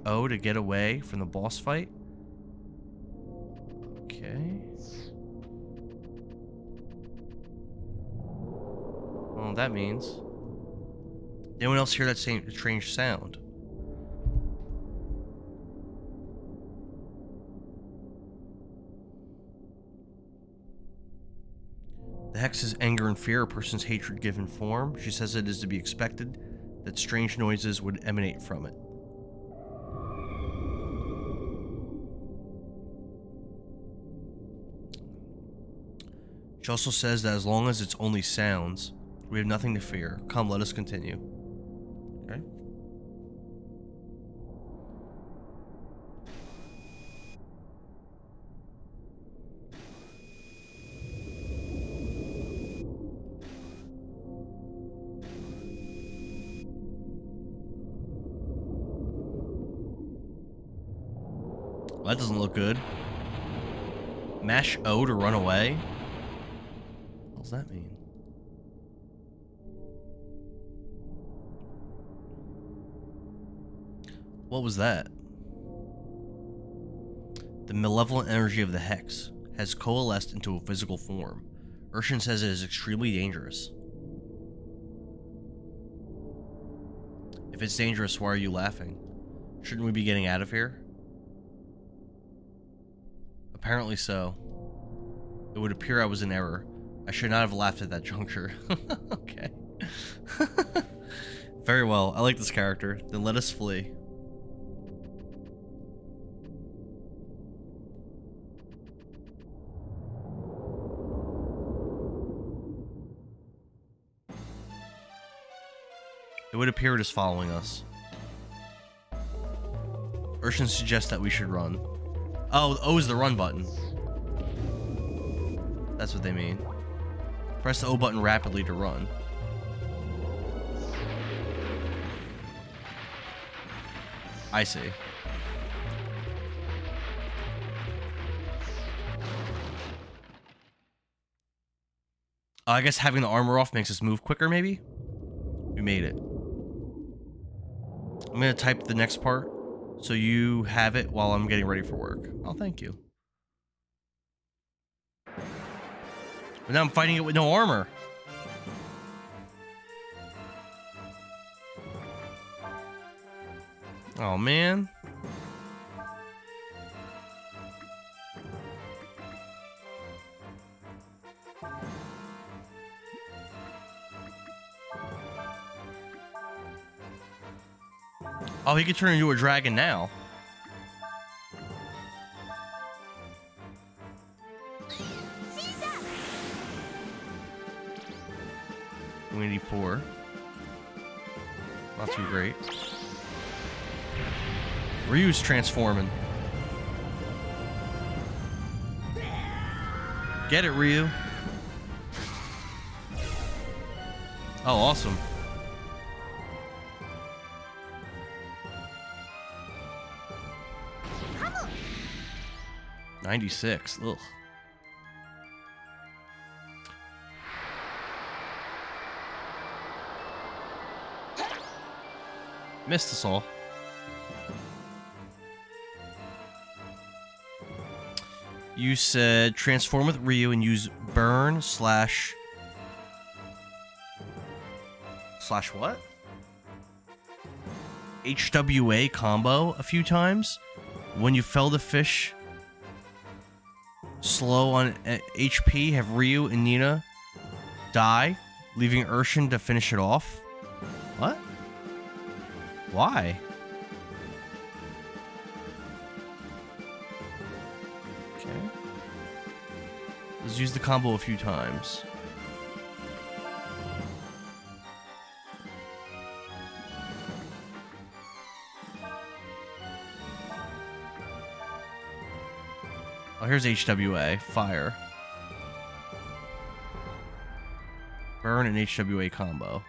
Speaker 1: O to get away from the boss fight. Okay. Well, that means. Anyone else hear that same strange sound? The hex is anger and fear, a person's hatred given form. She says it is to be expected that strange noises would emanate from it. She also says that as long as it's only sounds, we have nothing to fear. Come, let us continue. Okay. Well, that doesn't look good. Mash O to run away? What does that mean? What was that? The malevolent energy of the Hex has coalesced into a physical form. Urshan says it is extremely dangerous. If it's dangerous, why are you laughing? Shouldn't we be getting out of here? Apparently so. It would appear I was in error. I should not have laughed at that juncture. Okay. Very well. I like this character. Then let us flee. It would appear it is following us. Urshan suggests that we should run. Oh, O is the run button. That's what they mean. Press the O button rapidly to run. I see. I guess having the armor off makes us move quicker, maybe? We made it. I'm gonna type the next part so you have it while I'm getting ready for work. Oh, thank you. But now I'm fighting it with no armor. Oh, man. Oh, he can turn into a dragon now. We need 4. Not too great. Ryu's transforming. Get it, Ryu. Oh, awesome. $96. Ugh. Missed us all. You said transform with Ryu and use burn slash what? HWA combo a few times. When you fell the fish slow on HP, have Ryu and Nina die, leaving Urshan to finish it off. What? Why? Okay. Let's use the combo a few times. Oh, here's HWA. Fire. Burn and HWA combo.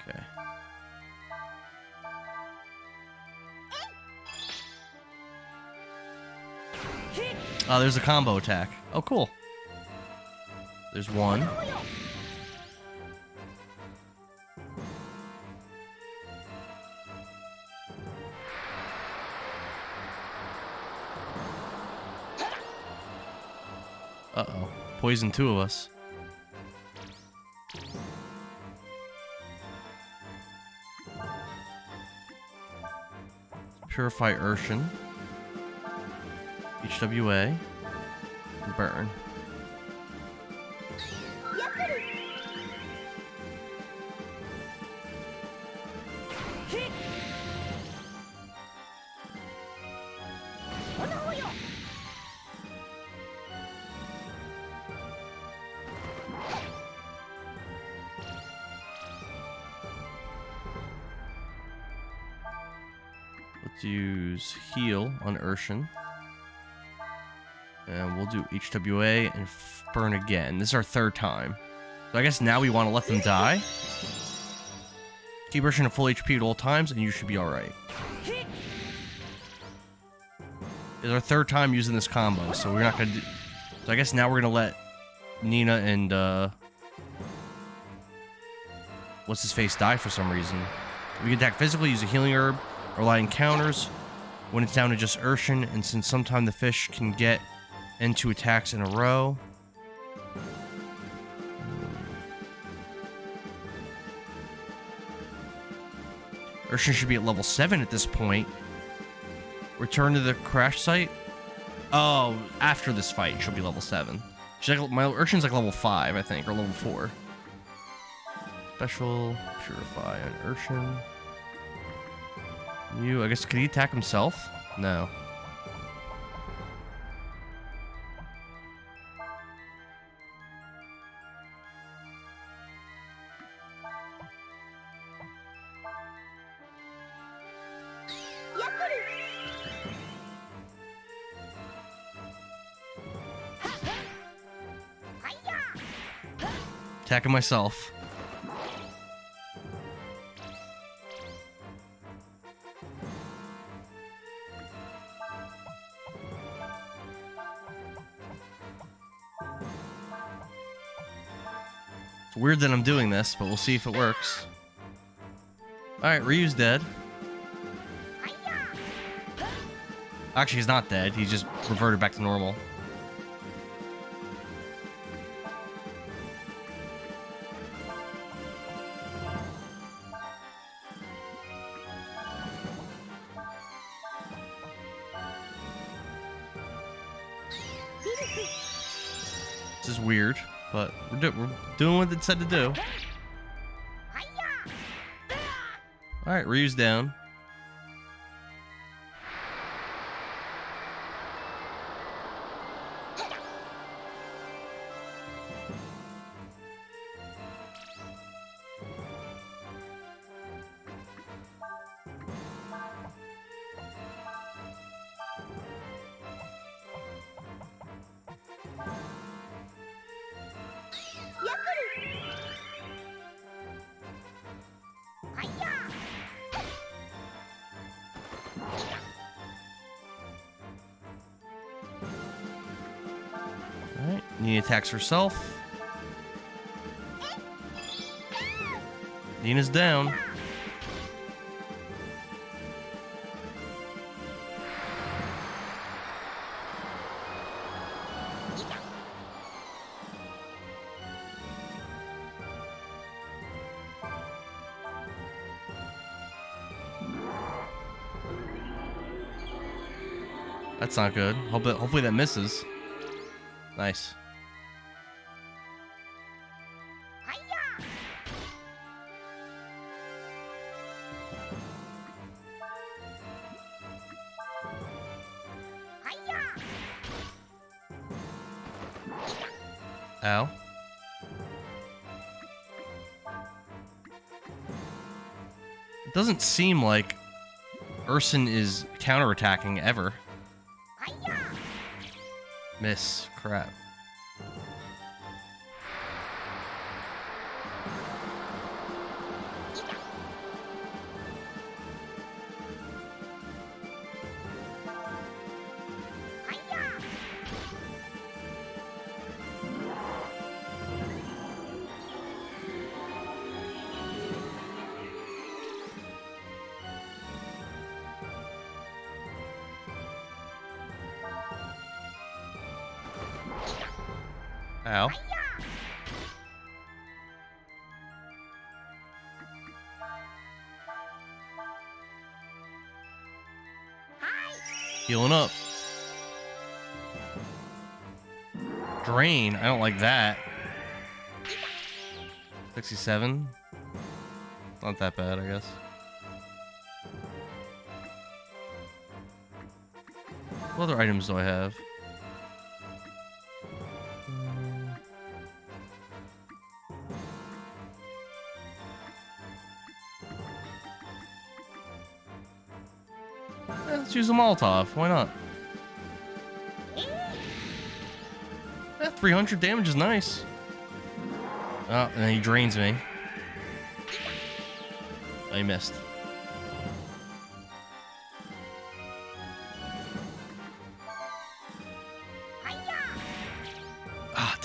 Speaker 1: Okay. Oh, there's a combo attack. Oh, cool. There's one. Uh-oh. Poison 2 of us. Purify Urshan. HWA. Burn. Let's use heal on Urshan. And we'll do HWA and burn again. This is our 3rd time. So I guess now we want to let them die. Keep Urshan at full HP at all times and you should be alright. It's our third time using this combo, so we're not gonna do... So I guess now we're gonna let Nina and, what's his face die for some reason. We can attack physically, use a healing herb, or rely on counters when it's down to just Urshan, and since sometime the fish can get into attacks in a row. Urshan should be at level 7 at this point. Return to the crash site. Oh, after this fight, she'll be level 7. She's like, my Urshan's like level 5, I think, or level 4. Special purify on Urshan. You, I guess, could he attack himself? No. Attacking myself. It's weird that I'm doing this, but we'll see if it works. Alright, Ryu's dead. Actually, he's not dead. He just reverted back to normal. This is weird, but we're doing what it said to do. Alright, Ryu's down. Alright, Nina attacks herself. Nina's down. That's not good. Hopefully that misses. Nice. Ow. It doesn't seem like Urshan is counterattacking ever. Miss. Crap. Ow. Healing up. Drain. I don't like that. 67. Not that bad, I guess. What other items do I have? Let's use a Molotov. Why not? 300 damage is nice. Oh, and then he drains me. Oh, he missed.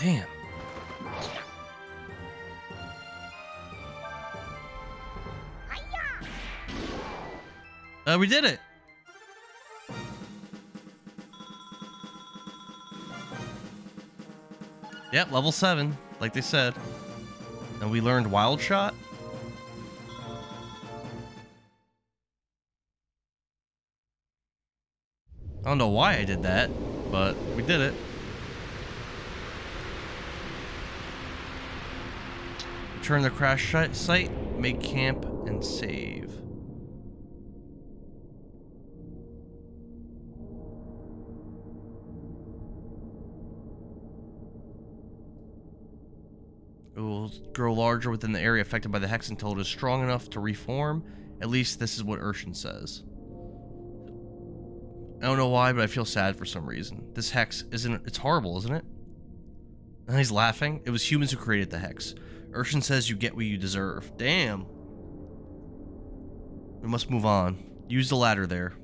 Speaker 1: Damn. We did it. Yep, level 7, like they said. And we learned Wild Shot. I don't know why I did that, but we did it. Return the crash site, make camp, and save. It will grow larger within the area affected by the hex until it is strong enough to reform. At least this is what Urshan says. I don't know why, but I feel sad for some reason. This hex it's horrible, isn't it? And he's laughing. It was humans who created the hex. Urshan says you get what you deserve. Damn. We must move on. Use the ladder there.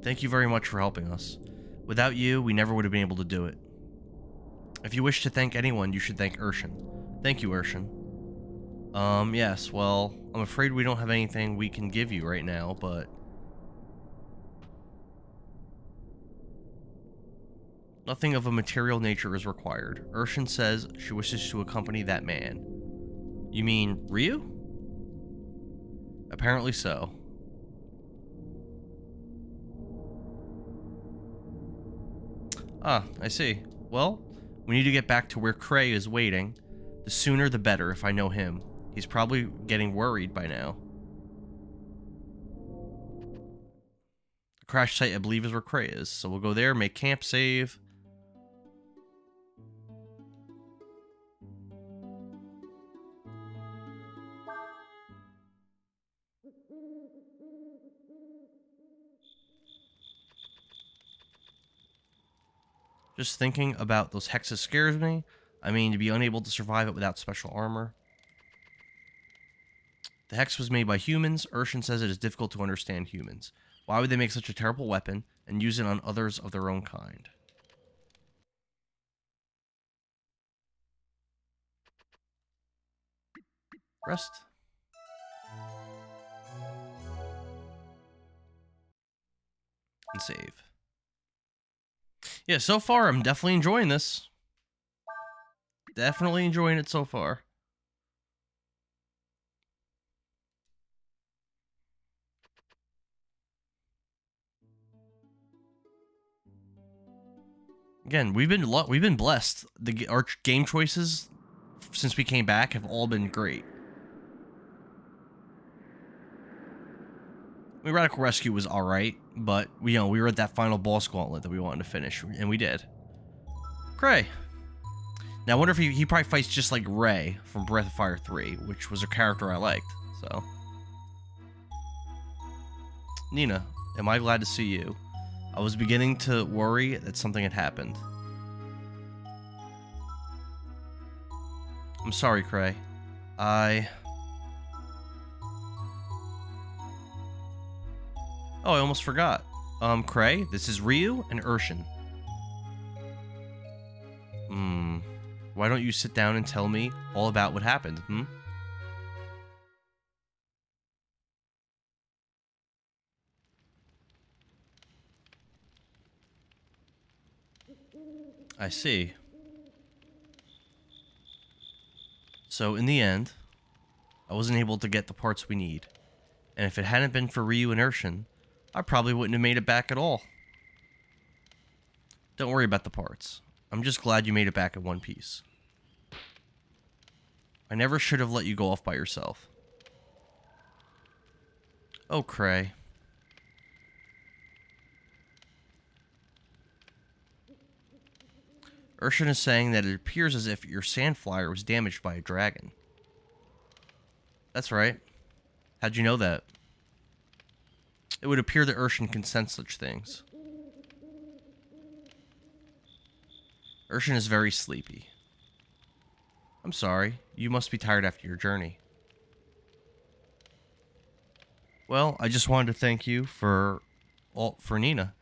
Speaker 1: Thank you very much for helping us. Without you, we never would have been able to do it. If you wish to thank anyone, you should thank Urshan. Thank you, Urshan. Yes, well, I'm afraid we don't have anything we can give you right now, but... Nothing of a material nature is required. Urshan says she wishes to accompany that man. You mean Ryu? Apparently so. Ah, I see. Well, we need to get back to where Cray is waiting. The sooner the better if I know him. He's probably getting worried by now. The crash site, I believe, is where Cray is. So we'll go there, make camp, save. Just thinking about those hexes scares me. I mean, to be unable to survive it without special armor. The hex was made by humans. Urshan says it is difficult to understand humans. Why would they make such a terrible weapon and use it on others of their own kind? Rest. And save. Yeah, so far I'm definitely enjoying this. Definitely enjoying it so far. Again, we've been blessed. Our game choices since we came back have all been great. I mean, Radical Rescue was alright, but we were at that final boss gauntlet that we wanted to finish, and we did. Cray. Now I wonder if he probably fights just like Ray from Breath of Fire 3, which was a character I liked, so. Nina, am I glad to see you? I was beginning to worry that something had happened. I'm sorry, Cray. Oh, I almost forgot. Cray, this is Ryu and Urshan. Why don't you sit down and tell me all about what happened, I see. So, in the end, I wasn't able to get the parts we need. And if it hadn't been for Ryu and Urshan, I probably wouldn't have made it back at all. Don't worry about the parts. I'm just glad you made it back in one piece. I never should have let you go off by yourself. Oh, Cray. Urshan is saying that it appears as if your sand flyer was damaged by a dragon. That's right. How'd you know that? It would appear that Urshan can sense such things. Urshan is very sleepy. I'm sorry. You must be tired after your journey. Well, I just wanted to thank you for Nina.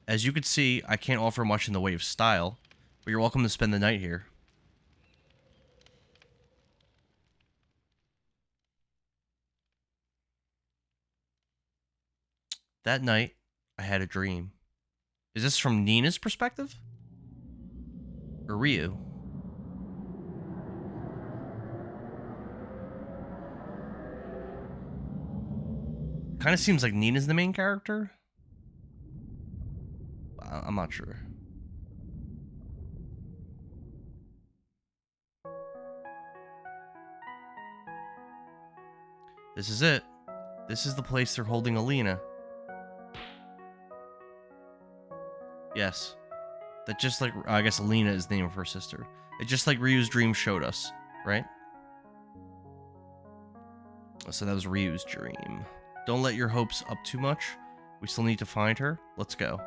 Speaker 1: As you can see, I can't offer much in the way of style, but you're welcome to spend the night here. That night, I had a dream. Is this from Nina's perspective? Or Ryu? Kind of seems like Nina's the main character. I'm not sure. This is it. This is the place they're holding Alina. Yes. That just like, I guess Alina is the name of her sister. It's just like Ryu's dream showed us, right? So that was Ryu's dream. Don't let your hopes up too much. We still need to find her. Let's go.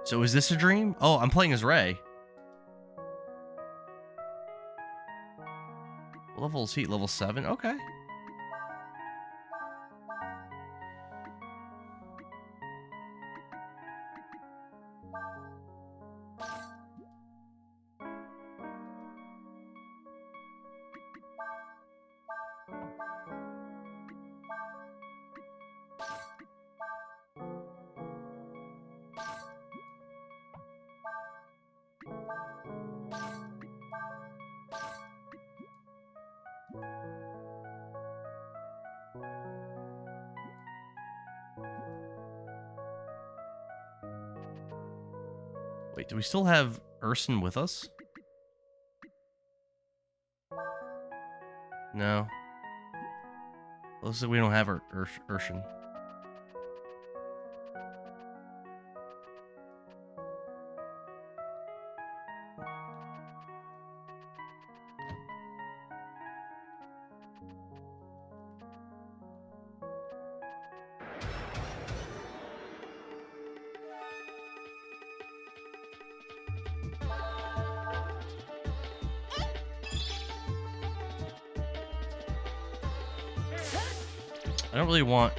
Speaker 1: So is this a dream? Oh, I'm playing as Ray. What level is he? Level 7? Okay. Wait, do we still have Urson with us? No. Looks like we don't have Urson. I don't really want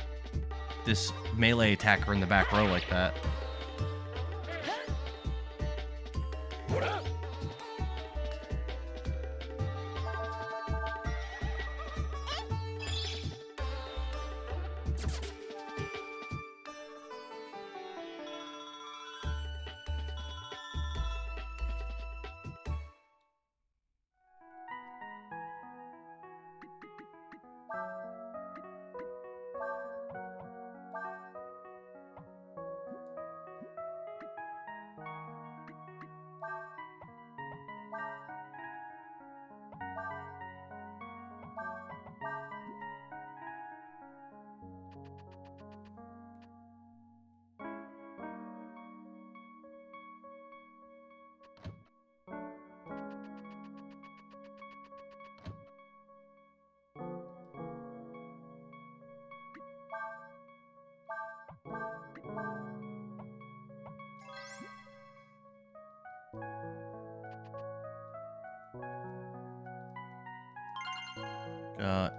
Speaker 1: this melee attacker in the back row like that.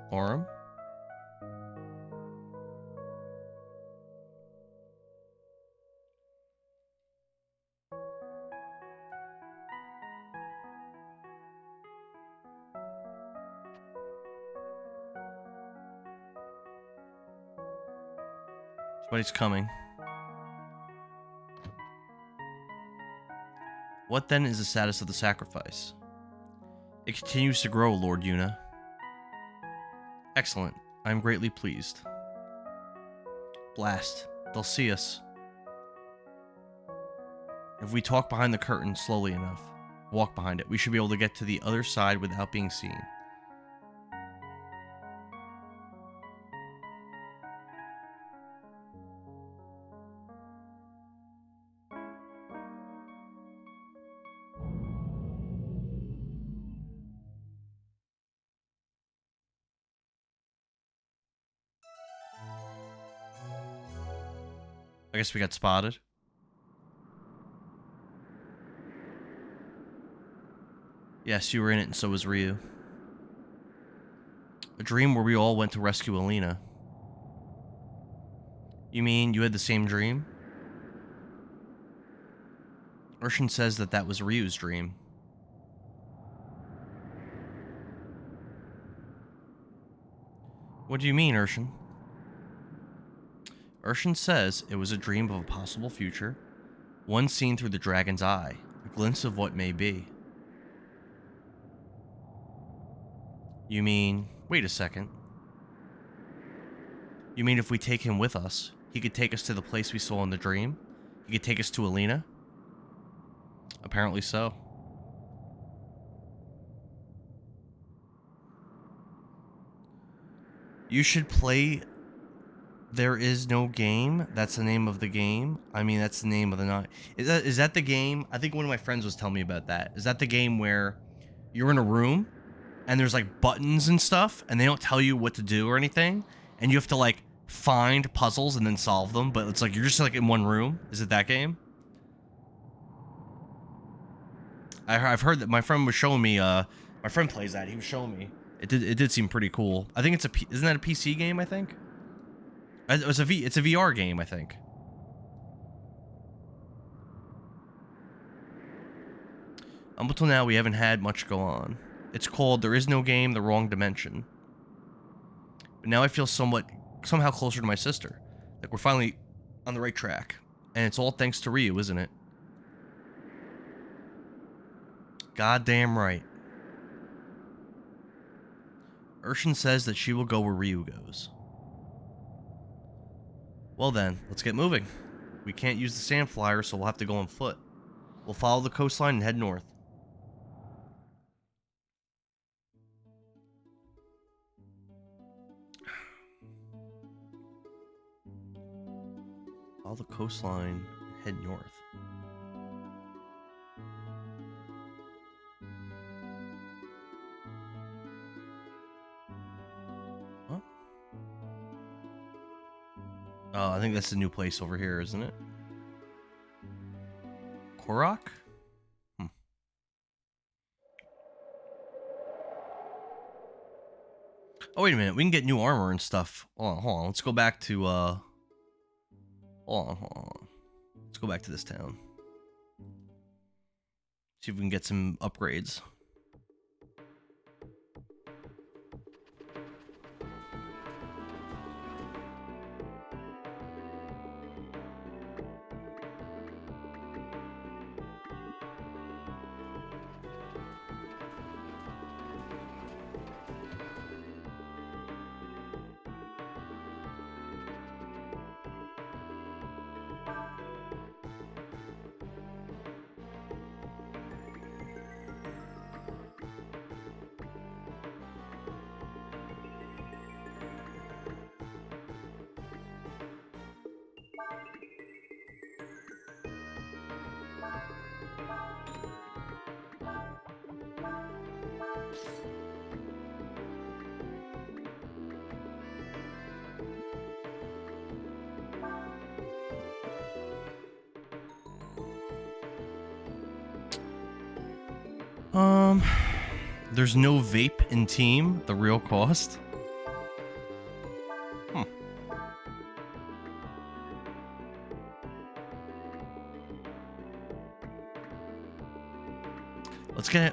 Speaker 1: Aurum? Somebody's coming. What then is the status of the sacrifice? It continues to grow, Lord Yuna. Excellent. I am greatly pleased. Blast. They'll see us. If we talk behind the curtain slowly enough, walk behind it, we should be able to get to the other side without being seen. I guess we got spotted. Yes, you were in it, and so was Ryu. A dream where we all went to rescue Alina. You mean you had the same dream? Urshan says that that was Ryu's dream. What do you mean, Urshan? Urshan says it was a dream of a possible future, one seen through the dragon's eye, a glimpse of what may be. You mean... Wait a second. You mean if we take him with us, he could take us to the place we saw in the dream? He could take us to Alina? Apparently so. You should play There Is No Game. That's the name of the game. I mean, that's the name of the night. Is that the game? I think one of my friends was telling me about that. Is that the game where you're in a room and there's like buttons and stuff and they don't tell you what to do or anything, and you have to like find puzzles and then solve them, but it's like you're just like in one room? Is it that game? I've heard that. My friend was showing me, my friend plays that. He was showing me. It did seem pretty cool. I think isn't that a PC game, I think? It's a VR game, I think. Up until now, we haven't had much go on. It's called There Is No Game, The Wrong Dimension. But now I feel somehow closer to my sister. Like we're finally on the right track. And it's all thanks to Ryu, isn't it? Goddamn right. Urshan says that she will go where Ryu goes. Well then, let's get moving. We can't use the sand flyer, so we'll have to go on foot. We'll follow the coastline and head north. Follow the coastline and head north. What? Oh, I think that's the new place over here, isn't it? Korok? Oh, wait a minute. We can get new armor and stuff. Hold on. Let's go back to, Hold on. Let's go back to this town. See if we can get some upgrades. There's no vape in team, the real cost.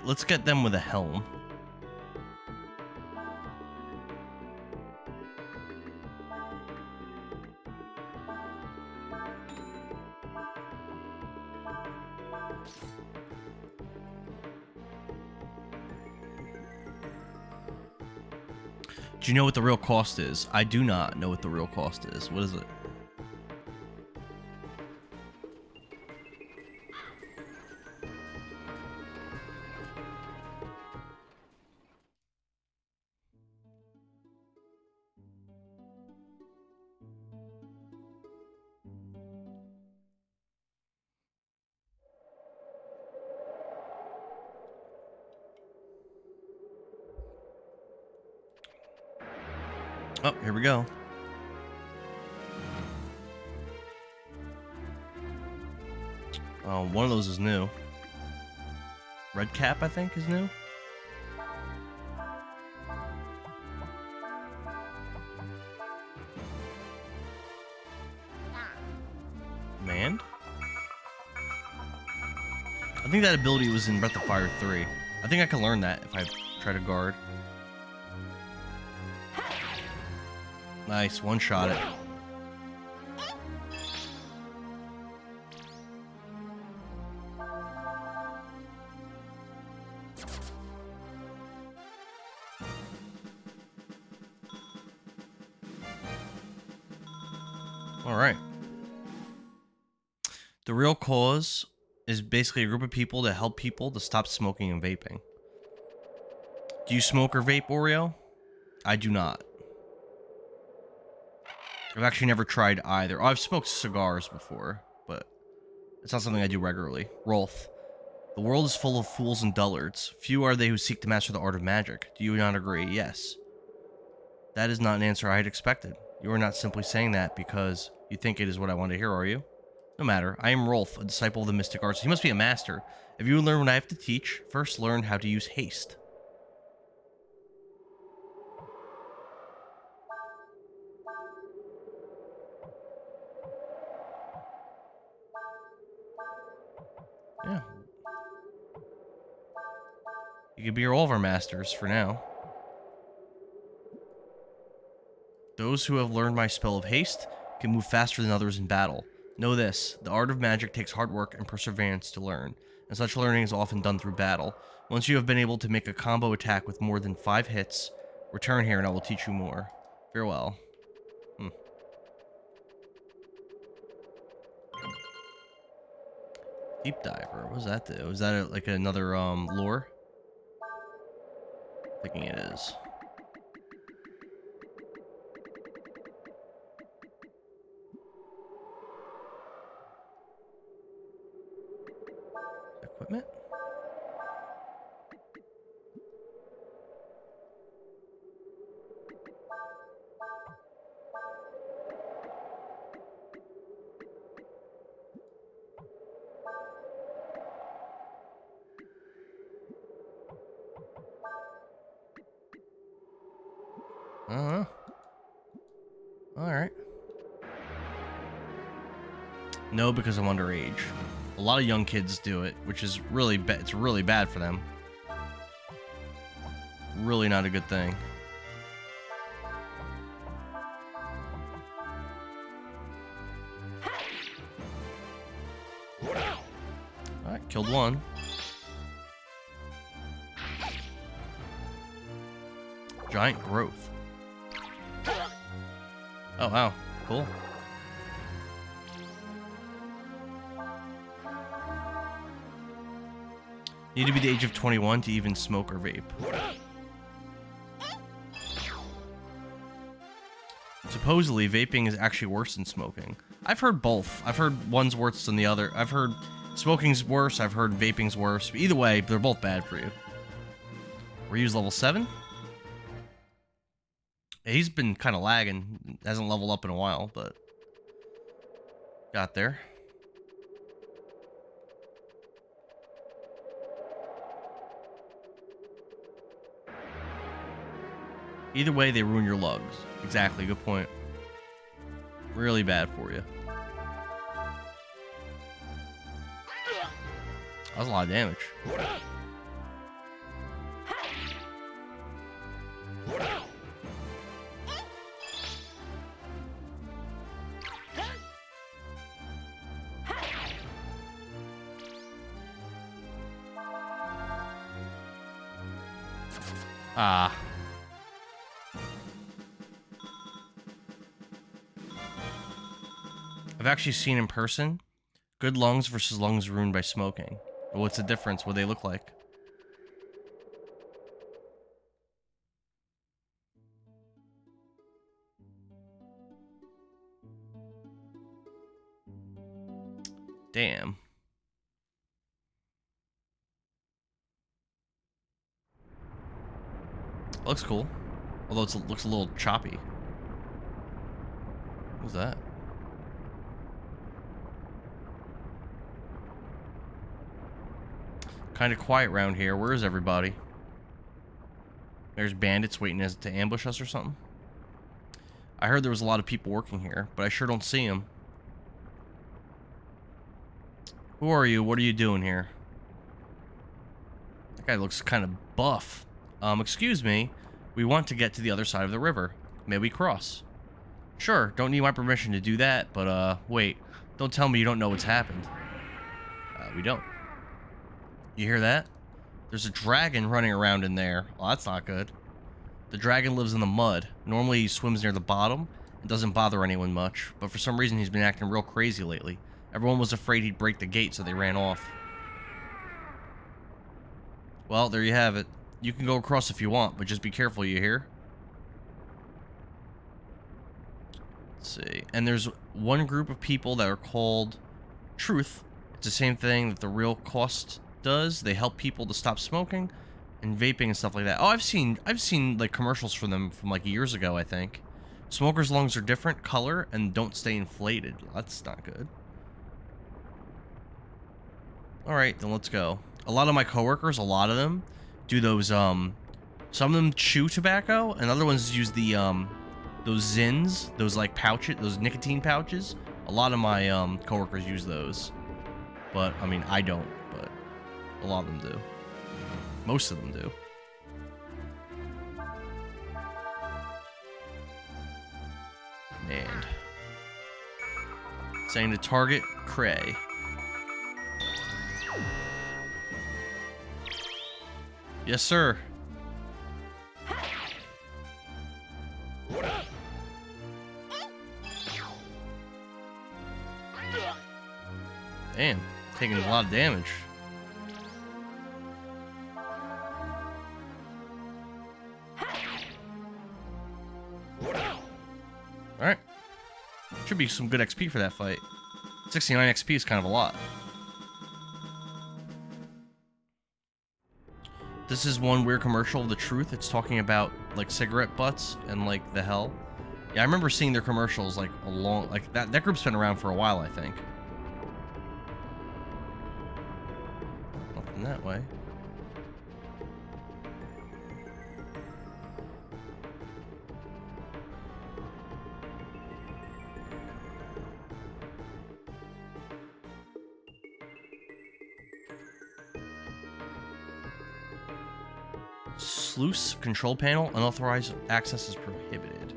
Speaker 1: Let's get them with a helm. Do you know what the real cost is? I do not know what the real cost is. What is it? Oh, here we go. Oh, one of those is new. Red cap, I think, is new. Command? I think that ability was in Breath of Fire 3. I think I can learn that if I try to guard. Nice, one-shot it. Alright. The real cause is basically a group of people that help people to stop smoking and vaping. Do you smoke or vape, Oreo? I do not. I've actually never tried either. Oh, I've smoked cigars before, but it's not something I do regularly. Rolf. The world is full of fools and dullards. Few are they who seek to master the art of magic. Do you not agree? Yes. That is not an answer I had expected. You are not simply saying that because you think it is what I want to hear, are you? No matter. I am Rolf, a disciple of the mystic arts. He must be a master. If you would learn what I have to teach, first learn how to use haste. Yeah. You could be all of our masters for now. Those who have learned my spell of haste can move faster than others in battle. Know this, the art of magic takes hard work and perseverance to learn, and such learning is often done through battle. Once you have been able to make a combo attack with more than 5 hits, return here and I will teach you more. Farewell. Deep Diver, what does that do? Is that like another lore? Thinking it is. Equipment? I don't know. Alright. No, because I'm underage. A lot of young kids do it, which is really bad. It's really bad for them. Really not a good thing. Alright, killed one. Giant growth. Oh, wow. Cool. Need to be the age of 21 to even smoke or vape. Supposedly, vaping is actually worse than smoking. I've heard both. I've heard one's worse than the other. I've heard smoking's worse. I've heard vaping's worse. But either way, they're both bad for you. Reuse level 7? He's been kind of lagging. Hasn't leveled up in a while, but got there. Either way, they ruin your lugs. Exactly, good point. Really bad for you. That was a lot of damage. Ah. I've actually seen in person good lungs versus lungs ruined by smoking. What's the difference? What do they look like? Damn. Looks cool. Although it looks a little choppy. What's that? Kind of quiet around here. Where is everybody? There's bandits waiting to ambush us or something. I heard there was a lot of people working here, but I sure don't see them. Who are you? What are you doing here? That guy looks kind of buff. Excuse me. We want to get to the other side of the river. May we cross? Sure, don't need my permission to do that, but, wait. Don't tell me you don't know what's happened. We don't. You hear that? There's a dragon running around in there. Well, that's not good. The dragon lives in the mud. Normally he swims near the bottom and doesn't bother anyone much, but for some reason he's been acting real crazy lately. Everyone was afraid he'd break the gate, so they ran off. Well, there you have it. You can go across if you want, but just be careful, you hear? Let's see. And there's one group of people that are called Truth. It's the same thing that the real cost does. They help people to stop smoking and vaping and stuff like that. Oh, I've seen like commercials for them from like years ago, I think. Smokers' lungs are different color and don't stay inflated. That's not good. All right, then let's go. A lot of my coworkers, a lot of them do those some of them chew tobacco and other ones use the those Zins, those like pouches, those nicotine pouches. A lot of my coworkers use those. But I mean, I don't, but a lot of them do. Most of them do. And saying to target Cray. Yes, sir. Damn, taking a lot of damage. Alright. Should be some good XP for that fight. 69 XP is kind of a lot. This is one weird commercial of the Truth. It's talking about like cigarette butts and like the hell. Yeah, I remember seeing their commercials like a long, like that group's been around for a while, I think. Nothing that way. Sluice control panel. Unauthorized access is prohibited.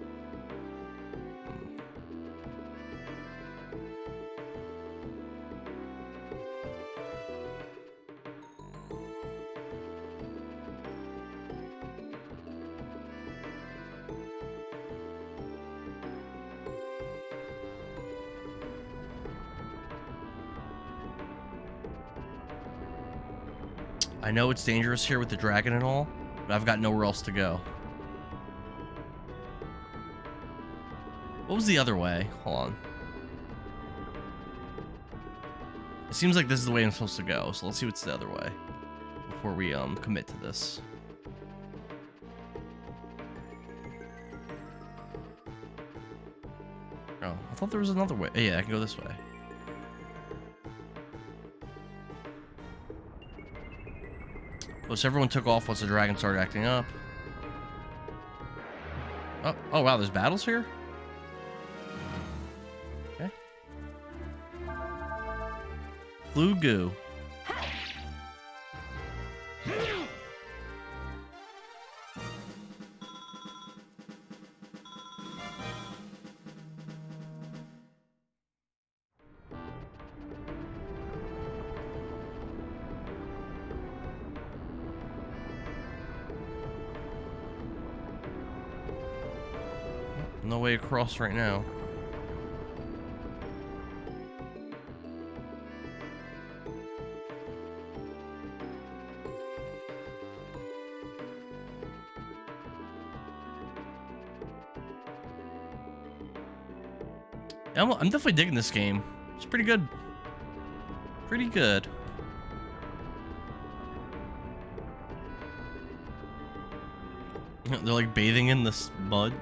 Speaker 1: I know it's dangerous here with the dragon and all, but I've got nowhere else to go. What was the other way? Hold on. It seems like this is the way I'm supposed to go, so let's see what's the other way before we commit to this. Oh, I thought there was another way. Yeah, I can go this way. Oh, so everyone took off once the dragon started acting up. Oh wow, there's battles here? Okay. Blue goo. No way across right now. I'm definitely digging this game. It's pretty good. Pretty good. They're like bathing in this muck.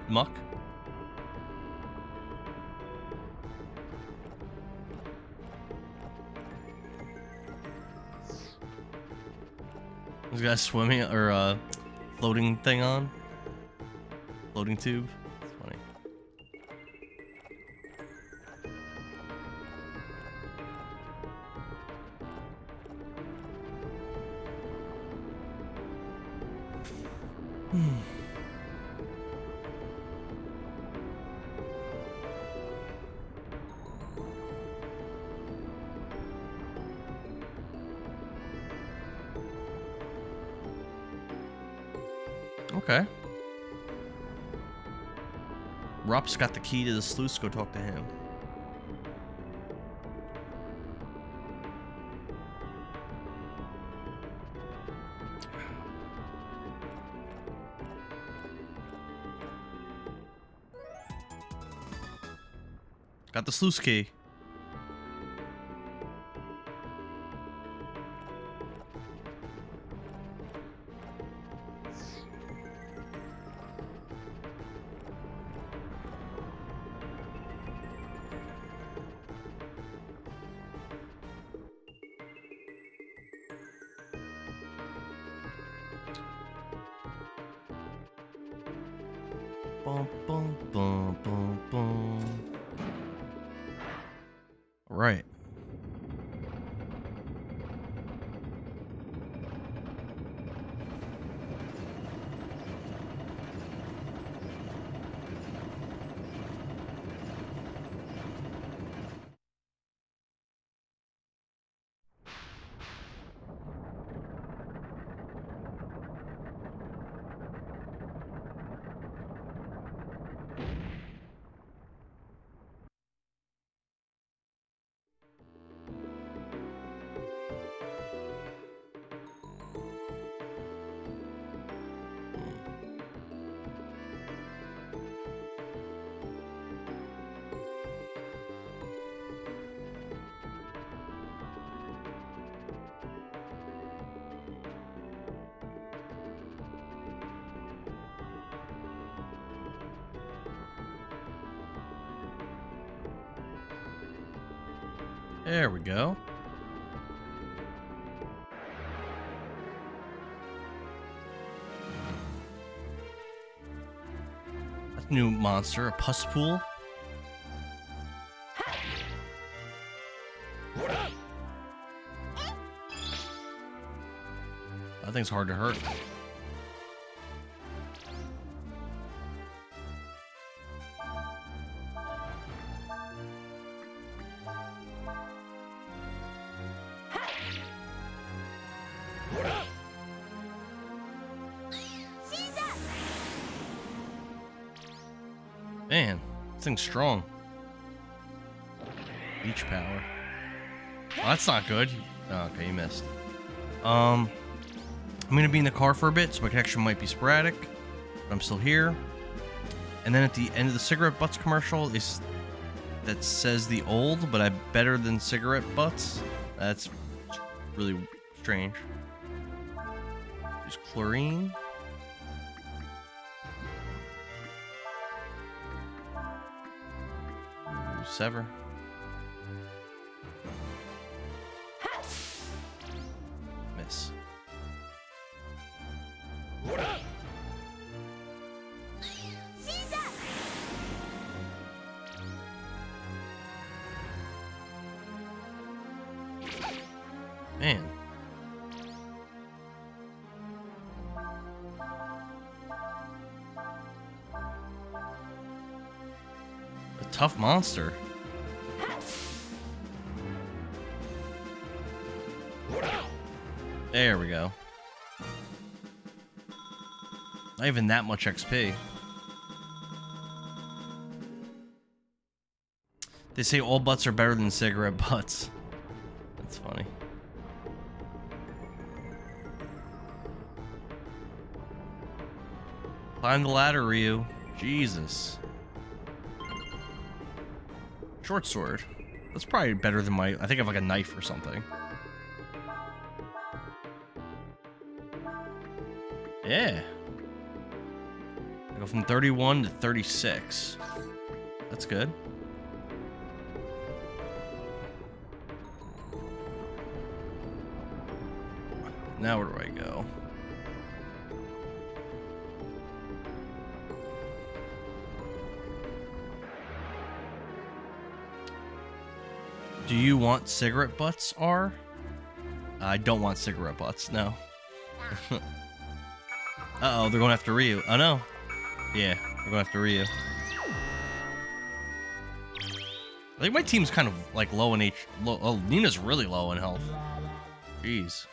Speaker 1: He's got a swimming or floating thing on. Floating tube. It's funny. Okay. Rupp's got the key to the sluice. Go talk to him. Got the sluice key. Bum, bum, bum, bum, bum. All right. There we go. That's a new monster, a pus pool. That thing's hard to hurt. Man, this thing's strong. Beach power. Oh, that's not good. Oh, okay, you missed. I'm gonna be in the car for a bit, so my connection might be sporadic, but I'm still here. And then at the end of the cigarette butts commercial, that says the old, but I'm better than cigarette butts. That's really strange. There's chlorine. Ooh, sever. Miss. Man. A tough monster. There we go. Not even that much XP. They say all butts are better than cigarette butts. That's funny. Climb the ladder, Ryu. Jesus. Short sword. That's probably better than my... I think I have like a knife or something. Yeah. I go from 31 to 36. That's good. Now where do I go? Do you want cigarette butts, R? I don't want cigarette butts, no. Uh-oh, they're going after Ryu. Oh, no. Yeah, they're going after Ryu. I think my team's kind of, like, low in oh, Nina's really low in health. Jeez.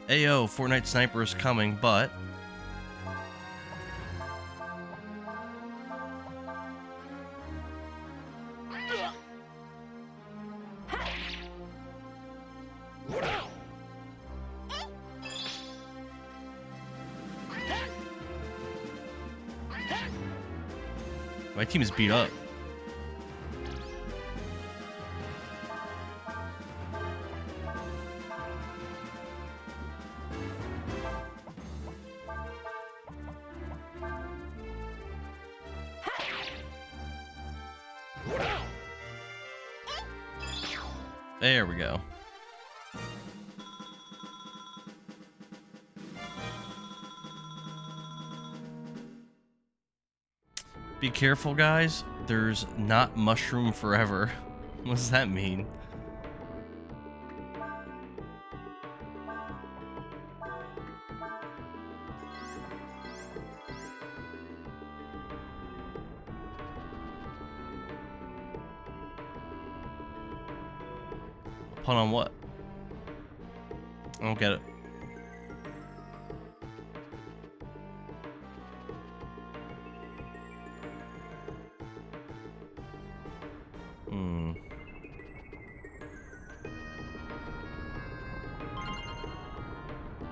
Speaker 1: Ayo, Fortnite Sniper is coming, but... my team is beat up. There we go. Be careful, guys. There's not mushroom forever. What does that mean? Pun on what? I don't get it.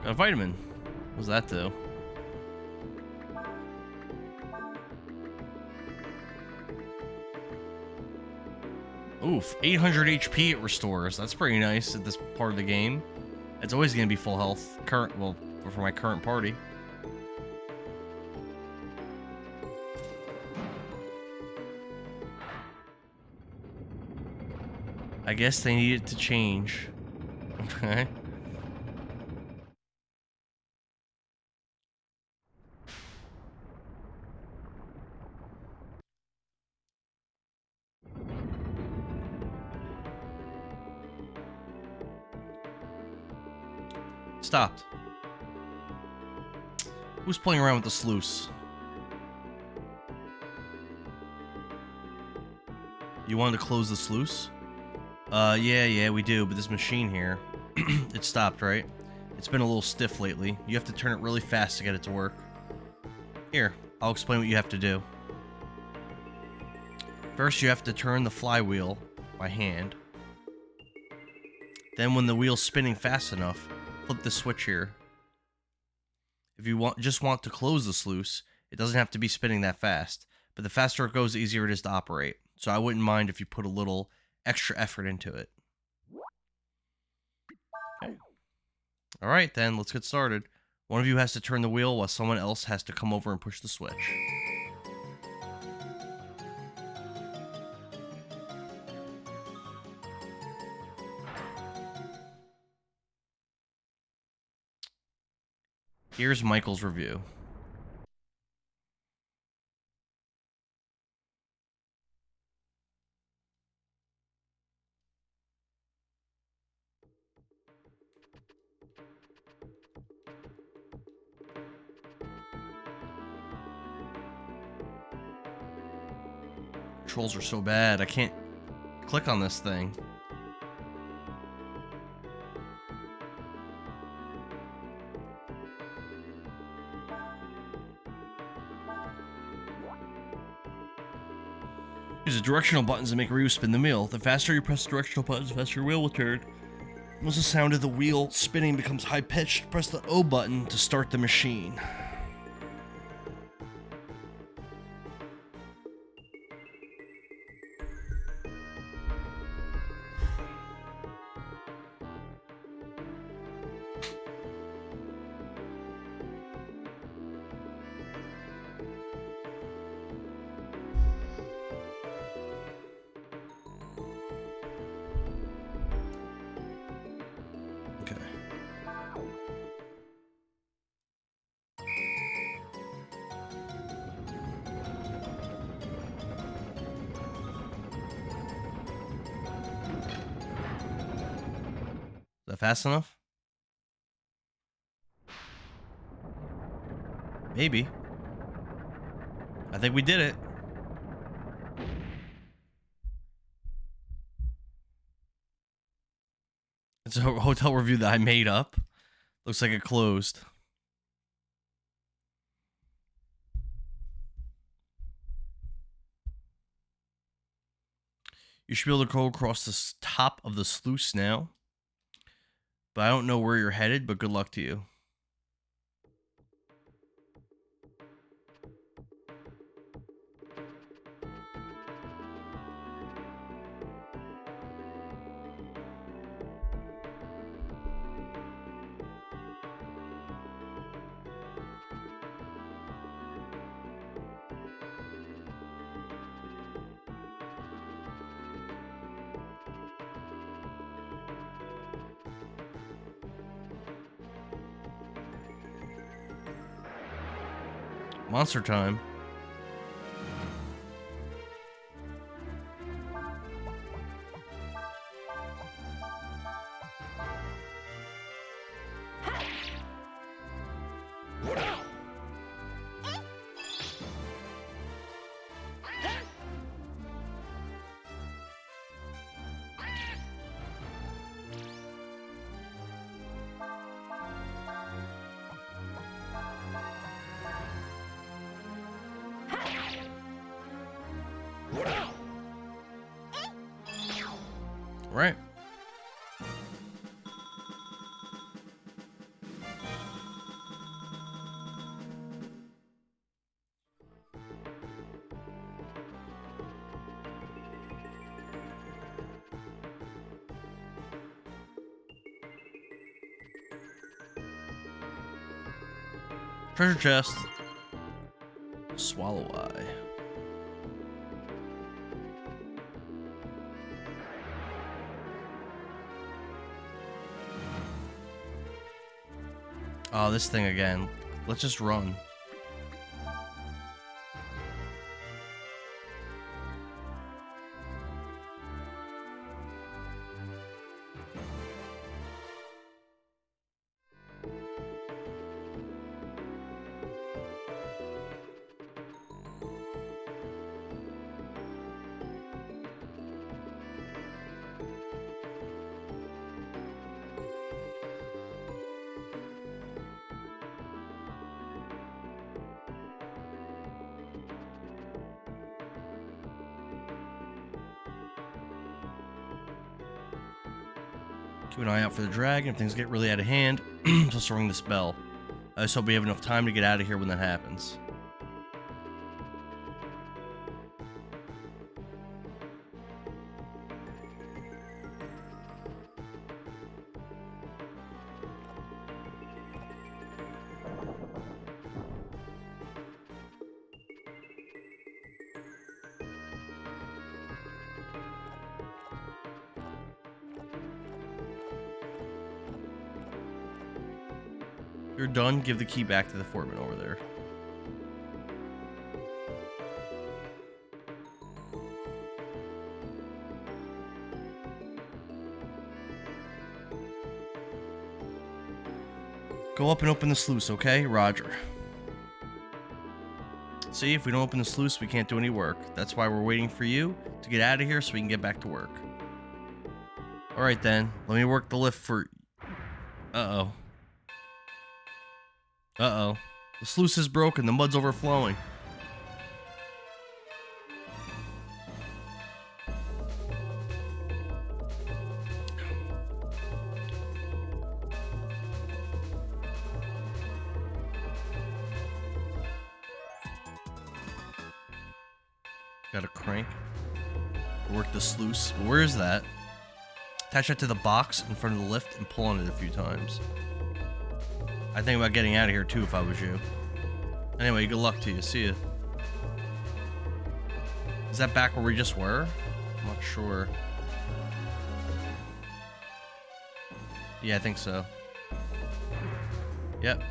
Speaker 1: Got a vitamin. What does that do? Oof, 800 HP it restores. That's pretty nice at this part of the game. It's always going to be full health. Well, for my current party. I guess they need it to change. Okay. Stopped. Who's playing around with the sluice? You wanted to close the sluice? Yeah, we do, but this machine here, it stopped, right? It's been a little stiff lately. You have to turn it really fast to get it to work. Here, I'll explain what you have to do. First, you have to turn the flywheel by hand. Then when the wheel's spinning fast enough, flip the switch here. If you just want to close the sluice, it doesn't have to be spinning that fast, but the faster it goes, the easier it is to operate. So I wouldn't mind if you put a little extra effort into it. Okay. Alright then, let's get started. One of you has to turn the wheel while someone else has to come over and push the switch. Here's Michael's review. Controls are so bad, I can't click on this thing. Use the directional buttons to make Ryu spin the wheel. The faster you press the directional buttons, the faster your wheel will turn. Once the sound of the wheel spinning becomes high-pitched, press the O button to start the machine. Okay. Is that fast enough? Maybe. I think we did it. It's a hotel review that I made up. Looks like it closed. You should be able to go across the top of the sluice now. But I don't know where you're headed, but good luck to you. Monster time. Right. Treasure chest. Swallow eye. Oh, this thing again. Let's just run. Keep an eye out for the dragon. If things get really out of hand, just ring this bell. I just hope we have enough time to get out of here when that happens. You're done. Give the key back to the foreman over there. Go up and open the sluice, okay? Roger. See, if we don't open the sluice, we can't do any work. That's why we're waiting for you to get out of here so we can get back to work. Alright then, let me work the lift for... Uh-oh. Uh-oh. The sluice is broken, the mud's overflowing. Got a crank. Work the sluice. Where is that? Attach it to the box in front of the lift and pull on it a few times. I think about getting out of here too if I was you. Anyway, good luck to you. See ya. Is that back where we just were? I'm not sure. Yeah, I think so. Yep.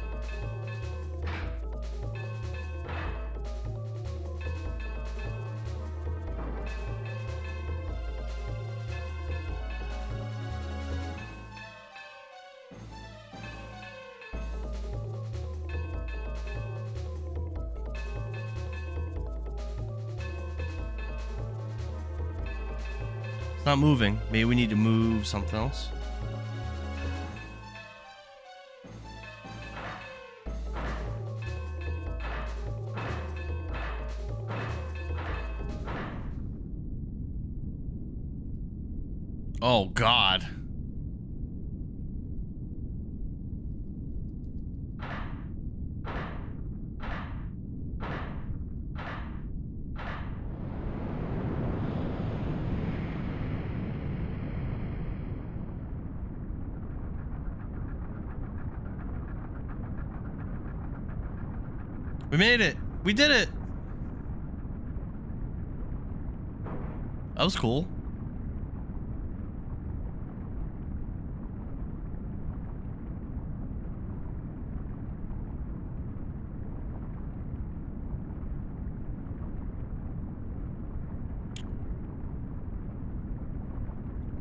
Speaker 1: It's not moving. Maybe we need to move something else. Oh, God. We made it. We did it. That was cool.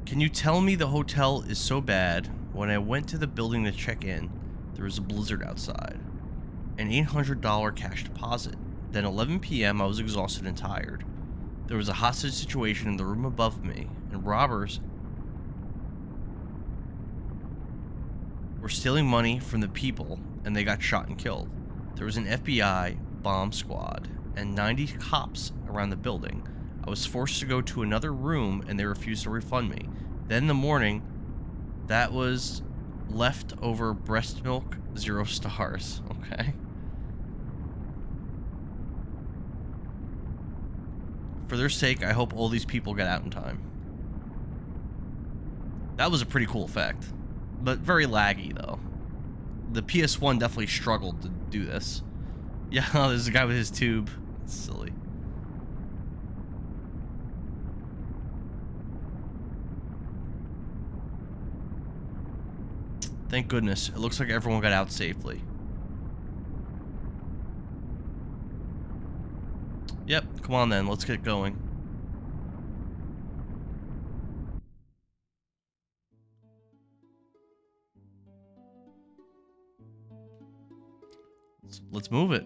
Speaker 1: Can you tell me the hotel is so bad? When I went to the building to check in, there was a blizzard outside. An $800 cash deposit. Then 11 p.m. I was exhausted and tired. There was a hostage situation in the room above me, and robbers were stealing money from the people, and they got shot and killed. There was an FBI bomb squad and 90 cops around the building. I was forced to go to another room, and they refused to refund me. Then in the morning, that was leftover breast milk, 0 stars. Okay. For their sake, I hope all these people get out in time. That was a pretty cool effect, but very laggy though. The PS1 definitely struggled to do this. Yeah, there's a guy with his tube. It's silly. Thank goodness. It looks like everyone got out safely. Yep, come on then, let's get going. Let's move it.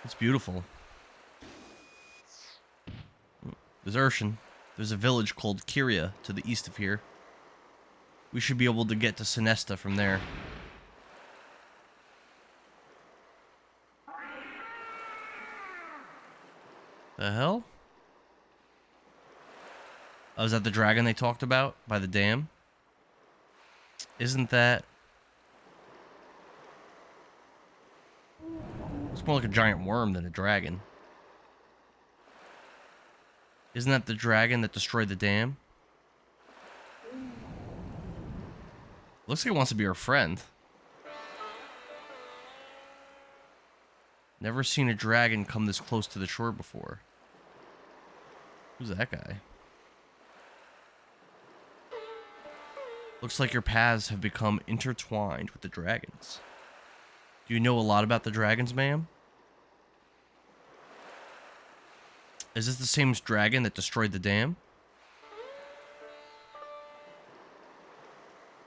Speaker 1: It's beautiful. Desertion. There's a village called Kyria to the east of here. We should be able to get to Sinesta from there. The hell? Oh, is that the dragon they talked about by the dam? Isn't that... It's more like a giant worm than a dragon. Isn't that the dragon that destroyed the dam? Looks like it wants to be our friend. Never seen a dragon come this close to the shore before. Who's that guy? Looks like your paths have become intertwined with the dragons. Do you know a lot about the dragons, ma'am? Is this the same dragon that destroyed the dam?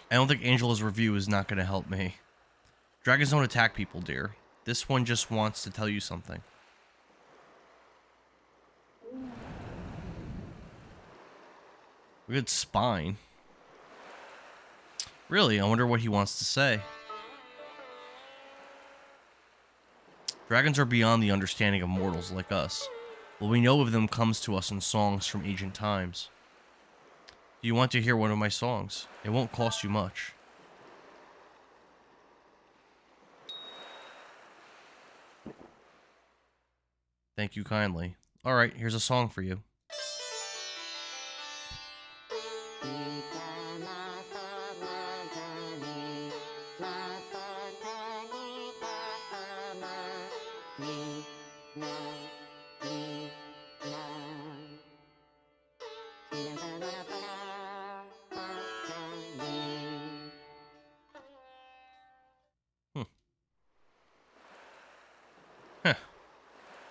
Speaker 1: I don't think Angela's review is not going to help me. Dragons don't attack people, dear. This one just wants to tell you something. We got spine. Really, I wonder what he wants to say. Dragons are beyond the understanding of mortals like us. What we know of them comes to us in songs from ancient times. Do you want to hear one of my songs? It won't cost you much. Thank you kindly. Alright, here's a song for you. Huh.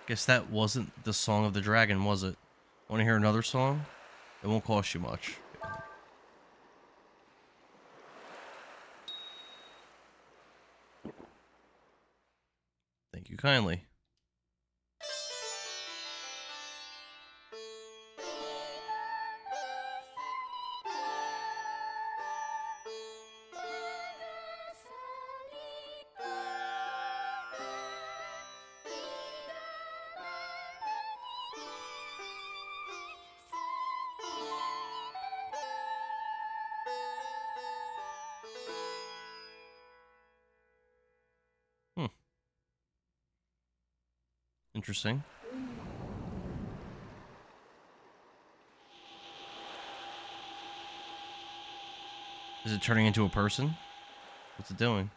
Speaker 1: Guess that wasn't the song of the dragon, was it? Want to hear another song? It won't cost you much. Thank you kindly. Interesting. Is it turning into a person? What's it doing?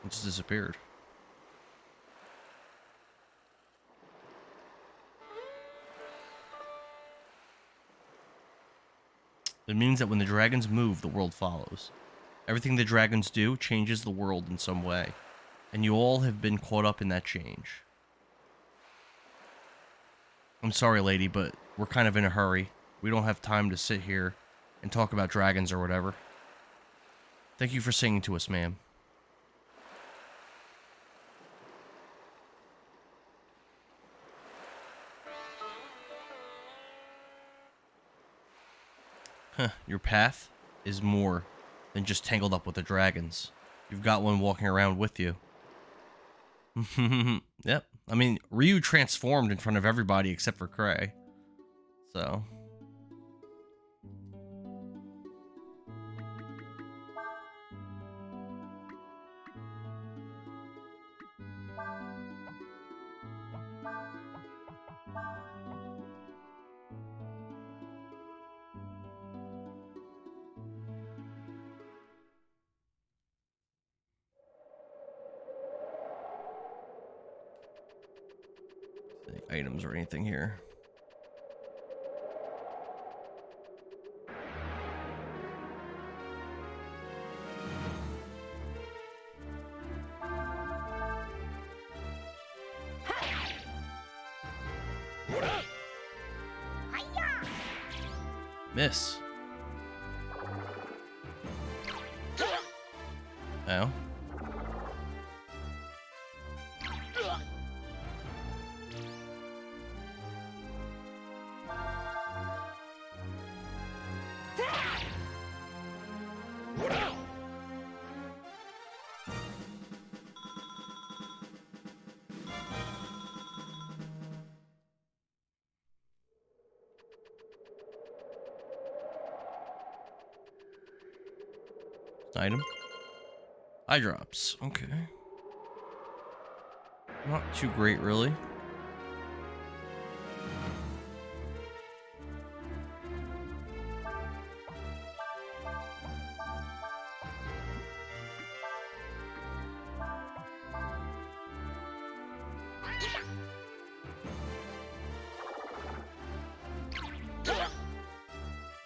Speaker 1: It just disappeared. It means that when the dragons move, the world follows. Everything the dragons do changes the world in some way, and you all have been caught up in that change. I'm sorry, lady, but we're kind of in a hurry. We don't have time to sit here and talk about dragons or whatever. Thank you for singing to us, ma'am. Huh, your path is more than just tangled up with the dragons. You've got one walking around with you. Yep. I mean, Ryu transformed in front of everybody except for Cray. So. Any items or anything here? Miss. Ow. Item. Eye drops. Okay. Not too great, really.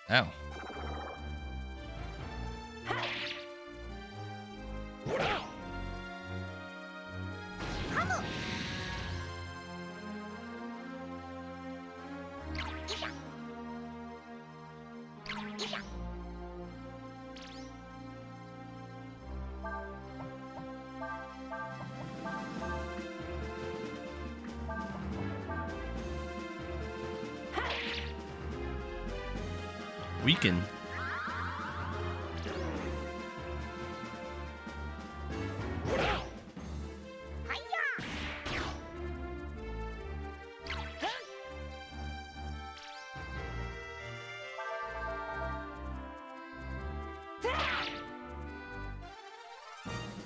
Speaker 1: Ow. Weaken.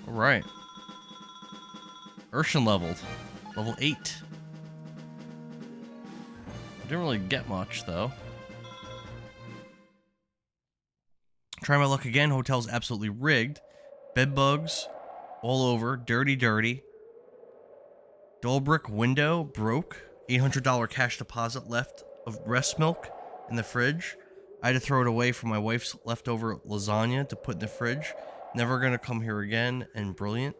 Speaker 1: All right. Urshan leveled. Level 8. Didn't really get much, though. Try my luck again. Hotel's absolutely rigged. Bed bugs all over. Dirty, dirty. Dull brick window broke. $800 cash deposit left of breast milk in the fridge. I had to throw it away for my wife's leftover lasagna to put in the fridge. Never gonna come here again. And brilliant.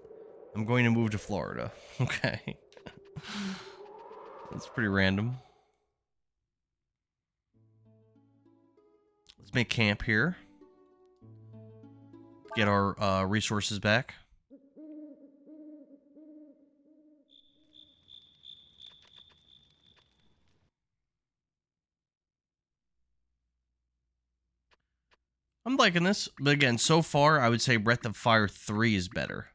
Speaker 1: I'm going to move to Florida. Okay. That's pretty random. Let's make camp here. Get our resources back. I'm liking this, but again, so far, I would say Breath of Fire 3 is better.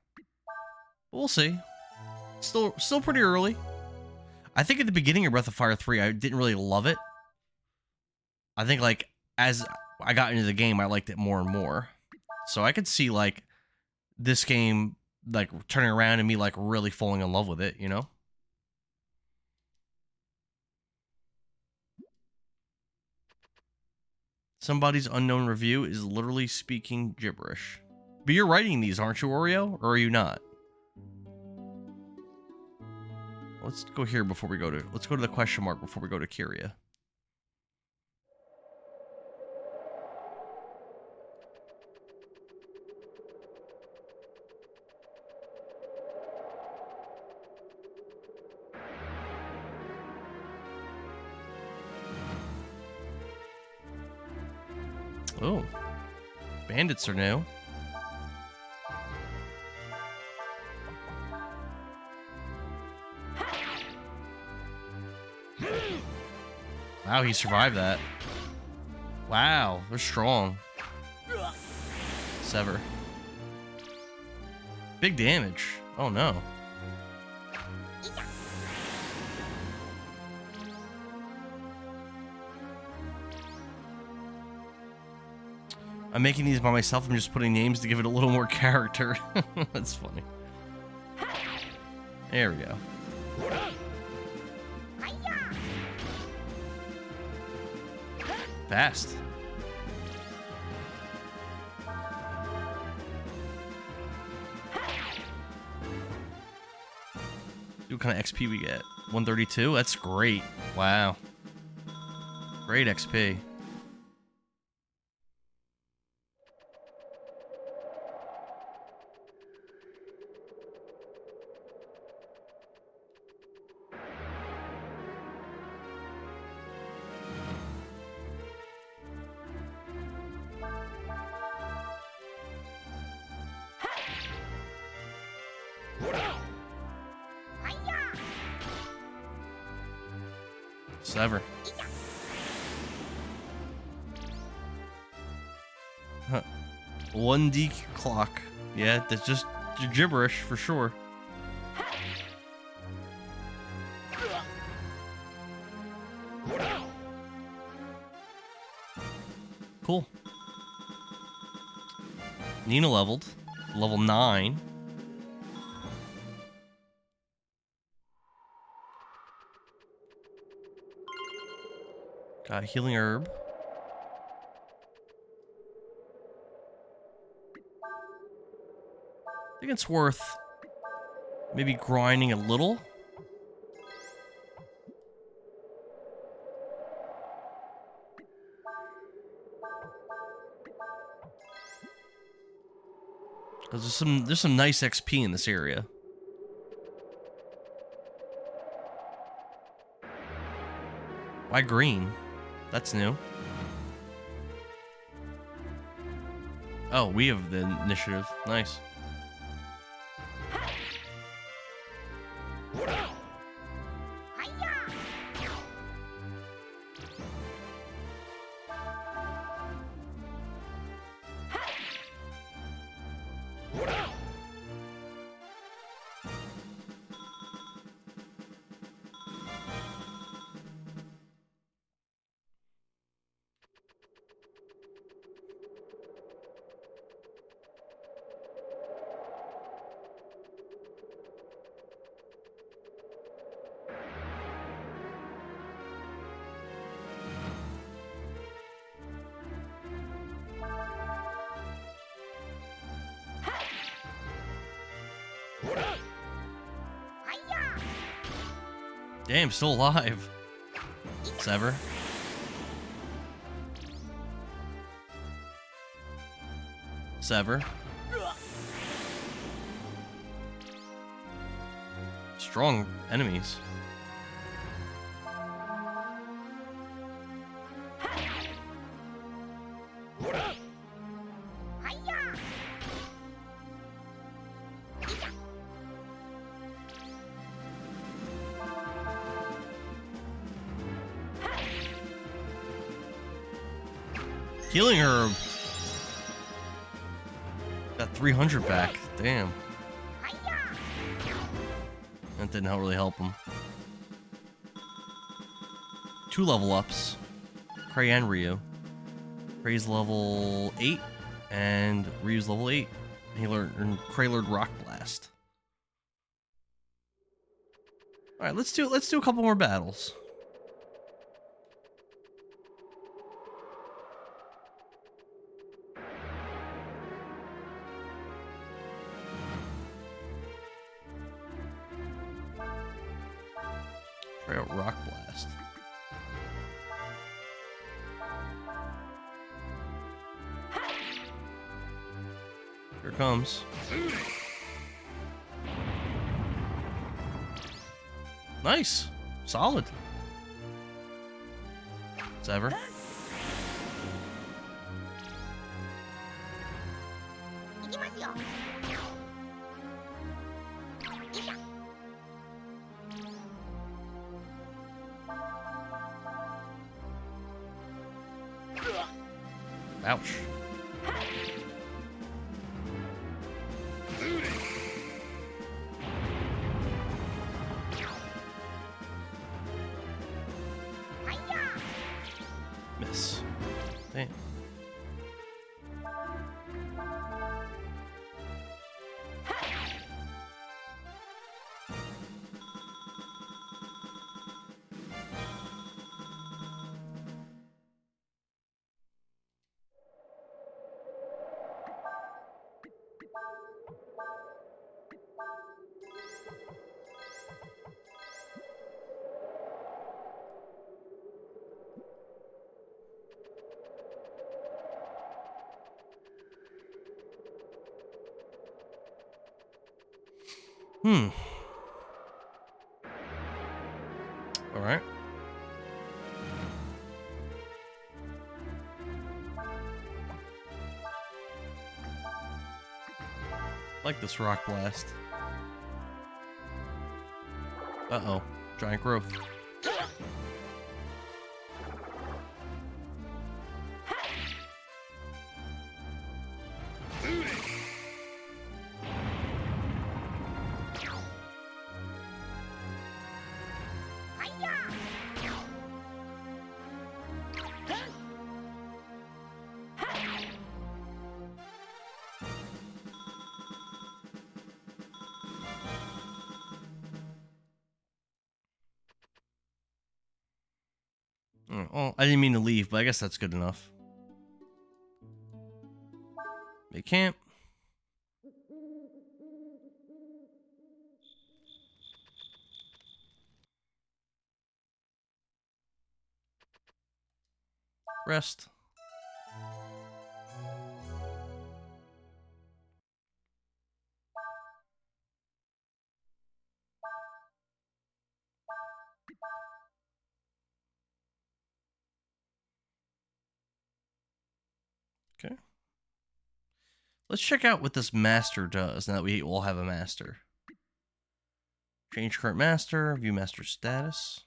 Speaker 1: But we'll see. Still pretty early. I think at the beginning of Breath of Fire 3, I didn't really love it. I think, like, as I got into the game, I liked it more and more. So I could see, like, this game, like, turning around and me, like, really falling in love with it, you know? Somebody's unknown review is literally speaking gibberish. But you're writing these, aren't you, Oreo? Or are you not? Let's go here before we go to... Let's go to the question mark before we go to Kyria. Oh. Bandits are new. Wow, he survived that. Wow, they're strong. Sever. Big damage. Oh no. I'm making these by myself. I'm just putting names to give it a little more character. That's funny. There we go. Fast. See what kind of XP we get. 132? That's great. Wow. Great XP. Sever. Huh. 1D clock. Yeah, that's just gibberish for sure. Cool. Nina leveled. Level 9. Got a healing herb. I think it's worth maybe grinding a little. Because there's some nice XP in this area. Why green? That's new. Oh, we have the initiative. Nice. Damn, still alive. Sever. Sever. Strong enemies. Healing herb. Got 300 back. Damn. That didn't really help him. 2 level ups. Cray and Ryu. Cray's level 8, and Ryu's level 8. Cray learned Rock Blast. All right, let's do a couple more battles. Try out Rock Blast. Here it comes. Nice. Solid. Sever. Ouch. Miss. Damn. All right. Like this Rock Blast. Uh-oh. Giant growth. Oh, I didn't mean to leave, but I guess that's good enough. They camp. Rest. Okay. Let's check out what this master does now that we all have a master. Change current master, view master status.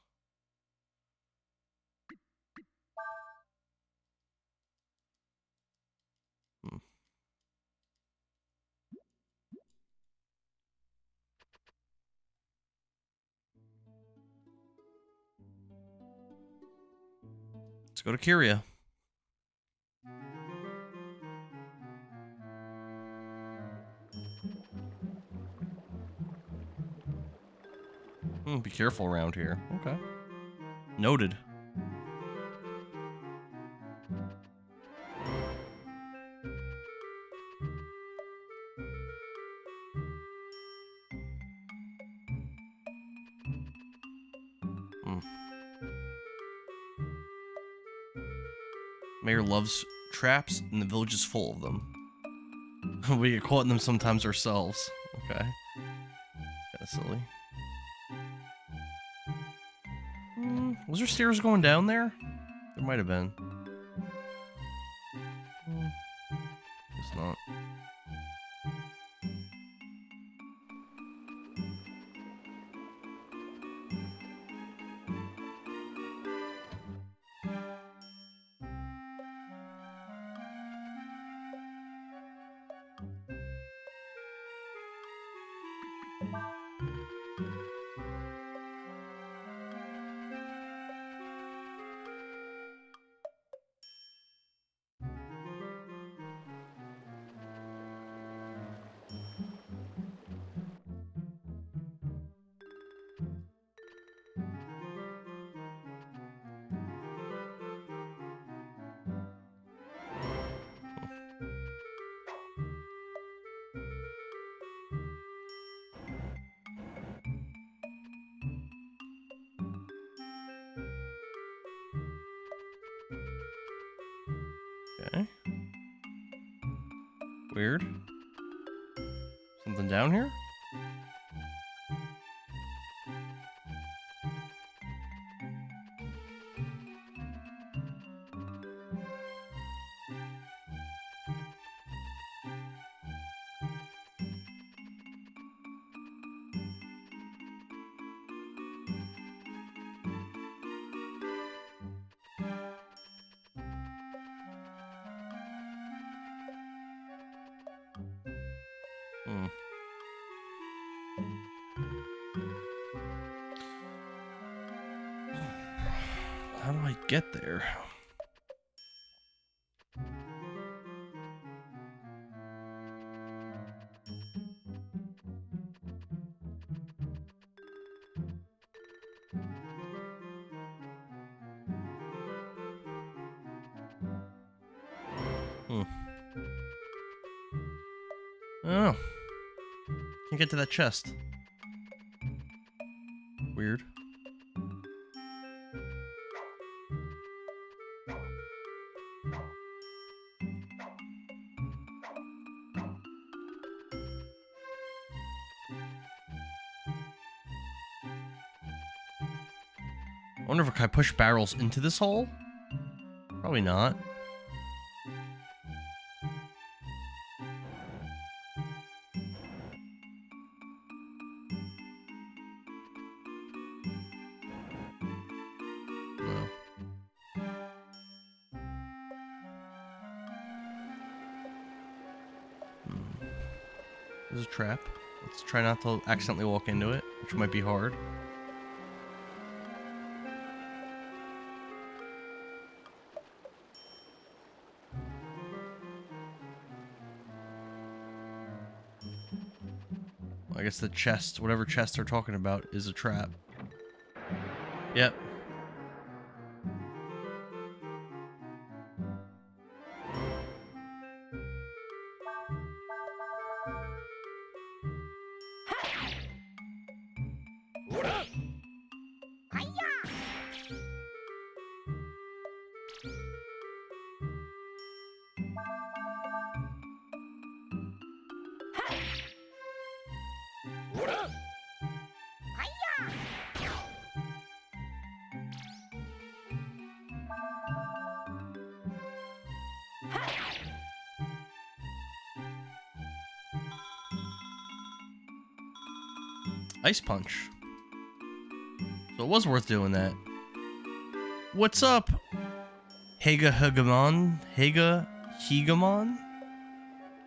Speaker 1: Let's go to Kyria. Be careful around here. Okay. Noted. Mayor loves traps, and the village is full of them. We get caught in them sometimes ourselves. Okay. Kinda silly. Was there stairs going down there? There might have been. Guess not. Okay. Weird. Something down here? Hmm. How do I get there? Hmm. Oh. Can't get to that chest. Weird. I wonder if I push barrels into this hole? Probably not. No. There's a trap. Let's try not to accidentally walk into it, which might be hard. I guess the chest, whatever chest they're talking about, is a trap. Yep. Ice punch. So it was worth doing that. What's up? Haga Hegemon? Haga Hegemon?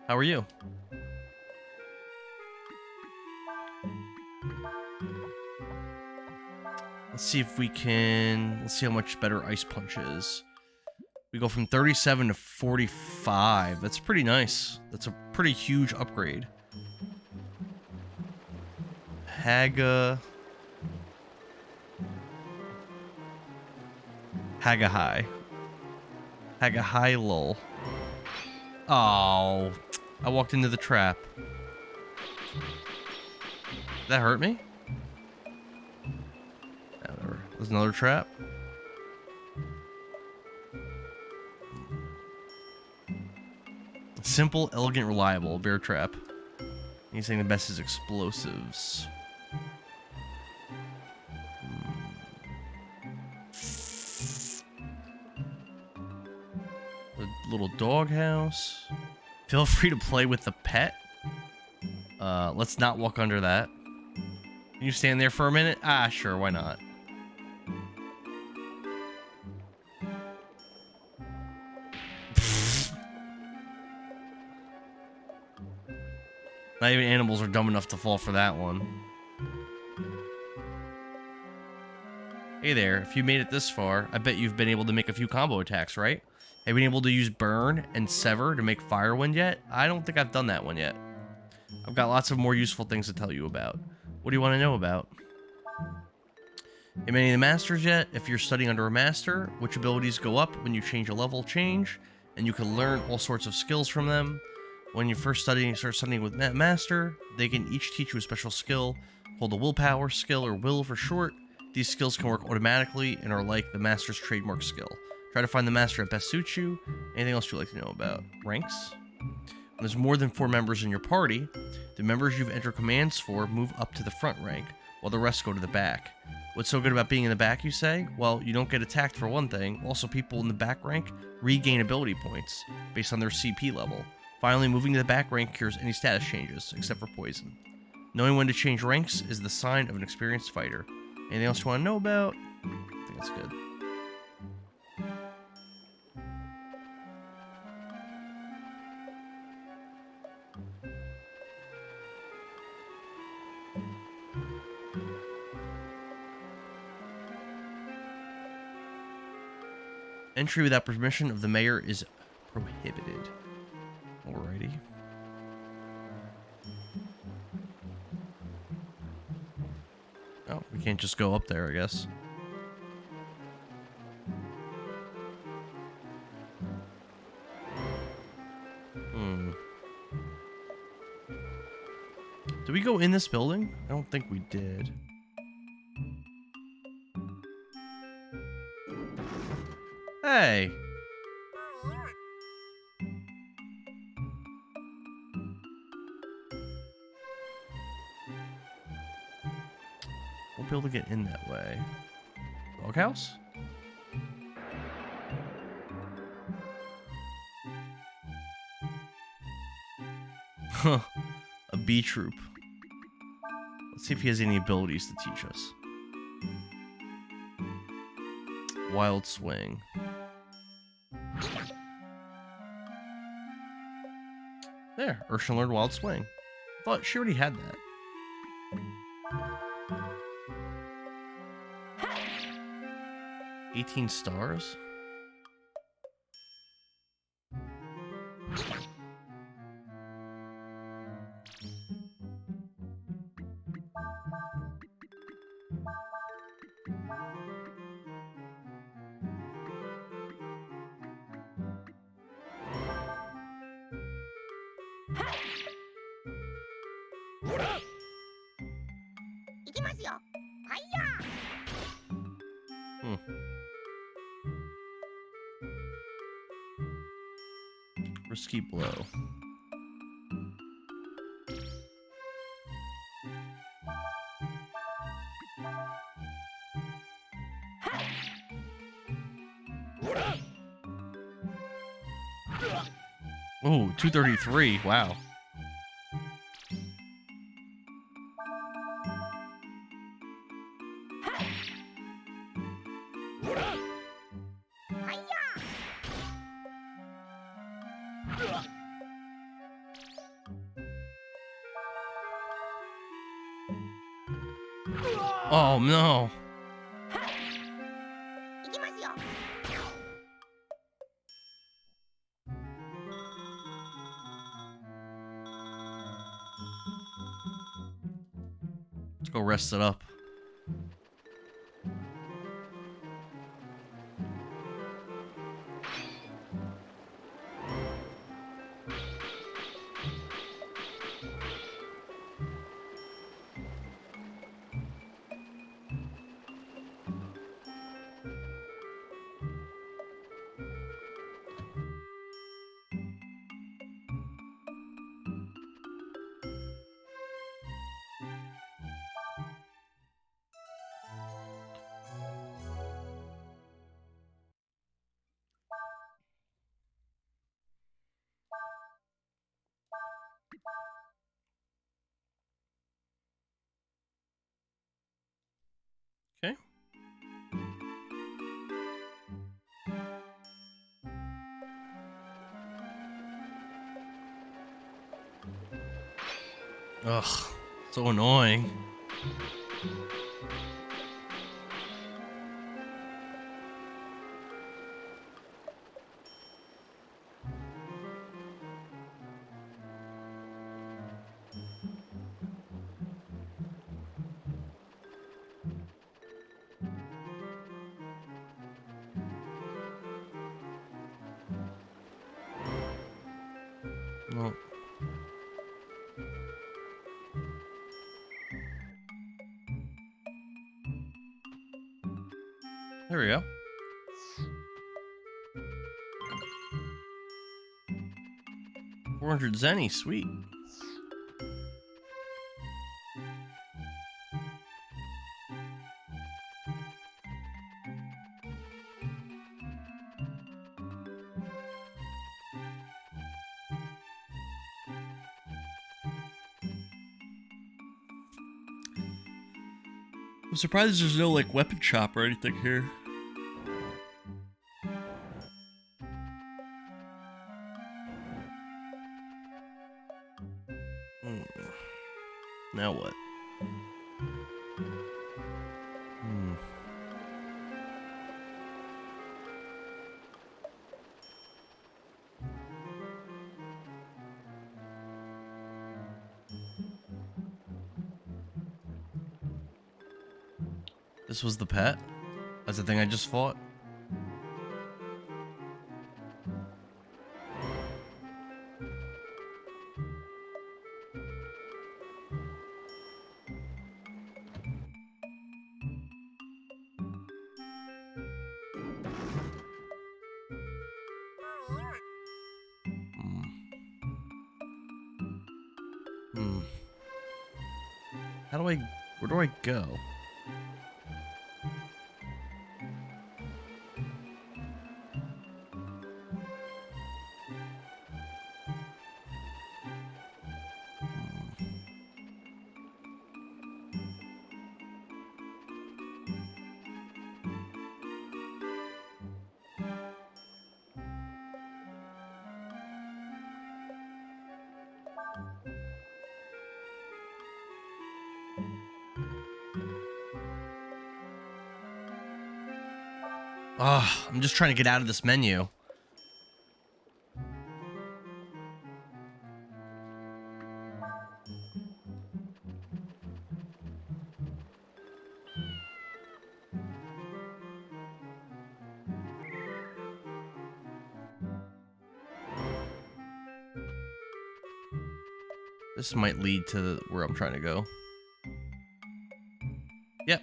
Speaker 1: How are you? Let's see if we can... Let's see how much better Ice Punch is. We go from 37 to 45. That's pretty nice. That's a pretty huge upgrade. Haga High. Haga High lol. Oh, I walked into the trap. That hurt me? Whatever. There's another trap. Simple, elegant, reliable. Bear trap. He's saying the best is explosives. A little doghouse. Feel free to play with the pet. Let's not walk under that. Can you stand there for a minute? Ah, sure, why not? Not even animals are dumb enough to fall for that one. Hey there, if you made it this far, I bet you've been able to make a few combo attacks, right? Have you been able to use Burn and Sever to make Firewind yet? I don't think I've done that one yet. I've got lots of more useful things to tell you about. What do you want to know about? Have any of the masters yet? If you're studying under a master, which abilities go up when you change a level change, and you can learn all sorts of skills from them. When you first start studying with that master, they can each teach you a special skill called the willpower skill, or will for short. These skills can work automatically and are like the master's trademark skill. Try to find the master that best suits you, Anything else you'd like to know about? Ranks? When there's more than 4 members in your party, the members you've entered commands for move up to the front rank, while the rest go to the back. What's so good about being in the back, you say? Well, you don't get attacked for one thing. Also, people in the back rank regain ability points based on their CP level. Finally, moving to the back rank cures any status changes, except for poison. Knowing when to change ranks is the sign of an experienced fighter. Anything else you want to know about? I think that's good. Entry without permission of the mayor is prohibited. Alrighty. Oh, we can't just go up there, I guess. Did we go in this building? I don't think we did. Hey! Won't be able to get in that way. Doghouse? Huh. A B troop. Let's see if he has any abilities to teach us. Wild swing. There, Urshan learned wild swing. I thought she already had that. $18 stars? Risky blow. Oh, 233. Wow. Oh no. Let's go rest it up. Okay. Ugh, so annoying. Well. There we go. 400 zenny, sweet. I'm surprised there's no, like, weapon shop or anything here. Now what? This was the pet? That's the thing I just fought? How do I... Where do I go? Ah, I'm just trying to get out of this menu. This might lead to where I'm trying to go. Yep.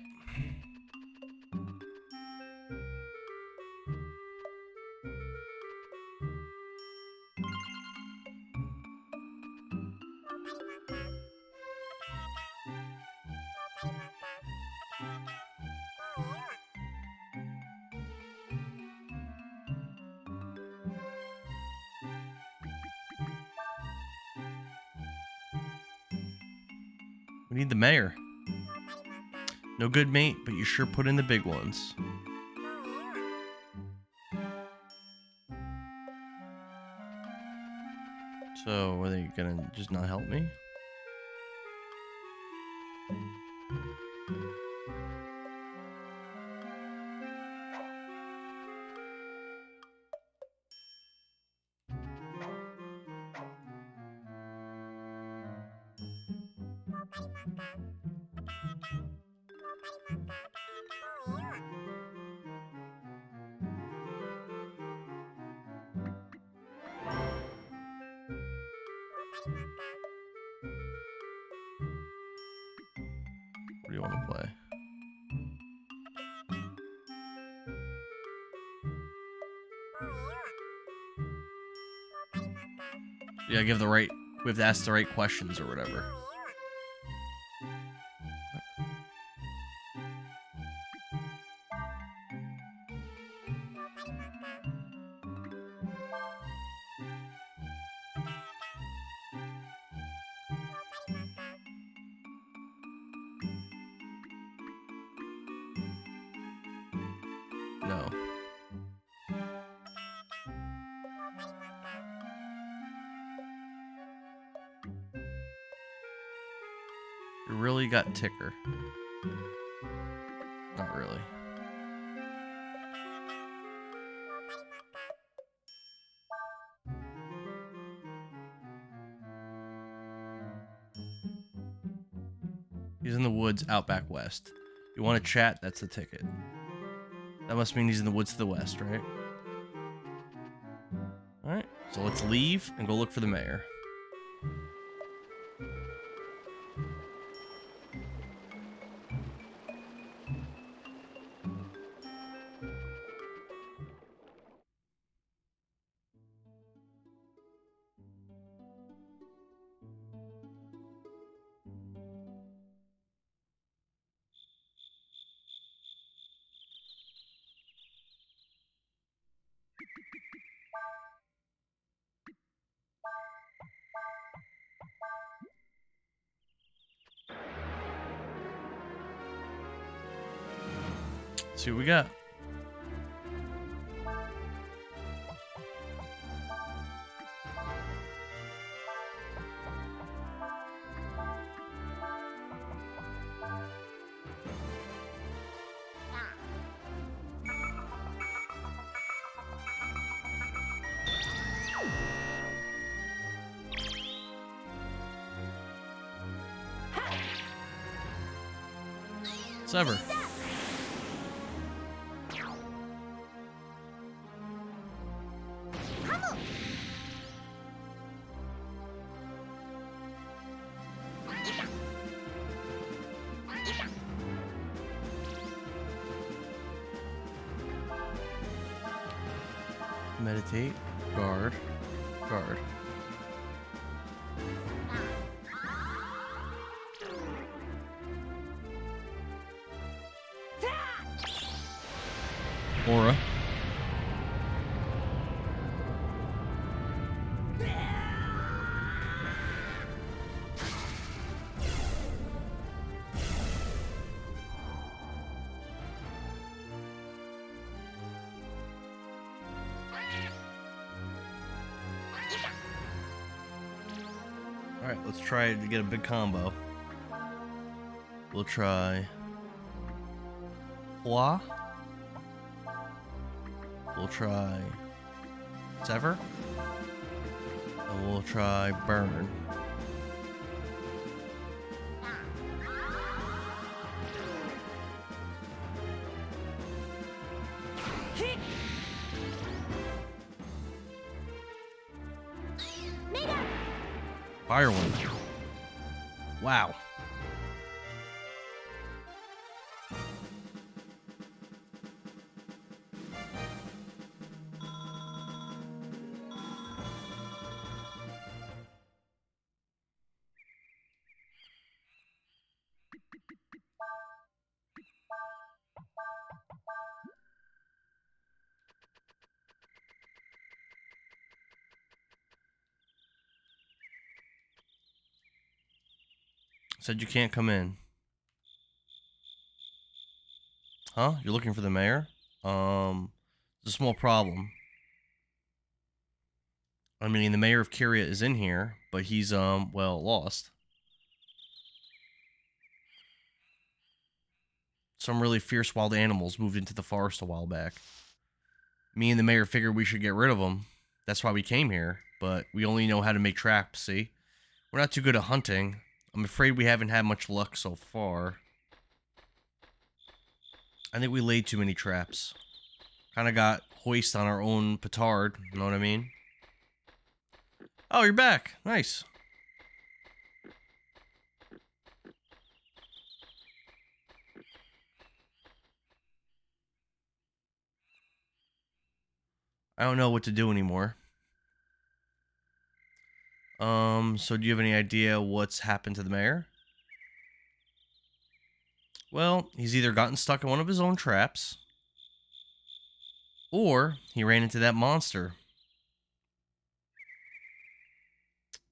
Speaker 1: We need the mayor. No good, mate, but you sure put in the big ones. So, are they gonna just not help me? What do you want to play? Yeah, give the right... We have to ask the right questions or whatever. No. You really got ticker. Not really. He's in the woods out back west. You want to chat? That's the ticket. That must mean he's in the woods to the west, right? Alright, so let's leave and go look for the mayor. Let's see what we got. Sever. Meditate. Guard. Guard. Aura. Alright, let's try to get a big combo. We'll try Hua. We'll try Sever. And we'll try Burn. Fire one. Wow. Said you can't come in. Huh? You're looking for the mayor? It's a small problem. I mean, the mayor of Kyria is in here, but he's, well, lost. Some really fierce wild animals moved into the forest a while back. Me and the mayor figured we should get rid of them. That's why we came here, but we only know how to make traps, see? We're not too good at hunting. I'm afraid we haven't had much luck so far. I think we laid too many traps. Kind of got hoist on our own petard, you know what I mean? Oh, you're back. Nice. I don't know what to do anymore. So do you have any idea what's happened to the mayor? Well, he's either gotten stuck in one of his own traps, or he ran into that monster.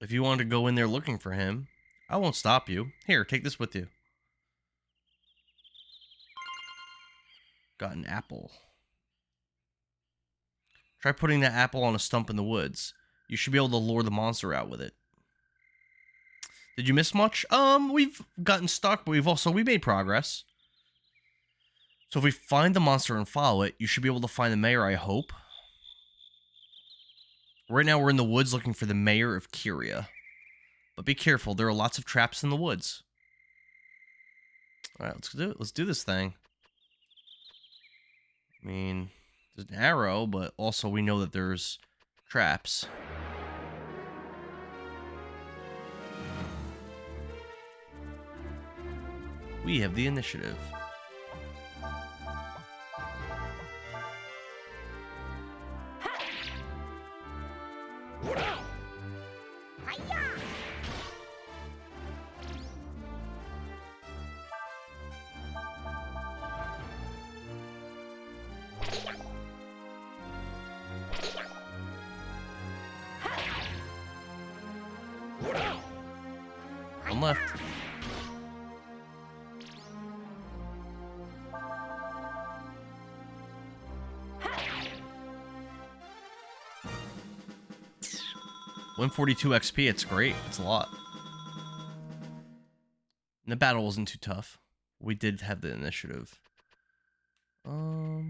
Speaker 1: If you want to go in there looking for him, I won't stop you. Here, take this with you. Got an apple. Try putting that apple on a stump in the woods. You should be able to lure the monster out with it. Did you miss much? We've gotten stuck, but we made progress. So if we find the monster and follow it, you should be able to find the mayor, I hope. Right now we're in the woods looking for the mayor of Kyria. But be careful, there are lots of traps in the woods. Alright, let's do it. Let's do this thing. I mean, there's an arrow, but also we know that there's traps. We have the initiative. One left. 142 XP, it's great. It's a lot. And the battle wasn't too tough. We did have the initiative. I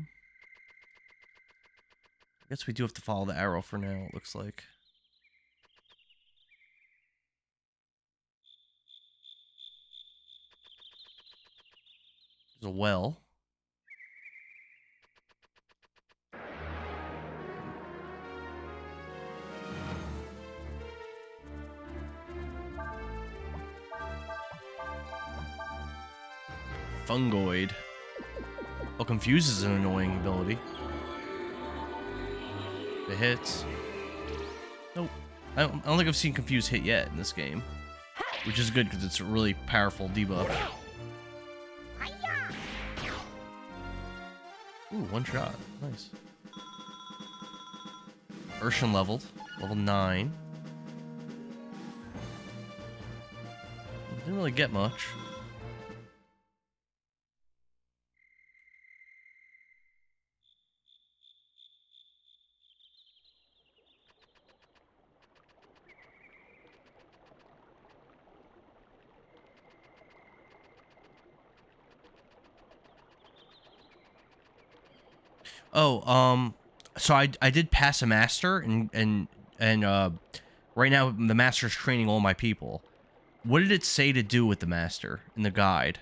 Speaker 1: guess we do have to follow the arrow for now, it looks like. There's a well. Fungoid. Oh, Confuse is an annoying ability. It hits. Nope. I don't think I've seen Confuse hit yet in this game. Which is good because it's a really powerful debuff. Ooh, one shot. Nice. Urshan leveled. Level 9. Didn't really get much. Oh, so I did pass a master and right now the master's training all my people. What did it say to do with the master in the guide?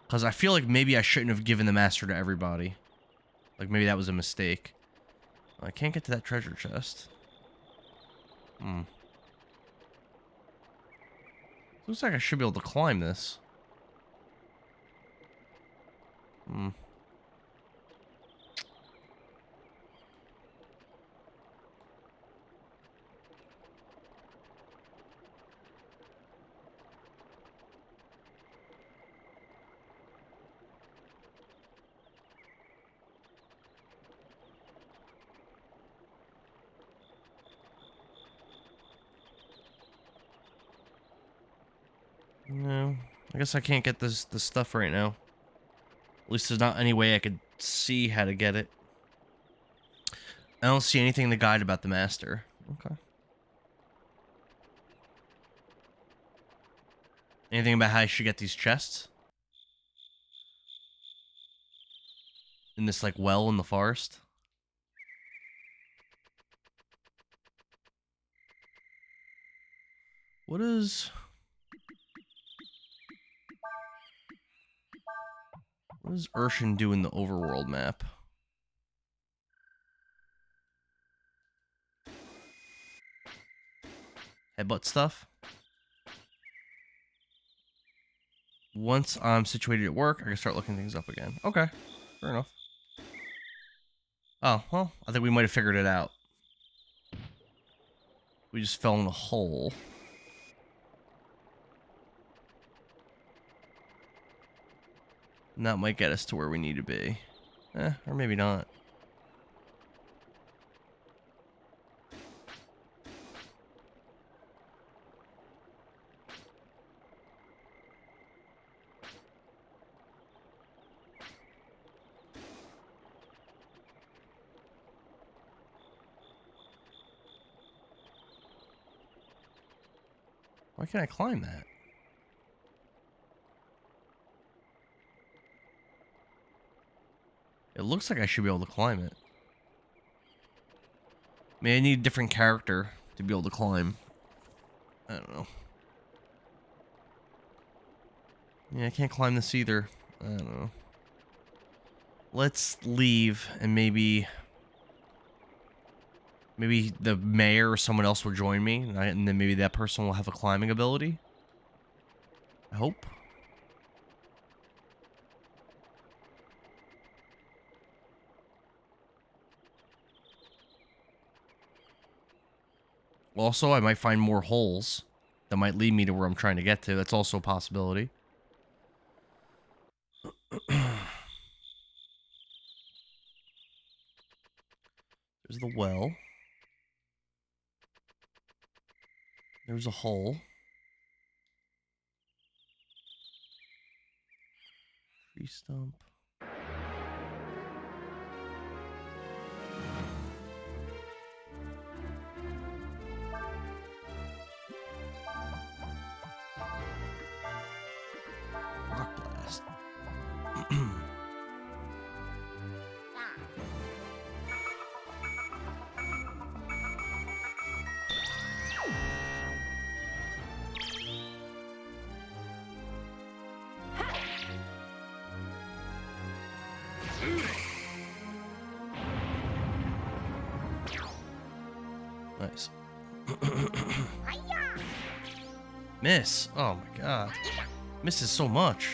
Speaker 1: Because I feel like maybe I shouldn't have given the master to everybody. Like maybe that was a mistake. I can't get to that treasure chest. Looks like I should be able to climb this. No, I guess I can't get this stuff right now. At least there's not any way I could see how to get it. I don't see anything in the guide about the master. Okay. Anything about how I should get these chests? In this, like, well in the forest? What does Urshan do in the overworld map? Headbutt stuff? Once I'm situated at work, I can start looking things up again. Okay, fair enough. Oh, well, I think we might have figured it out. We just fell in a hole. And that might get us to where we need to be. Or maybe not. Why can't I climb that? It looks like I should be able to climb it. Maybe I need a different character to be able to climb. I don't know. Yeah, I can't climb this either. I don't know. Let's leave and maybe the mayor or someone else will join me, and then maybe that person will have a climbing ability. I hope. Also, I might find more holes that might lead me to where I'm trying to get to. That's also a possibility. There's the well. There's a hole. Tree stump. Nice. Miss. Oh my god. Misses so much.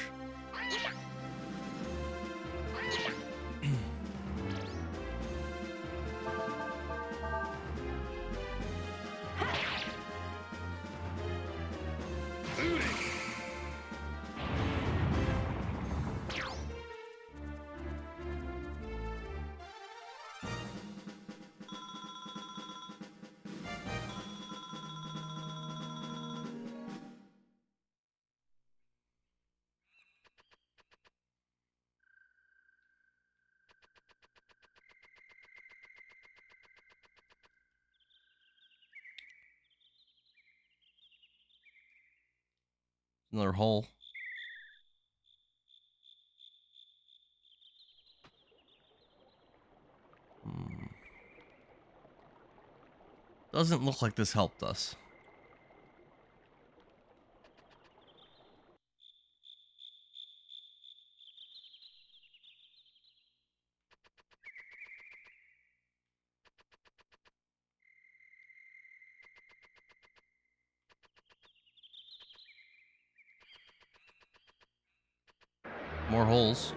Speaker 1: Another hole. Doesn't look like this helped us. More holes.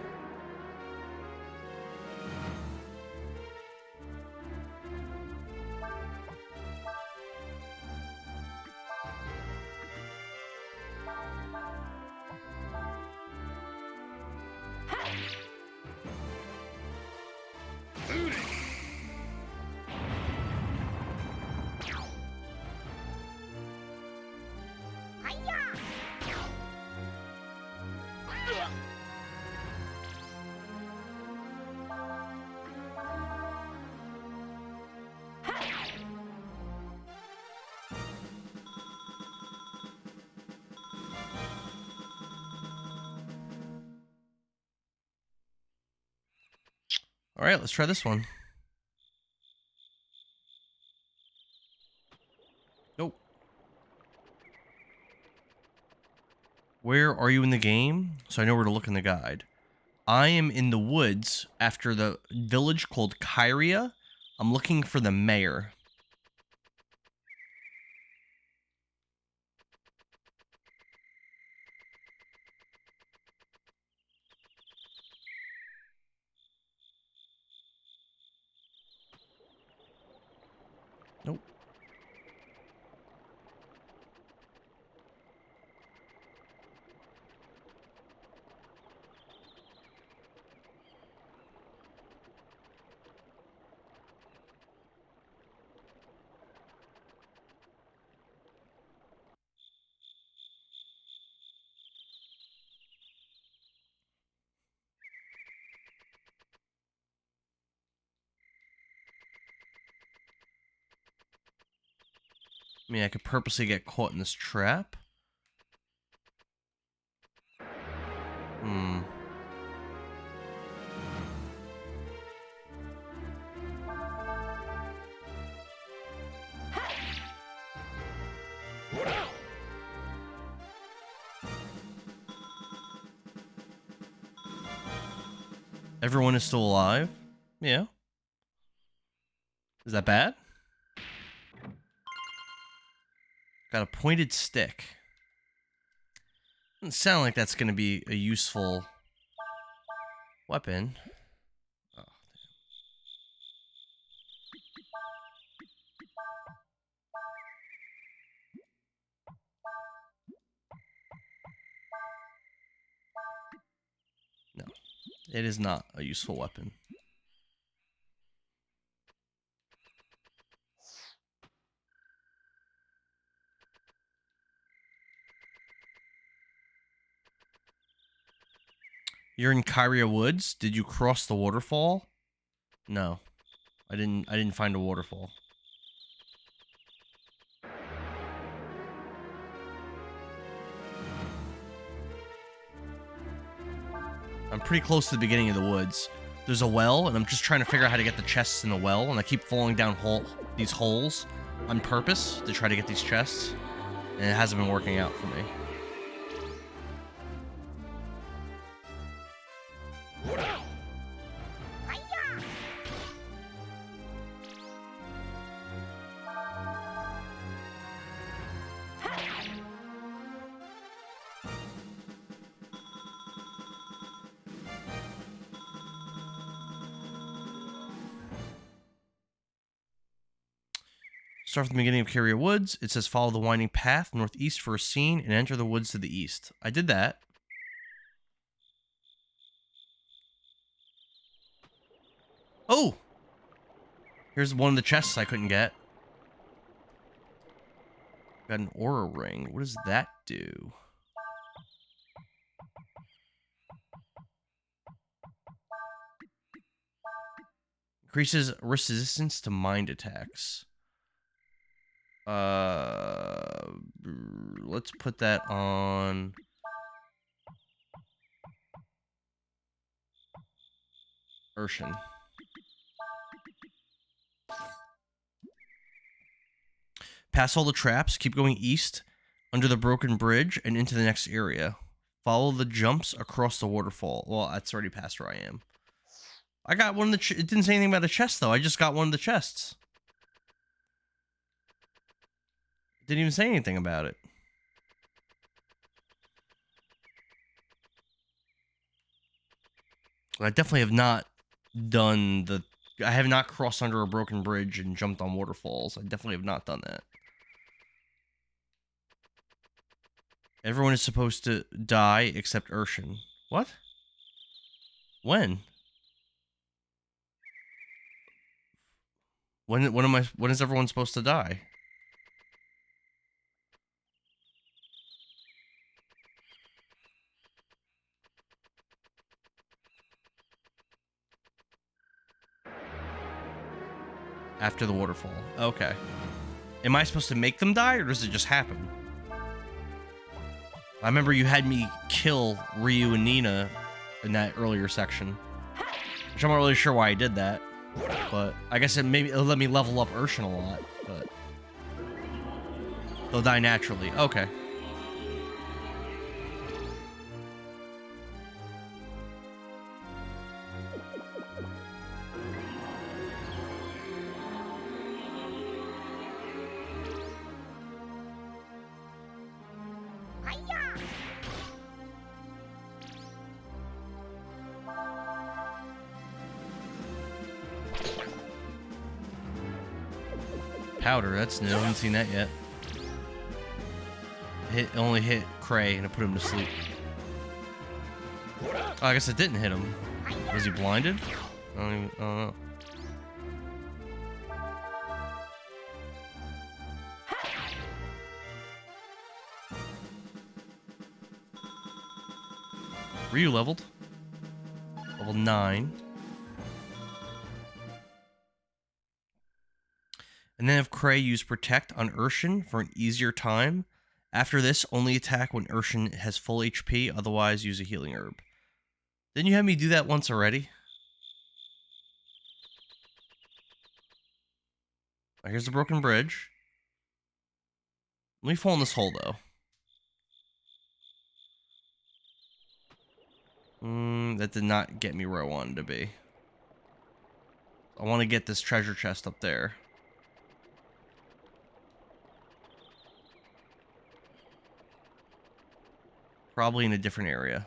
Speaker 1: All right, let's try this one. Nope. Where are you in the game? So I know where to look in the guide. I am in the woods after the village called Kyria. I'm looking for the mayor. Nope. I mean, I could purposely get caught in this trap. Everyone is still alive? Yeah. Is that bad? Got a pointed stick. Doesn't sound like that's going to be a useful weapon. Oh, no, it is not a useful weapon. You're in Kyria Woods. Did you cross the waterfall? No, I didn't find a waterfall. I'm pretty close to the beginning of the woods. There's a well, and I'm just trying to figure out how to get the chests in the well, and I keep falling down these holes on purpose to try to get these chests, and it hasn't been working out for me. Start from the beginning of Carrier Woods. It says follow the winding path northeast for a scene and enter the woods to the east. I did that. Oh! Here's one of the chests I couldn't get. Got an aura ring. What does that do? Increases resistance to mind attacks. Let's put that on Urshan. Pass all the traps, keep going east, under the broken bridge, and into the next area. Follow the jumps across the waterfall. Well, that's already past where I am. I got one of the... It didn't say anything about a chest, though. I just got one of the chests. Didn't even say anything about it. I definitely have not done the... I have not crossed under a broken bridge and jumped on waterfalls. I definitely have not done that. Everyone is supposed to die except Urshan. What? When? When is everyone supposed to die? After the waterfall. Okay. Am I supposed to make them die, or does it just happen? I remember you had me kill Ryu and Nina in that earlier section. Which I'm not really sure why I did that. But I guess it'll let me level up Urshan a lot, but they'll die naturally. Okay. Powder, that's new. I haven't seen that yet. Only hit Cray and it put him to sleep. Oh, I guess it didn't hit him. Was he blinded? I don't know. Ryu leveled. Level 9. And then have Cray use Protect on Urshan for an easier time. After this, only attack when Urshan has full HP, otherwise use a healing herb. Didn't you have me do that once already? Here's the broken bridge. Let me fall in this hole, though. That did not get me where I wanted to be. I want to get this treasure chest up there. Probably in a different area.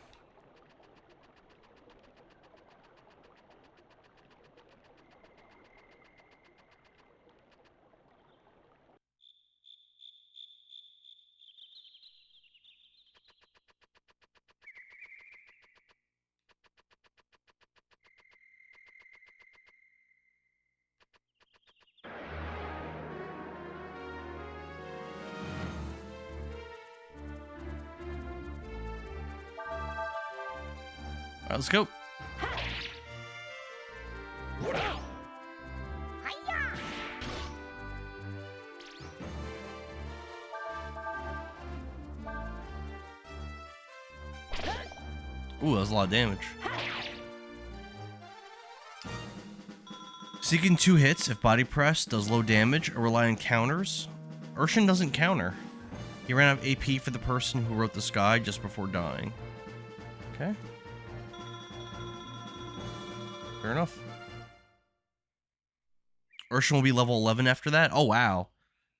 Speaker 1: Alright, let's go. Ooh, that was a lot of damage. Seeking 2 hits if body press does low damage or rely on counters. Urshan doesn't counter. He ran out of AP for the person who wrote this guide just before dying. Okay. Fair enough. Urshan will be level 11 after that? Oh, wow.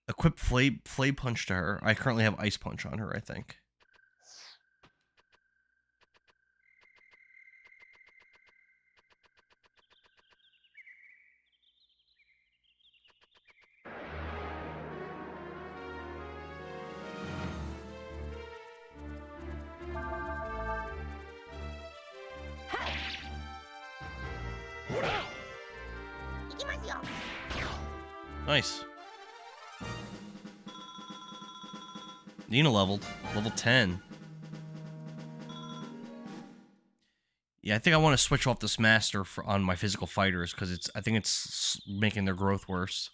Speaker 1: Equip Flay Punch to her. I currently have Ice Punch on her, I think. Nice. Nina leveled. Level 10. Yeah, I think I want to switch off this master on my physical fighters because I think it's making their growth worse.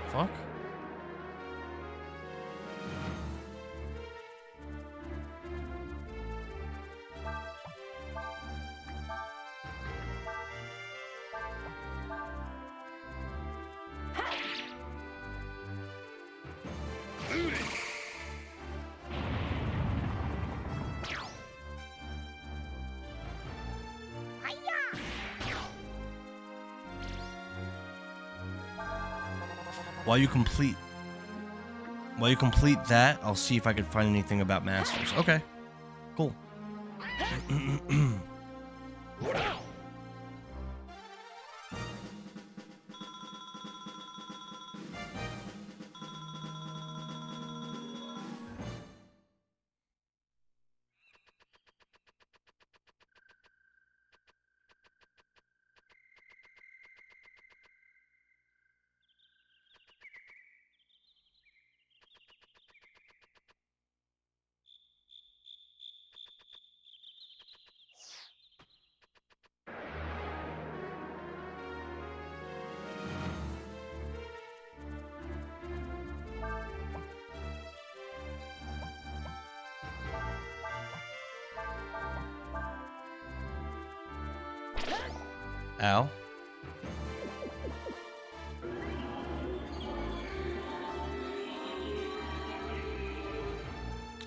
Speaker 1: Fuck. While you complete that, I'll see if I can find anything about masters. Okay. Cool. Ow.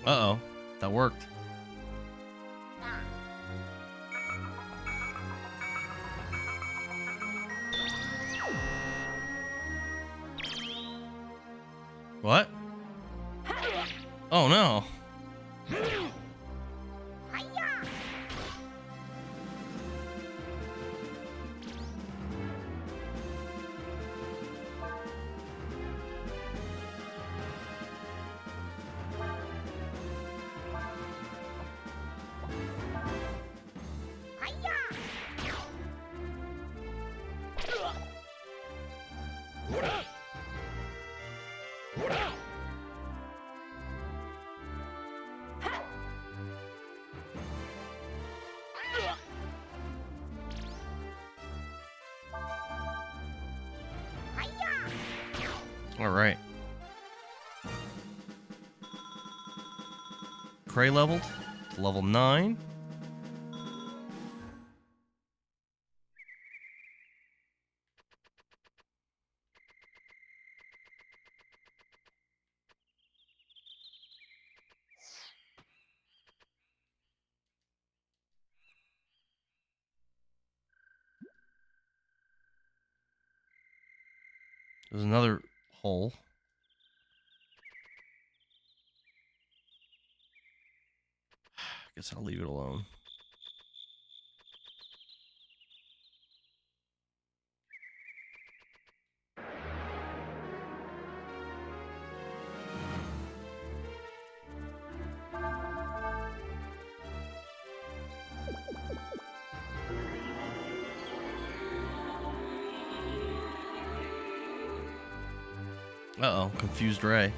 Speaker 1: Uh-oh. That worked. What? Oh no. All right. Cray leveled to level 9. There's another hole. Guess I'll leave it alone. Uh-oh, confused Ray.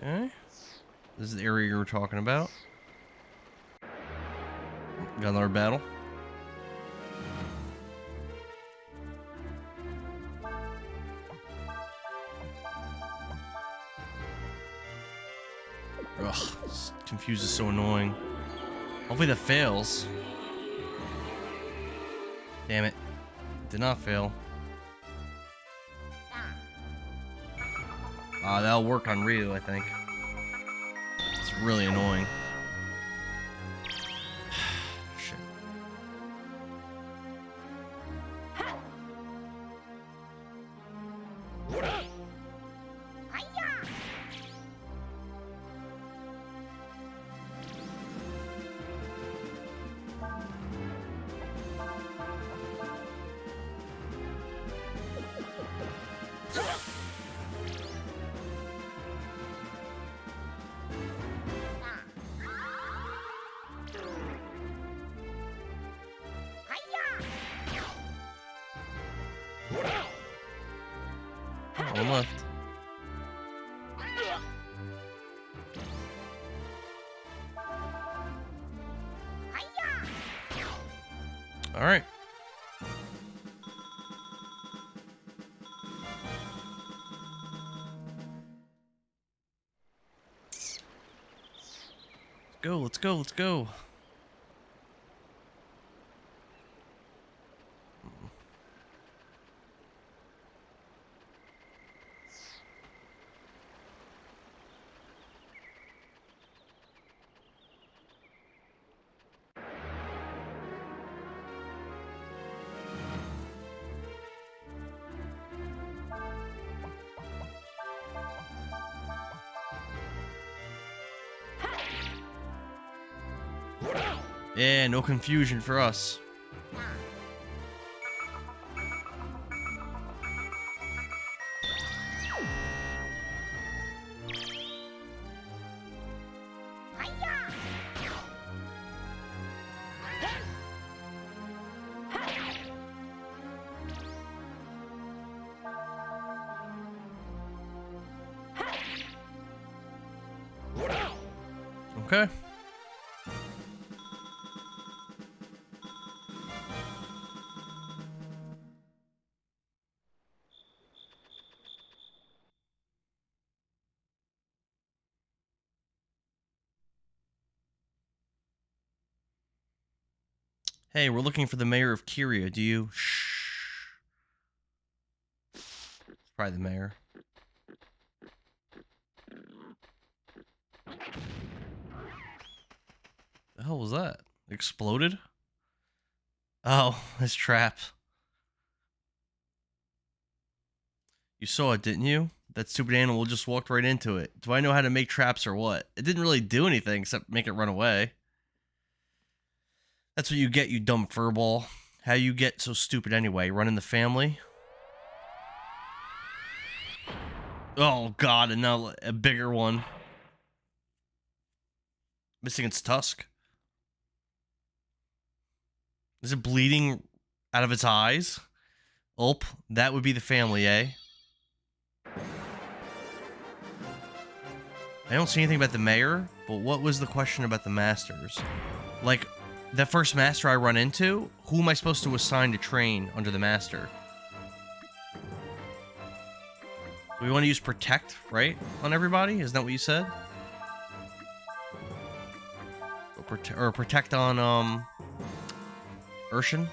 Speaker 1: Okay. This is the area you were talking about. Got another battle. Ugh, this confuse is so annoying. Hopefully that fails. Damn it. Did not fail. That'll work on Ryu, I think. It's really annoying. Shit. One left. All right. Let's go, let's go. Yeah, no confusion for us. Okay. Hey, we're looking for the mayor of Kyria. Do you? Shh. Probably the mayor. The hell was that? Exploded? Oh, this trap. You saw it, didn't you? That stupid animal just walked right into it. Do I know how to make traps or what? It didn't really do anything except make it run away. That's what you get, you dumb furball. How you get so stupid anyway? Running the family? Oh god, and now a bigger one. Missing its tusk. Is it bleeding out of its eyes? Ulp, that would be the family, eh? I don't see anything about the mayor, but what was the question about the masters? Like, the first master I run into, who am I supposed to assign to train under the master? Do we want to use protect, right? On everybody? Isn't that what you said? Or protect on, Urshan?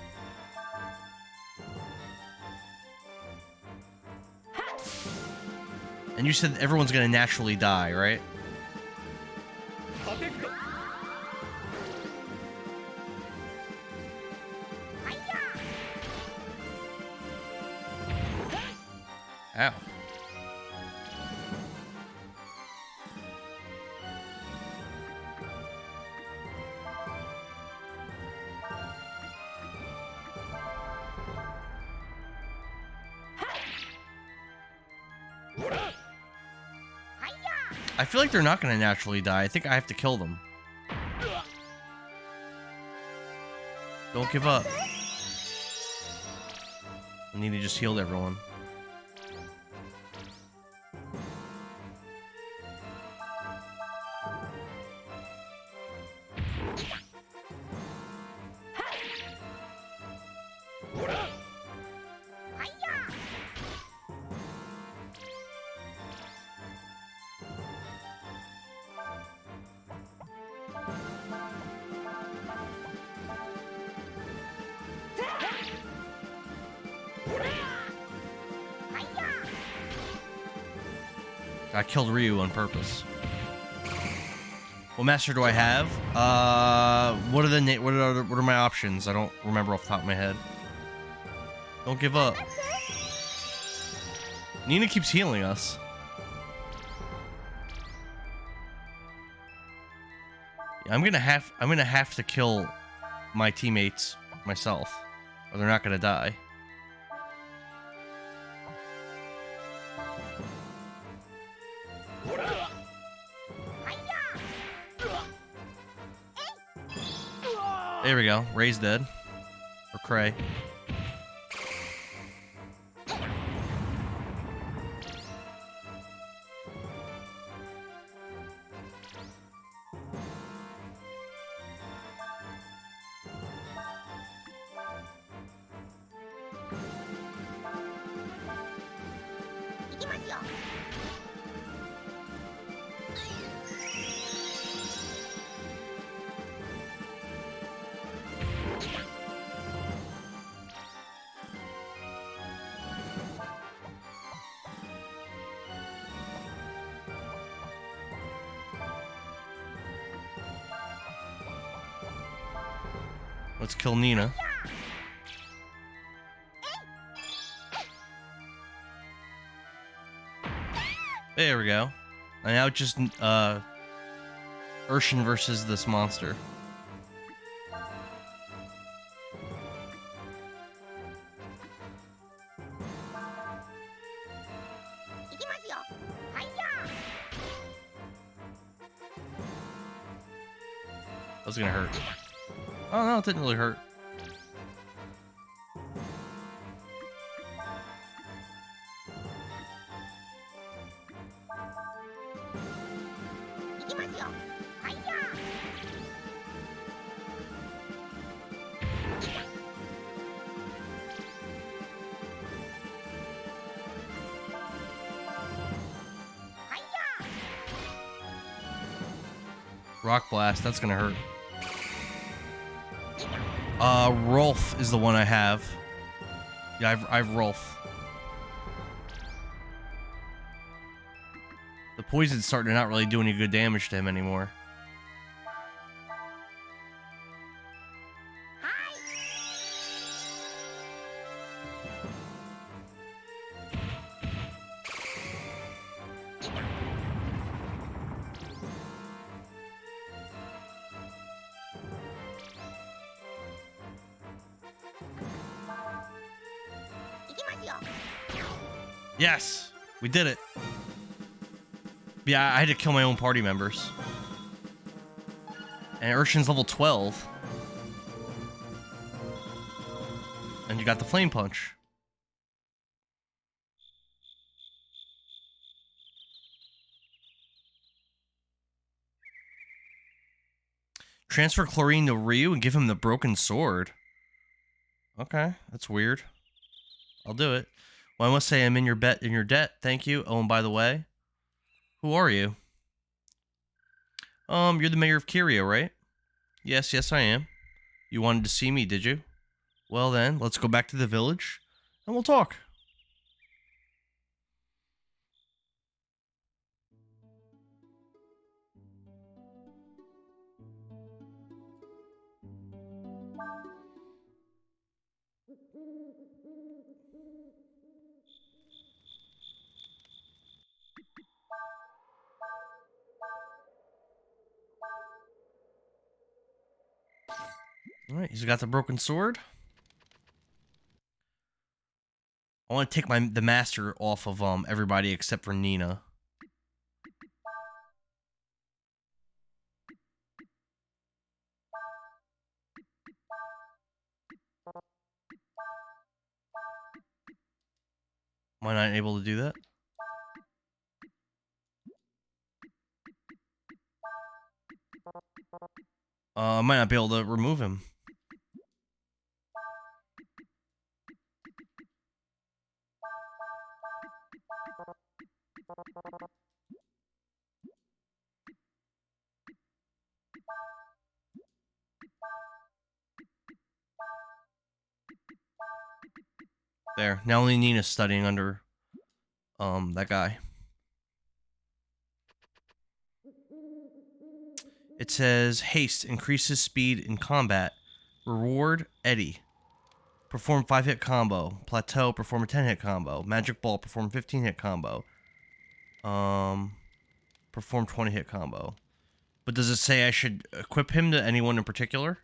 Speaker 1: And you said everyone's gonna naturally die, right? Ow. I feel like they're not going to naturally die. I think I have to kill them. Don't give up. I need to just heal everyone. I killed Ryu on purpose. What master do I have? What are my options? I don't remember off the top of my head. Don't give up. Nina keeps healing us. I'm gonna have to kill my teammates myself, or they're not gonna die. There we go. Ray's dead. Or Cray. Let's kill Nina. There we go. And now it's just Urshin versus this monster. That was gonna hurt. Oh no, it didn't really hurt. Rock Blast, that's gonna hurt. Rolf is the one I have. Yeah, I've Rolf. The poison's starting to not really do any good damage to him anymore. Yes! We did it. Yeah, I had to kill my own party members. And Urshin's level 12. And you got the Flame Punch. Transfer Chlorine to Ryu and give him the Broken Sword. Okay, that's weird. I'll do it. Well, I must say I'm in your debt. Thank you. Oh, and by the way, who are you? You're the mayor of Kirio, right? Yes, yes, I am. You wanted to see me, did you? Well then, let's go back to the village, and we'll talk. Alright, he's got the broken sword. I want to take the master off of everybody except for Nina. Am I not able to do that? I might not be able to remove him. There. Now only Nina's studying under that guy. It says haste increases speed in combat. Reward Eddie. Perform 5-hit combo. Plateau, perform a 10-hit combo. Magic Ball, perform 15-hit combo. Perform 20-hit combo. But does it say I should equip him to anyone in particular?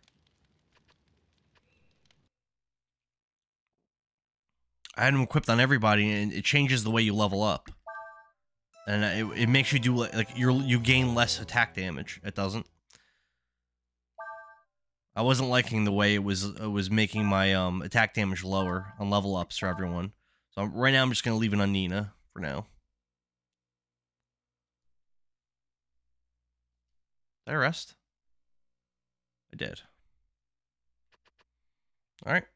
Speaker 1: I had him equipped on everybody, and it changes the way you level up. And it makes you do, like, you gain less attack damage. It doesn't. I wasn't liking the way it was making my attack damage lower on level ups for everyone. So right now I'm just gonna leave it on Nina for now. Did I rest? I did. All right,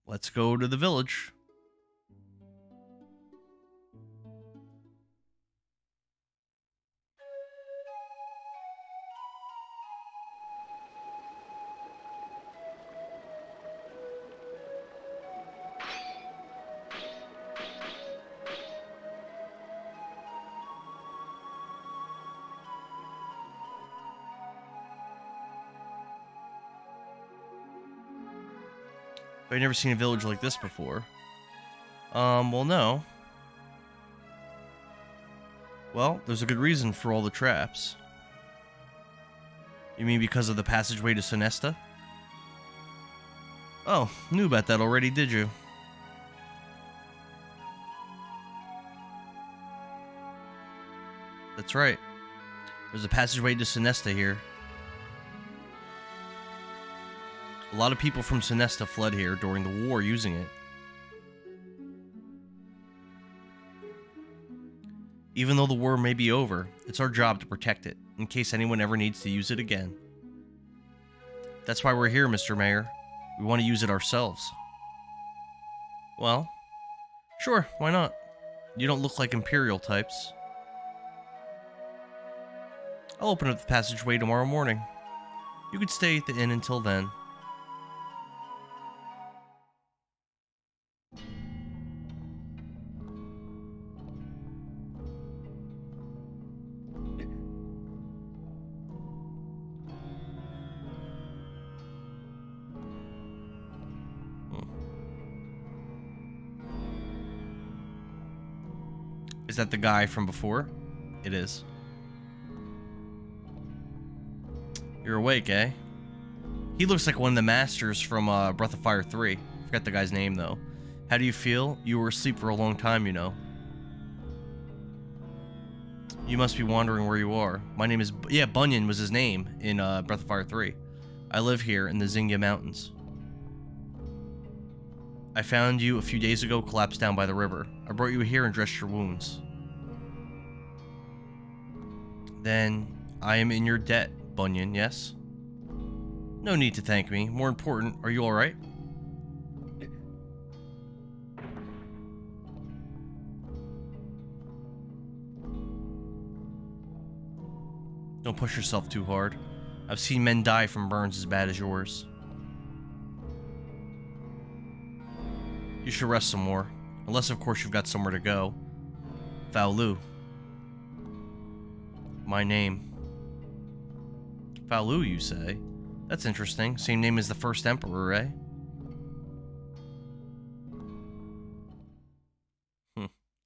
Speaker 1: let's go to the village. I've never seen a village like this before. Well, no. Well, there's a good reason for all the traps. You mean because of the passageway to Sinesta? Oh, knew about that already, did you? That's right. There's a passageway to Sinesta here. A lot of people from Sinesta fled here during the war using it. Even though the war may be over, it's our job to protect it, in case anyone ever needs to use it again. That's why we're here, Mr. Mayor. We want to use it ourselves. Well, sure, why not? You don't look like Imperial types. I'll open up the passageway tomorrow morning. You could stay at the inn until then. Is that the guy from before? It is. You're awake, eh? He looks like one of the masters from Breath of Fire 3. Forgot the guy's name, though. How do you feel? You were asleep for a long time, you know. You must be wondering where you are. My name is... Yeah, Bunyan was his name in Breath of Fire 3. I live here in the Xingya Mountains. I found you a few days ago collapsed down by the river. I brought you here and dressed your wounds. Then, I am in your debt, Bunyan, yes? No need to thank me. More important, are you alright? Don't push yourself too hard. I've seen men die from burns as bad as yours. You should rest some more. Unless, of course, you've got somewhere to go. Faolu. My name. Faolu, you say? That's interesting. Same name as the first emperor, eh?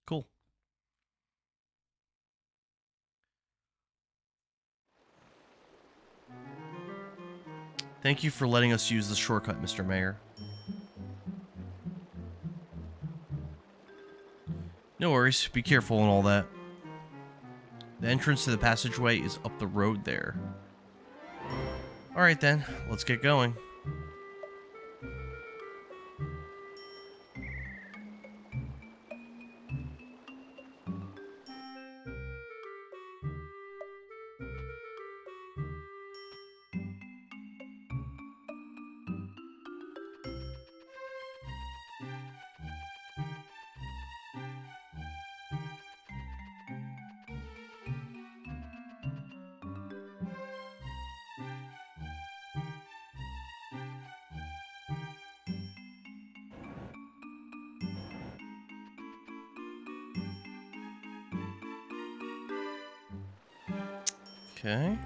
Speaker 1: Cool. Thank you for letting us use the shortcut, Mr. Mayor. No worries. Be careful and all that. The entrance to the passageway is up the road there. Alright then, let's get going. Okay.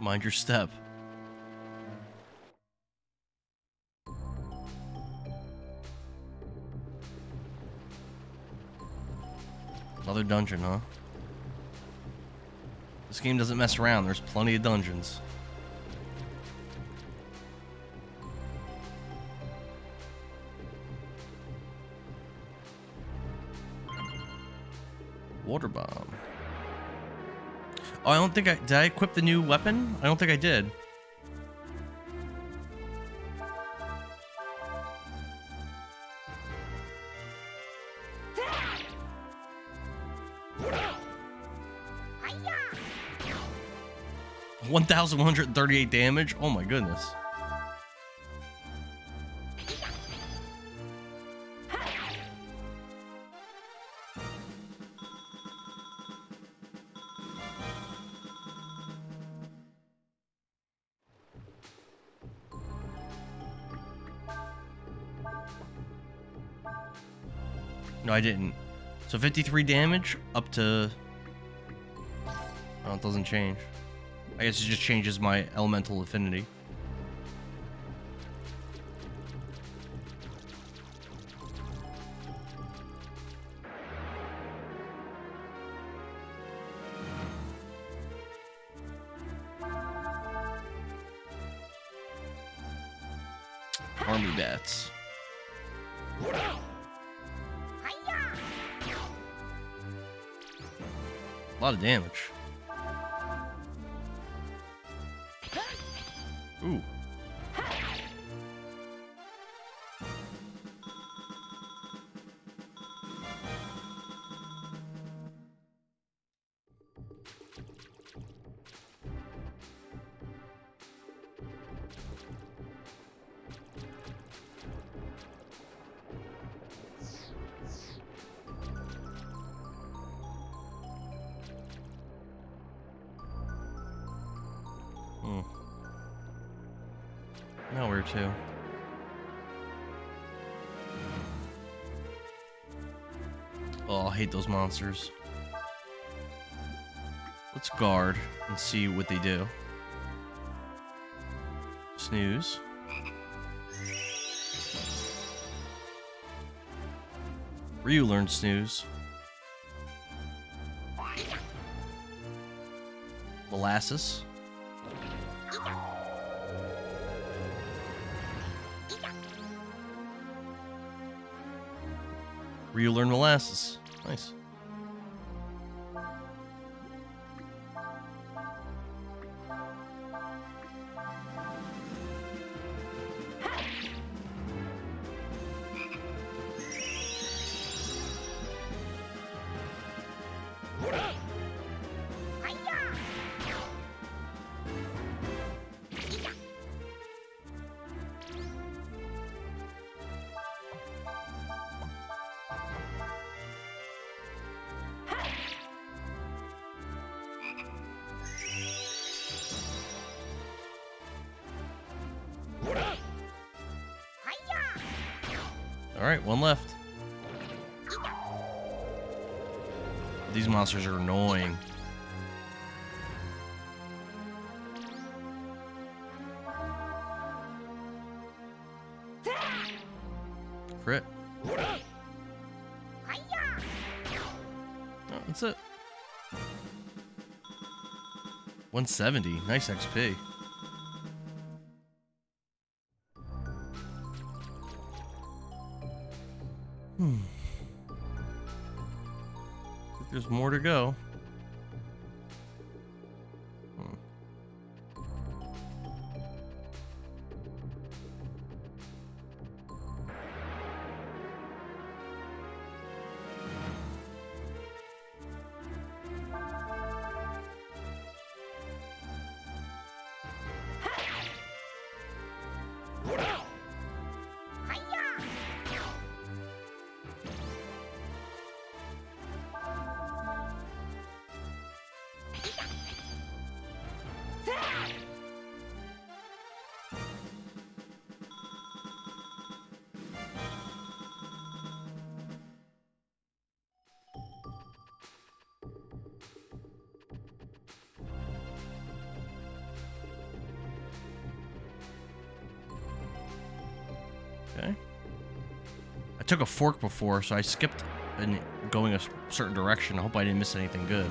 Speaker 1: Mind your step. Another dungeon, huh? This game doesn't mess around. There's plenty of dungeons. Water bomb. Oh, I don't think did I equip the new weapon? I don't think I did. $1,138 damage? Oh my goodness. No, I didn't. So 53 damage up to... Oh, it doesn't change. I guess it just changes my elemental affinity. Army bats. A lot of damage. Ooh. Now where to? Oh, I hate those monsters. Let's guard and see what they do. Snooze. Ryu learned snooze. Molasses. Ryu learned molasses. Nice. Alright, one left. These monsters are annoying. Crit. Oh, that's it. 170. Nice XP. There's more to go. took a fork before, so I skipped in going a certain direction. I hope I didn't miss anything good.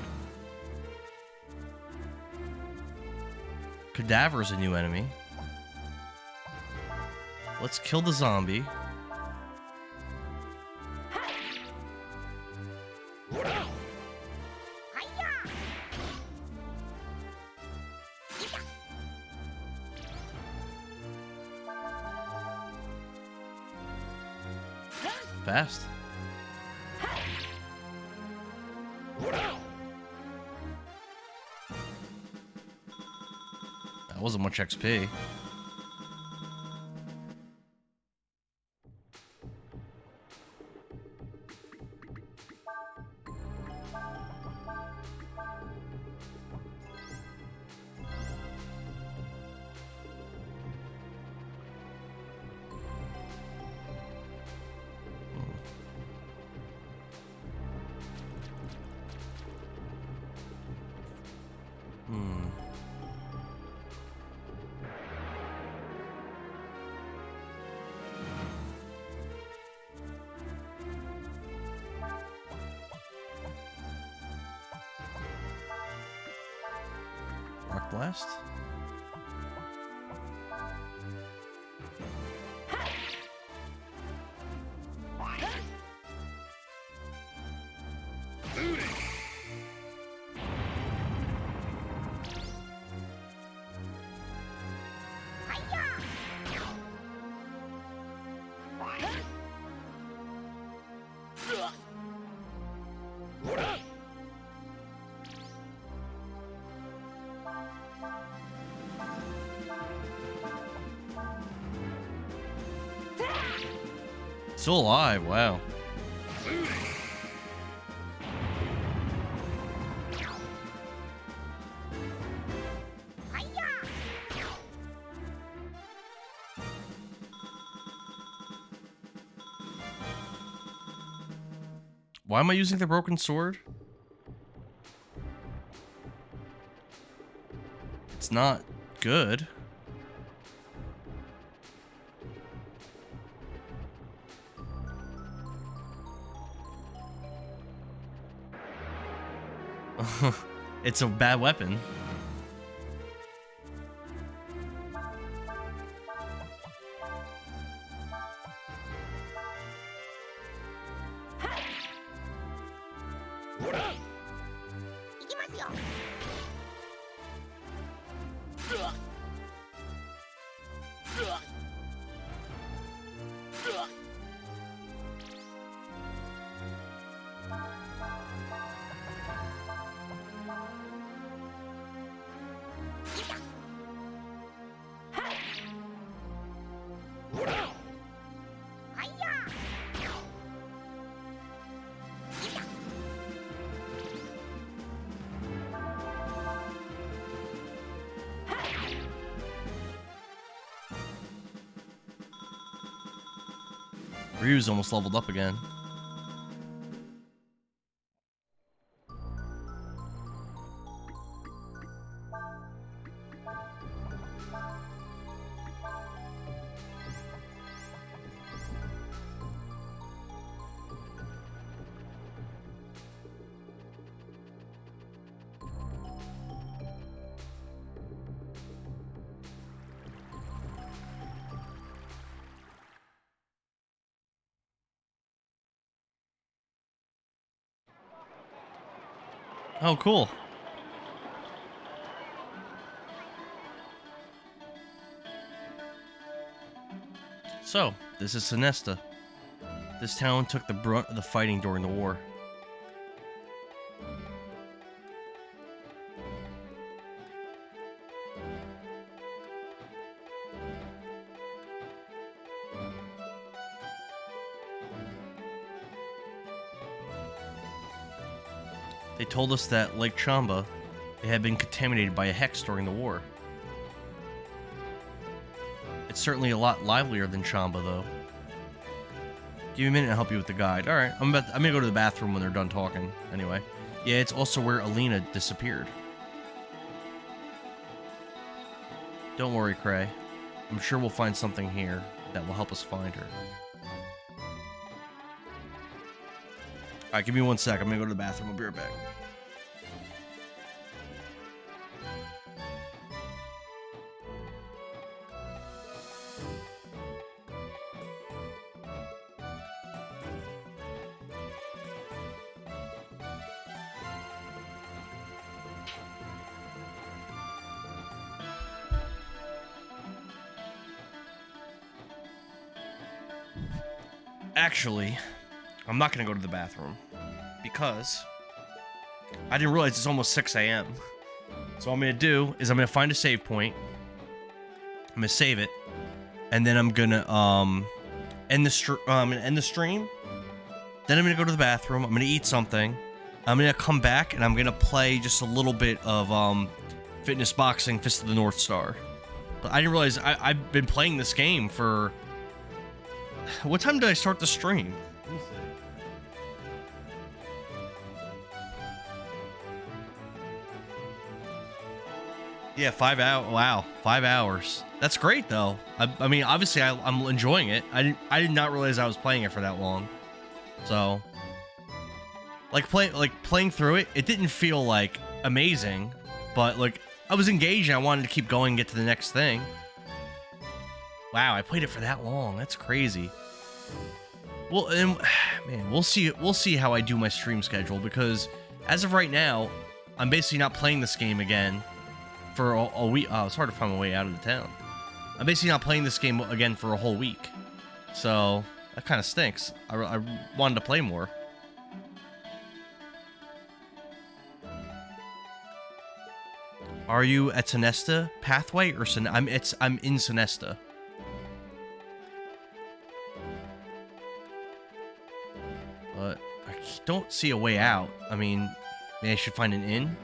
Speaker 1: Cadaver's a new enemy. Let's kill the zombie. Fast. That wasn't much XP. Rock Blast. Still alive, wow. Why am I using the broken sword? It's not good. It's a bad weapon. Ryu's almost leveled up again. Oh, cool. So, this is Sinesta. This town took the brunt of the fighting during the war. They told us that Lake Chamba, it had been contaminated by a hex during the war. It's certainly a lot livelier than Chamba, though. Give me a minute to help you with the guide. Alright, I'm gonna go to the bathroom when they're done talking. Anyway. Yeah, it's also where Alina disappeared. Don't worry, Cray. I'm sure we'll find something here that will help us find her. right, give me 1 sec. I'm gonna go to the bathroom. I'll be right back. Actually, I'm not gonna go to the bathroom because I didn't realize it's almost 6 a.m. So what I'm gonna do is I'm gonna find a save point. I'm gonna save it, and then I'm gonna end the stream. Then I'm gonna go to the bathroom. I'm gonna eat something. I'm gonna come back and I'm gonna play just a little bit of fitness boxing, Fist of the North Star. But I didn't realize I've been playing this game for. What time did I start the stream? Let me see. Yeah, 5 hours. Wow, 5 hours. That's great though. I mean, obviously I'm enjoying it. I did not realize I was playing it for that long. So, playing through it, it didn't feel like amazing, but like I was engaged and I wanted to keep going and get to the next thing. Wow, I played it for that long. That's crazy. Well, man, we'll see how I do my stream schedule, because as of right now, I'm basically not playing this game again for a week. Oh, it's hard to find my way out of the town. I'm basically not playing this game again for a whole week. So, that kind of stinks. I wanted to play more. Are you at Sinesta Pathway or I'm in Sinesta. But I don't see a way out. I mean, maybe I should find an inn.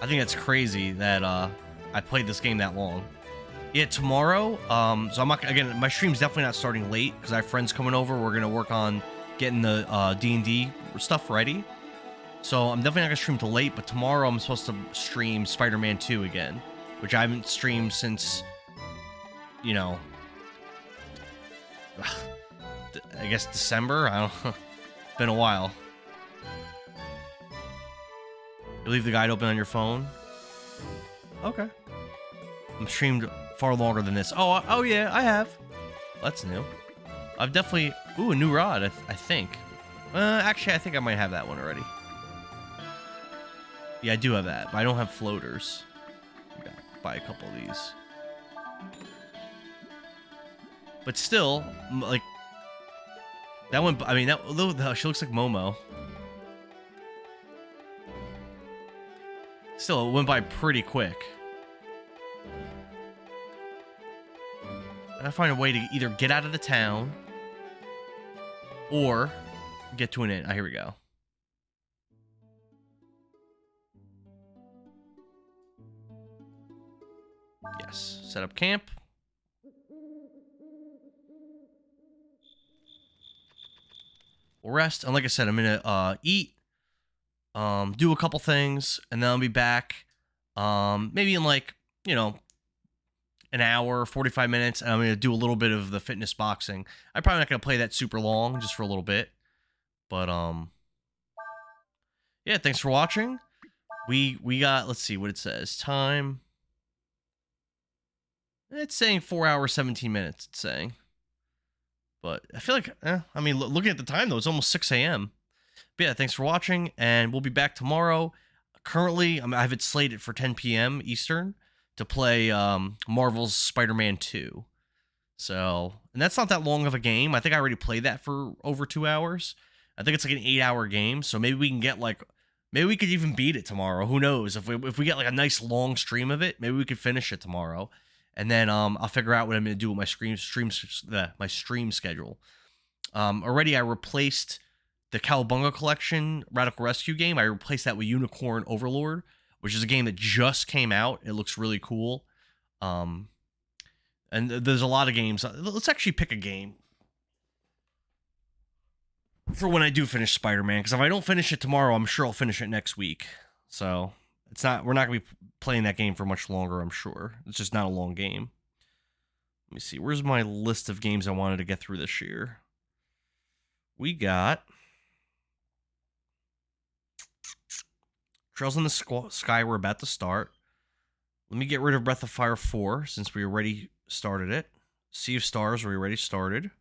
Speaker 1: I think that's crazy that I played this game that long. Yeah, tomorrow, so I'm not, again, my stream's definitely not starting late because I have friends coming over. We're gonna work on getting the D&D stuff ready. So I'm definitely not gonna stream till late, but tomorrow I'm supposed to stream Spider-Man 2 again, which I haven't streamed since, you know, I guess December. I don't know. Been a while. You leave the guide open on your phone? Okay. I'm streamed far longer than this. Oh yeah, I have. That's new. I've definitely... Ooh, a new rod, I think. Actually, I think I might have that one already. Yeah, I do have that, but I don't have floaters. I gotta buy a couple of these. But still, like... That one... I mean, she looks like Momo. Still, it went by pretty quick. I gotta find a way to either get out of the town or get to an inn. Here we go. Yes. Set up camp. We'll rest. And like I said, I'm gonna eat. Do a couple things, and then I'll be back, maybe in like, you know, an hour, 45 minutes, and I'm going to do a little bit of the fitness boxing. I'm probably not going to play that super long, just for a little bit, but, yeah, thanks for watching. We got, let's see what it says, time, it's saying 4 hours, 17 minutes, it's saying, but I feel like, I mean, looking at the time, though, it's almost 6 a.m., But yeah, thanks for watching, and we'll be back tomorrow. Currently, I have it slated for 10 p.m. Eastern to play Marvel's Spider-Man 2. So, and that's not that long of a game. I think I already played that for over 2 hours. I think it's like an 8-hour game, so maybe we can get like, maybe we could even beat it tomorrow. Who knows? If we get like a nice long stream of it, maybe we could finish it tomorrow. And then I'll figure out what I'm going to do with my stream schedule. Already I replaced the Cowabunga Collection Radical Rescue game. I replaced that with Unicorn Overlord, which is a game that just came out. It looks really cool. And there's a lot of games. Let's actually pick a game for when I do finish Spider-Man, because if I don't finish it tomorrow, I'm sure I'll finish it next week. So it's not. We're not gonna be playing that game for much longer. I'm sure it's just not a long game. Let me see. Where's my list of games I wanted to get through this year? We got Trails in the Sky. We're about to start. Let me get rid of Breath of Fire 4 since we already started it. Sea of Stars, we already started.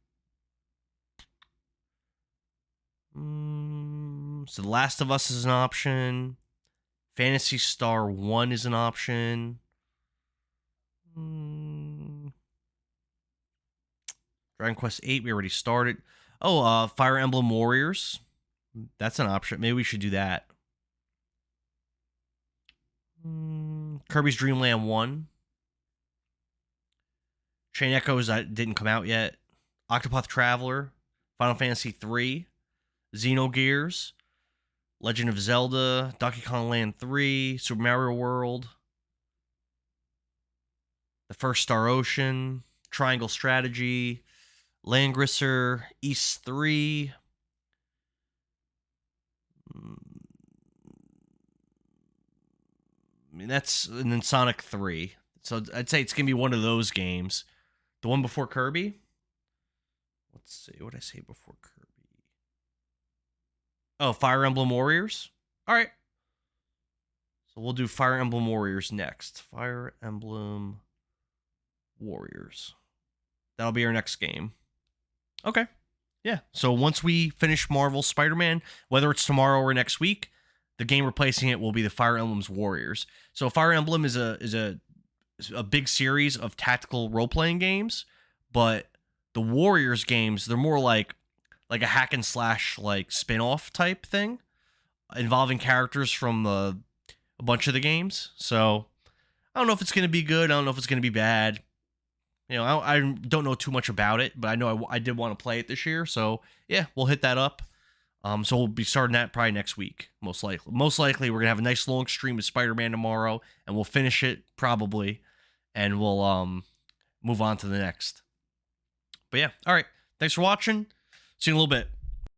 Speaker 1: So The Last of Us is an option. Phantasy Star 1 is an option. Dragon Quest 8, we already started. Oh, Fire Emblem Warriors. That's an option. Maybe we should do that. Kirby's Dream Land 1. Chain Echoes that didn't come out yet. Octopath Traveler. Final Fantasy 3. Xenogears. Legend of Zelda. Donkey Kong Land 3. Super Mario World. The First Star Ocean. Triangle Strategy. Langrisser. East 3. I mean, and then Sonic 3. So I'd say it's going to be one of those games. The one before Kirby? Let's see. What did I say before Kirby? Oh, Fire Emblem Warriors? All right. So we'll do Fire Emblem Warriors next. Fire Emblem Warriors. That'll be our next game. Okay. Yeah. So once we finish Marvel Spider-Man, whether it's tomorrow or next week, the game replacing it will be the Fire Emblem's Warriors. So Fire Emblem is a big series of tactical role-playing games, but the Warriors games, they're more like a hack and slash like spin-off type thing involving characters from a bunch of the games. So I don't know if it's going to be good. I don't know if it's going to be bad. You know, I don't know too much about it, but I know I did want to play it this year. So yeah, we'll hit that up. So we'll be starting that probably next week, most likely. Most likely, we're gonna have a nice long stream of Spider-Man tomorrow, and we'll finish it probably, and we'll move on to the next. But yeah, all right. Thanks for watching. See you in a little bit.